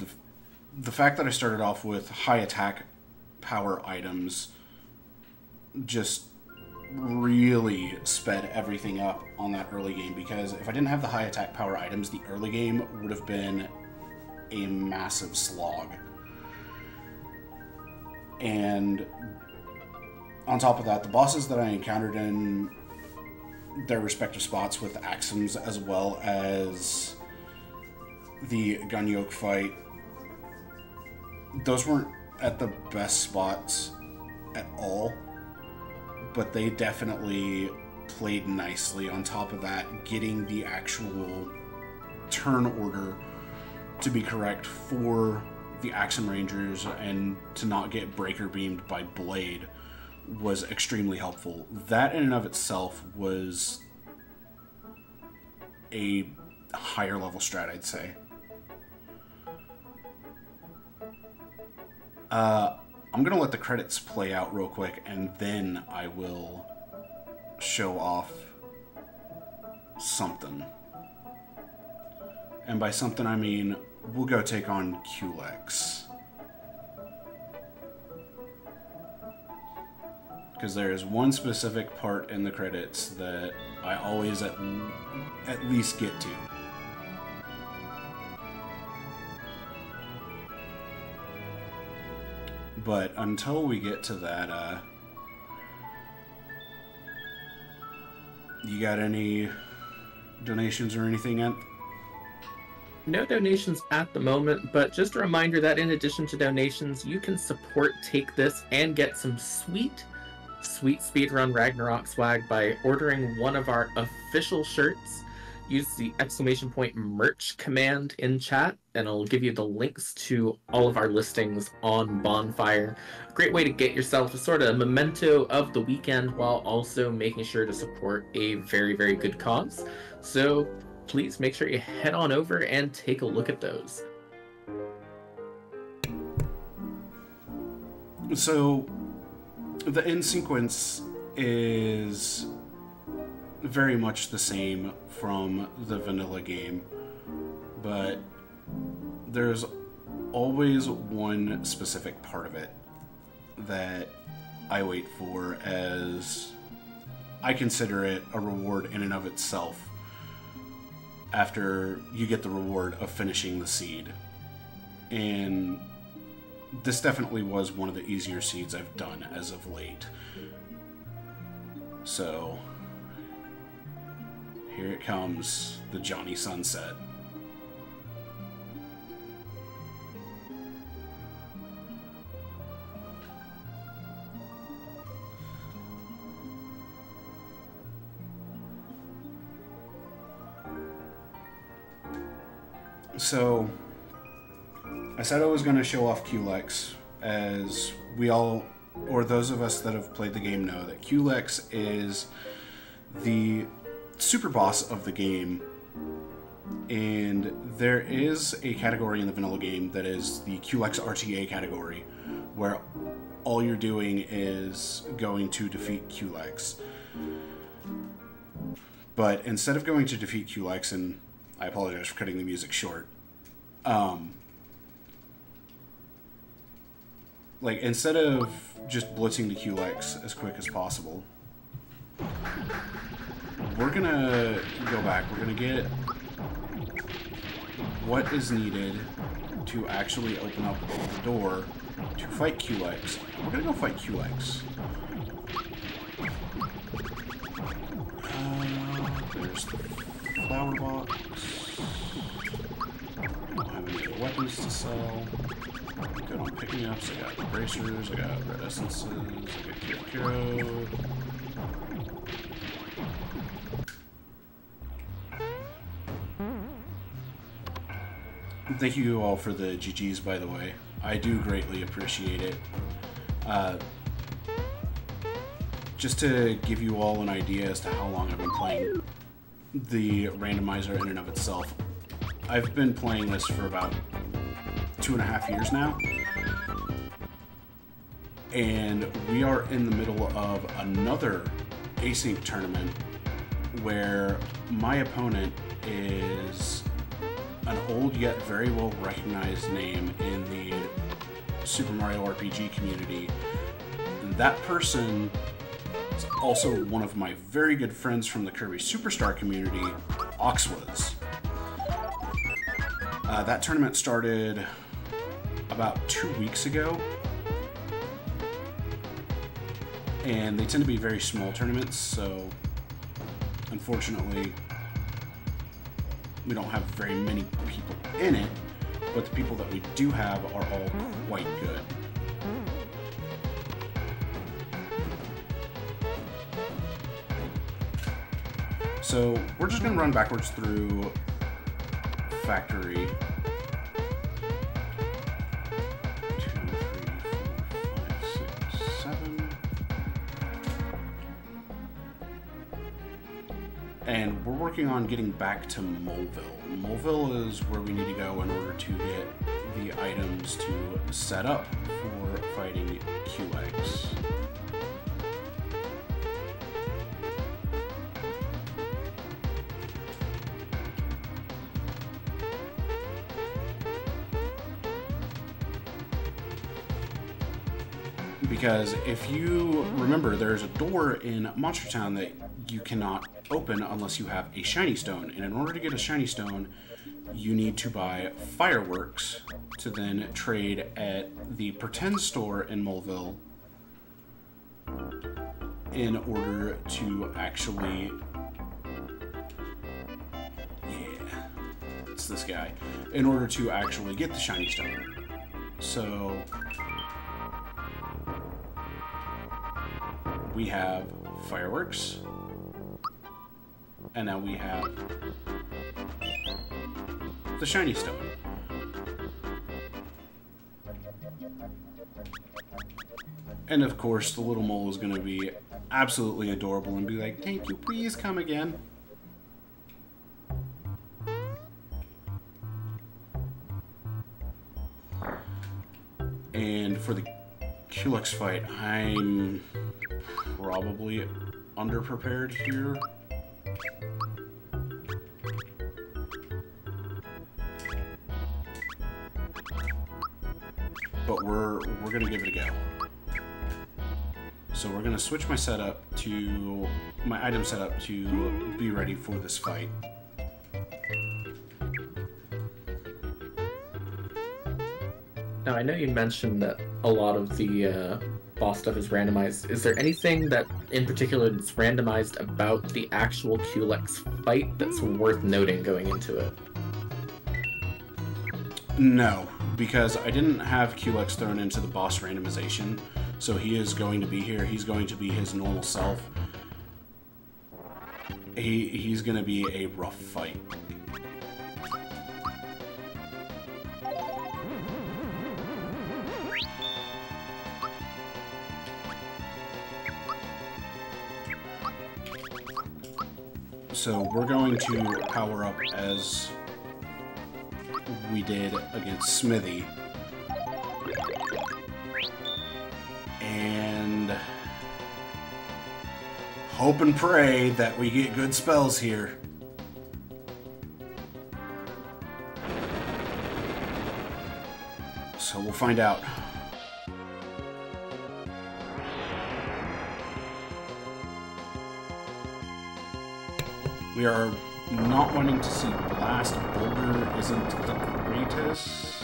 The fact that I started off with high attack power items just really sped everything up on that early game, because if I didn't have the high attack power items, the early game would have been a massive slog. And on top of that, the bosses that I encountered in their respective spots with Axums, as well as the gun yoke fight, those weren't at the best spots at all. but they definitely played nicely. On top of that, getting the actual turn order to be correct for the Axum Rangers and to not get breaker beamed by Blade was extremely helpful. That in and of itself was a higher level strat, I'd say. I'm gonna let the credits play out real quick, and then I will show off something. And by something I mean, we'll go take on Culex. Because there is one specific part in the credits that I always at least get to. But until we get to that, you got any donations or anything, Ent? No donations at the moment, but just a reminder that in addition to donations, you can support Take This and get some sweet Speedrun Ragnarok swag by ordering one of our official shirts. Use the !merch command in chat, and it'll give you the links to all of our listings on Bonfire. Great way to get yourself a sort of memento of the weekend while also making sure to support a very, very good cause. So please make sure you head on over and take a look at those. So the end sequence is very much the same from the vanilla game, but there's always one specific part of it that I wait for, as I consider it a reward in and of itself after you get the reward of finishing the seed. And this definitely was one of the easier seeds I've done as of late. So here it comes, the Johnny Sunset. So I said I was going to show off Culex, as we all, or those of us that have played the game know that Culex is the super boss of the game, and there is a category in the vanilla game that is the Culex RTA category, where all you're doing is going to defeat Culex. But instead of going to defeat Culex, and I apologize for cutting the music short, like, instead of just blitzing the Culex as quick as possible, we're gonna go back. We're gonna get what is needed to actually open up the door to fight Culex. We're gonna go fight Culex. There's the flower box. I don't have any other weapons to sell. Good on picking ups. I got bracers, I got red essences, I got Kiro. Thank you all for the GGs, by the way. I do greatly appreciate it. Just to give you all an idea as to how long I've been playing the randomizer in and of itself, I've been playing this for about 2.5 years now, and we are in the middle of another async tournament where my opponent is an old yet very well recognized name in the Super Mario RPG community. And that person is also one of my very good friends from the Kirby Superstar community, Oxwas. That tournament started about 2 weeks ago, and they tend to be very small tournaments, so unfortunately we don't have very many people in it, but the people that we do have are all quite good. So we're just going to run backwards through factory. 2, 3, 4, 5, 6, 7. And we're working on getting back to Moleville. Moleville is where we need to go in order to get the items to set up for fighting QX. Because if you remember, there's a door in Monster Town that you cannot open unless you have a shiny stone. And in order to get a shiny stone, you need to buy fireworks to then trade at the pretend store in Moleville in order to actually... Yeah, it's this guy. In order to actually get the shiny stone. So... we have fireworks, and now we have the shiny stone. And of course, the little mole is going to be absolutely adorable and be like, "Thank you, please come again." And for the QX fight, I'm probably underprepared here. But we're gonna give it a go. So we're gonna switch my setup to my item setup to be ready for this fight. Now, I know you mentioned that a lot of the boss stuff is randomized. Is there anything that in particular that's randomized about the actual QX fight that's worth noting going into it? No, because I didn't have QX thrown into the boss randomization, so he is going to be here. He's going to be his normal self. He's going to be a rough fight. So we're going to power up as we did against Smithy. And hope and pray that we get good spells here. So we'll find out. We are not wanting to see Blast. Boulder isn't the greatest.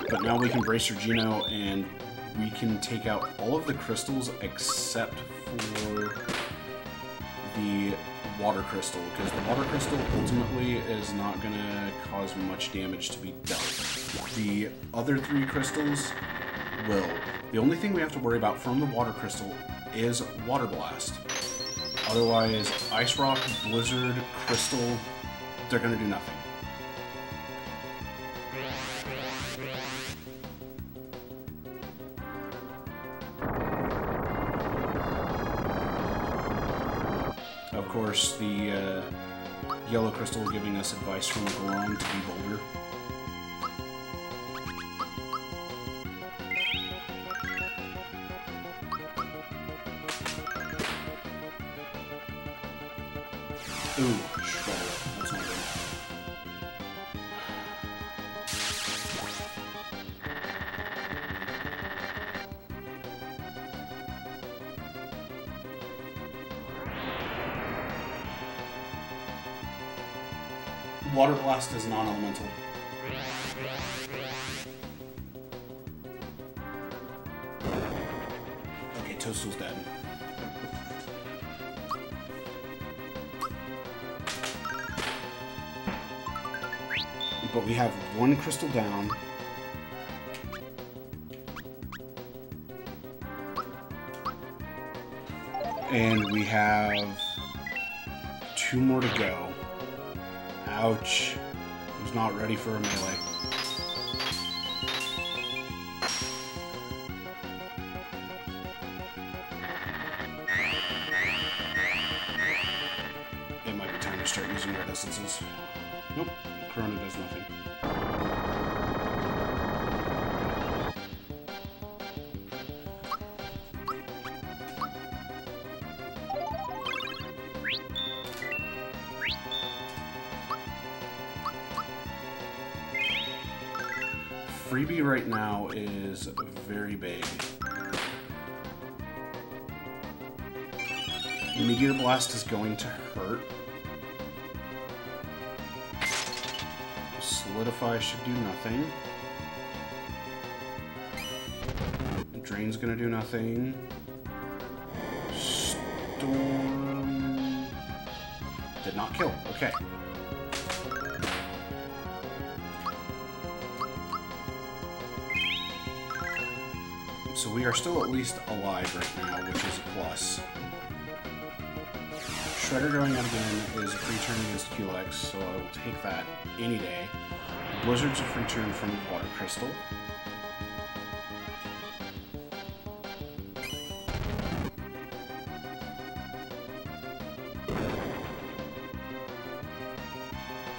But now we can brace Regino and we can take out all of the crystals except for the water crystal, because the water crystal ultimately is not going to cause much damage to be dealt. The other 3 crystals will. The only thing we have to worry about from the water crystal is Water Blast. Otherwise, Ice Rock, Blizzard, Crystal, they're going to do nothing. Of course, the yellow crystal giving us advice from the Golem to be bolder. Ooh, Shroud. That's not good. Water Blast is non-elemental. Okay, Toadstool's dead. But we have one crystal down. And we have 2 more to go. Ouch. I was not ready for a melee. It might be time to start using red essences. Nope, Corona does nothing. Freebie right now is very big. Meteor Blast is going to hurt. Solidify should do nothing. Drain's gonna do nothing. Storm did not kill. Okay. So we are still at least alive right now, which is a plus. Shredder going out again is a free turn against QLX, so I will take that any day. Blizzard's a free turn from Water Crystal.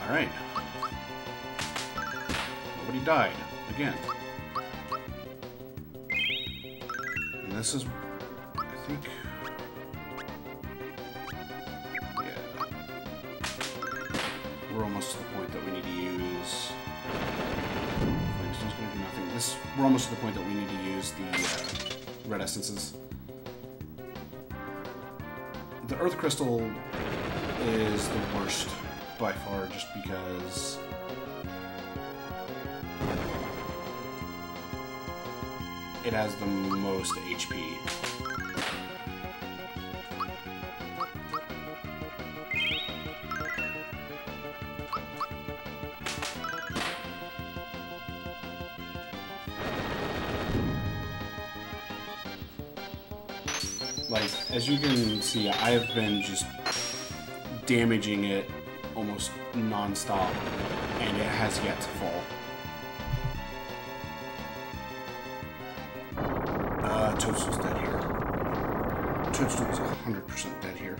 Alright. Nobody died. Again. And this is, I think... yeah. We're almost to the point that we need to use... Flamestone's gonna do nothing. We're almost to the point that we need to use the red essences. The Earth Crystal is the worst by far, just because it has the most HP. Like, as you can see, I have been just damaging it almost non-stop, and it has yet to fall. Toadstool's dead here. Toadstool's 100% dead here.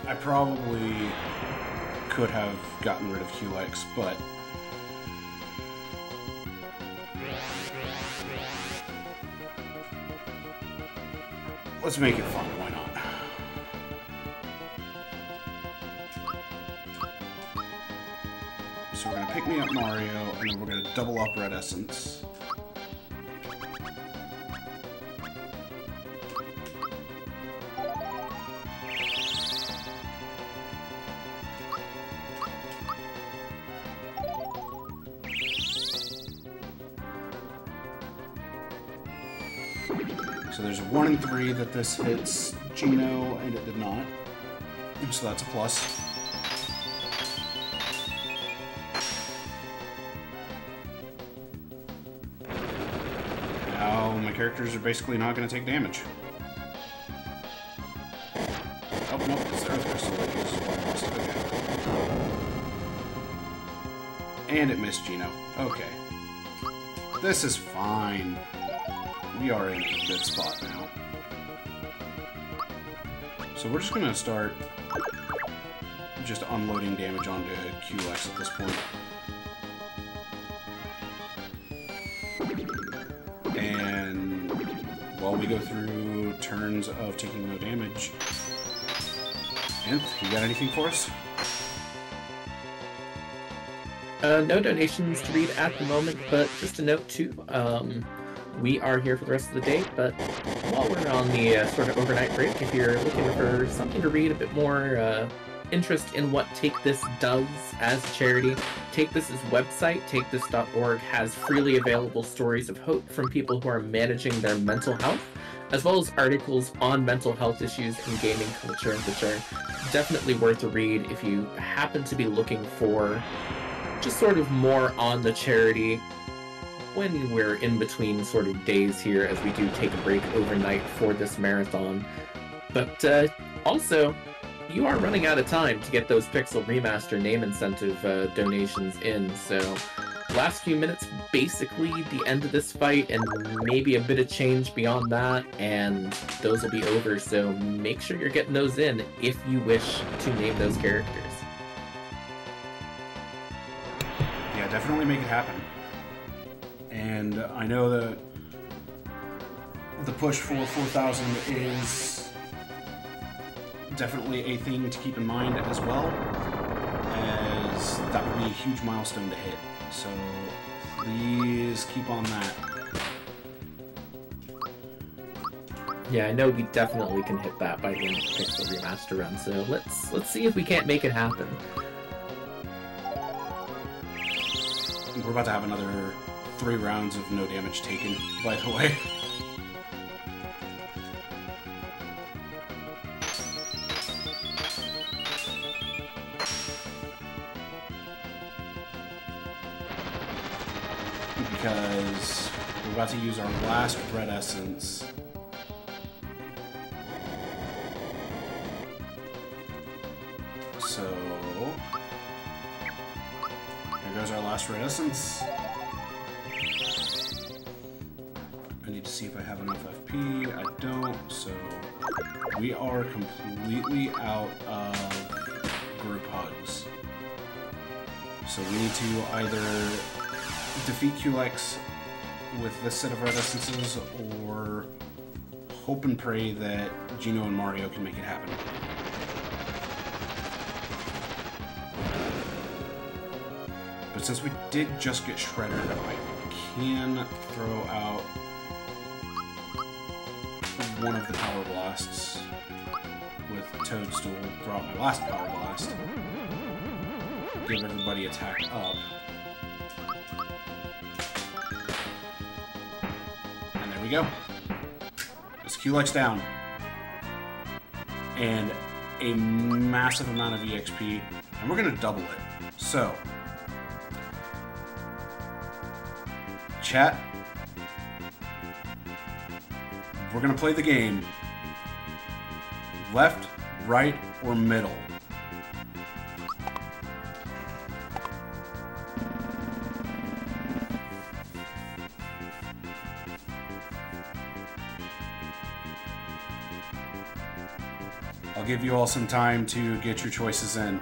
I probably could have gotten rid of QX, but let's make it fun, why not? So we're gonna pick me up Mario, and then we're gonna double up Red Essence. So there's a 1 in 3 that this hits Geno, and it did not. So that's a plus. Now my characters are basically not going to take damage. Oh, no, it's the Earth Crystal that uses Water Crystal. Okay. And it missed Geno. Okay. This is fine. We are in a good spot now. So we're just going to start just unloading damage onto QX at this point. And while we go through turns of taking no damage, Nth, you got anything for us? No donations to read at the moment, but just a note too. we are here for the rest of the day, but while we're on the sort of overnight break, if you're looking for something to read, a bit more interest in what Take This does as a charity, Take This's website, takethis.org, has freely available stories of hope from people who are managing their mental health, as well as articles on mental health issues in gaming culture, which are definitely worth a read if you happen to be looking for just sort of more on the charity when we're in between sort of days here, as we do take a break overnight for this marathon. But also, you are running out of time to get those Pixel Remaster name incentive donations in, so last few minutes, basically the end of this fight, and maybe a bit of change beyond that, and those will be over, so make sure you're getting those in if you wish to name those characters. Yeah, definitely make it happen. And I know that the push for 4,000 is definitely a thing to keep in mind as well, as that would be a huge milestone to hit. So please keep on that. Yeah, I know we definitely can hit that by the end of the Pixel Remaster run, so let's see if we can't make it happen. We're about to have another 3 rounds of no damage taken, by the way. Because we're about to use our last red essence. So here goes our last red essence. I need to see if I have enough FP. I don't, so we are completely out of group hugs. So we need to either defeat Culex with this set of red essences, or hope and pray that Gino and Mario can make it happen. But since we did just get Shredder, I can throw out one of the Power Blasts with Toadstool. Throw out my last Power Blast. Give everybody attack up. And there we go. This Culex down. And a massive amount of EXP. And we're going to double it. So, chat, we're going to play the game. Left, right, or middle? I'll give you all some time to get your choices in.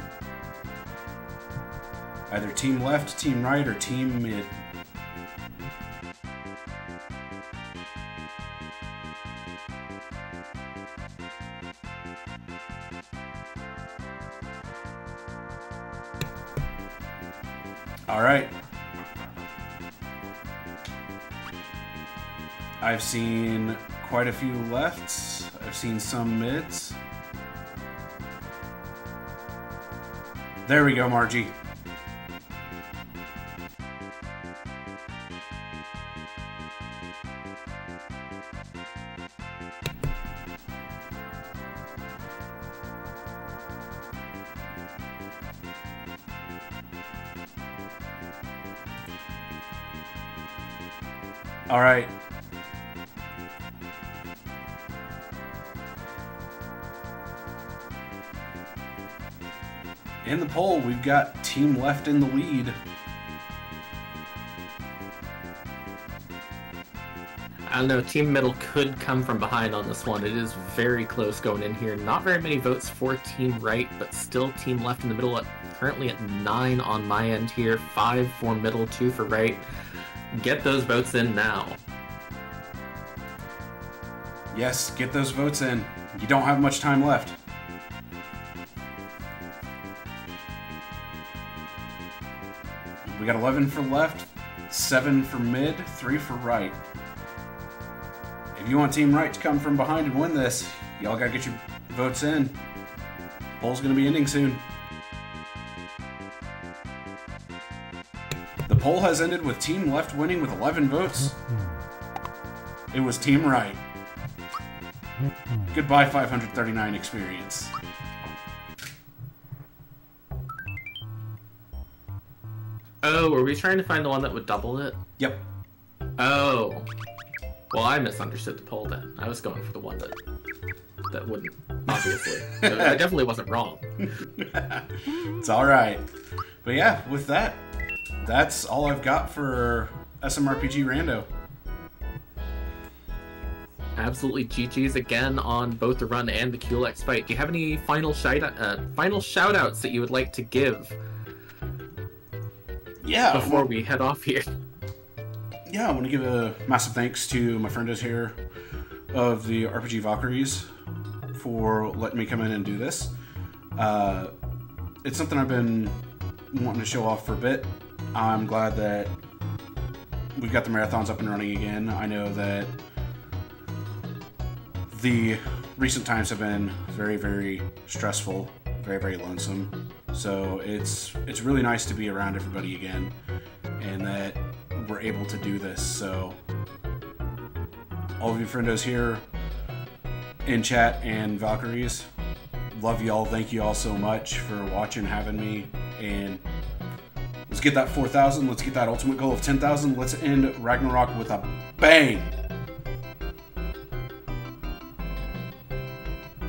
Either team left, team right, or team mid. All right. I've seen quite a few lefts. I've seen some mids. There we go, Margie. All right. In the poll, we've got Team Left in the lead. I don't know, Team Middle could come from behind on this one. It is very close going in here. Not very many votes for Team Right, but still Team Left in the middle, currently at 9 on my end here. 5 for Middle, 2 for Right. Get those votes in now. Yes, get those votes in. You don't have much time left. We got 11 for left, 7 for mid, 3 for right. If you want Team Right to come from behind and win this, y'all gotta get your votes in. Poll's gonna be ending soon. The poll has ended with Team Left winning with 11 votes. It was Team Right. Goodbye 539 experience. Oh, were we trying to find the one that would double it? Yep. Oh. Well, I misunderstood the poll then. I was going for the one that wouldn't, obviously. I definitely wasn't wrong. It's alright. But yeah, with that, that's all I've got for SMRPG Rando. Absolutely GG's again on both the run and the QLX fight. Do you have any final shout-outs that you would like to give? Yeah. Before we head off here. Yeah, I want to give a massive thanks to my friendos here of the RPG Valkyries for letting me come in and do this. It's something I've been wanting to show off for a bit. I'm glad that we've got the marathons up and running again. I know that the recent times have been very, very stressful, very, very lonesome. So it's really nice to be around everybody again, and that we're able to do this. So all of you friendos here in chat and Valkyries, love y'all. Thank you all so much for watching, having me, and let's get that 4,000. Let's get that ultimate goal of 10,000. Let's end Ragnarok with a bang.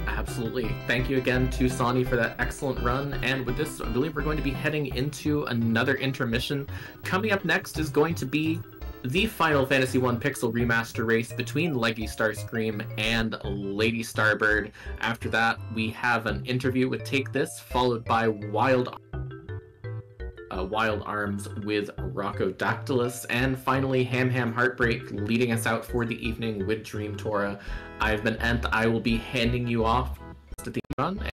Absolutely. Thank you again to Sawney for that excellent run. And with this, I believe we're going to be heading into another intermission. Coming up next is going to be the Final Fantasy I Pixel Remaster race between Leggy Starscream and Lady Starbird. After that, we have an interview with Take This, followed by Wild Arms with Rockodactylus, and finally Ham Ham Heartbreak leading us out for the evening with Dream Tora. I've been Ent. I will be handing you off to the run, and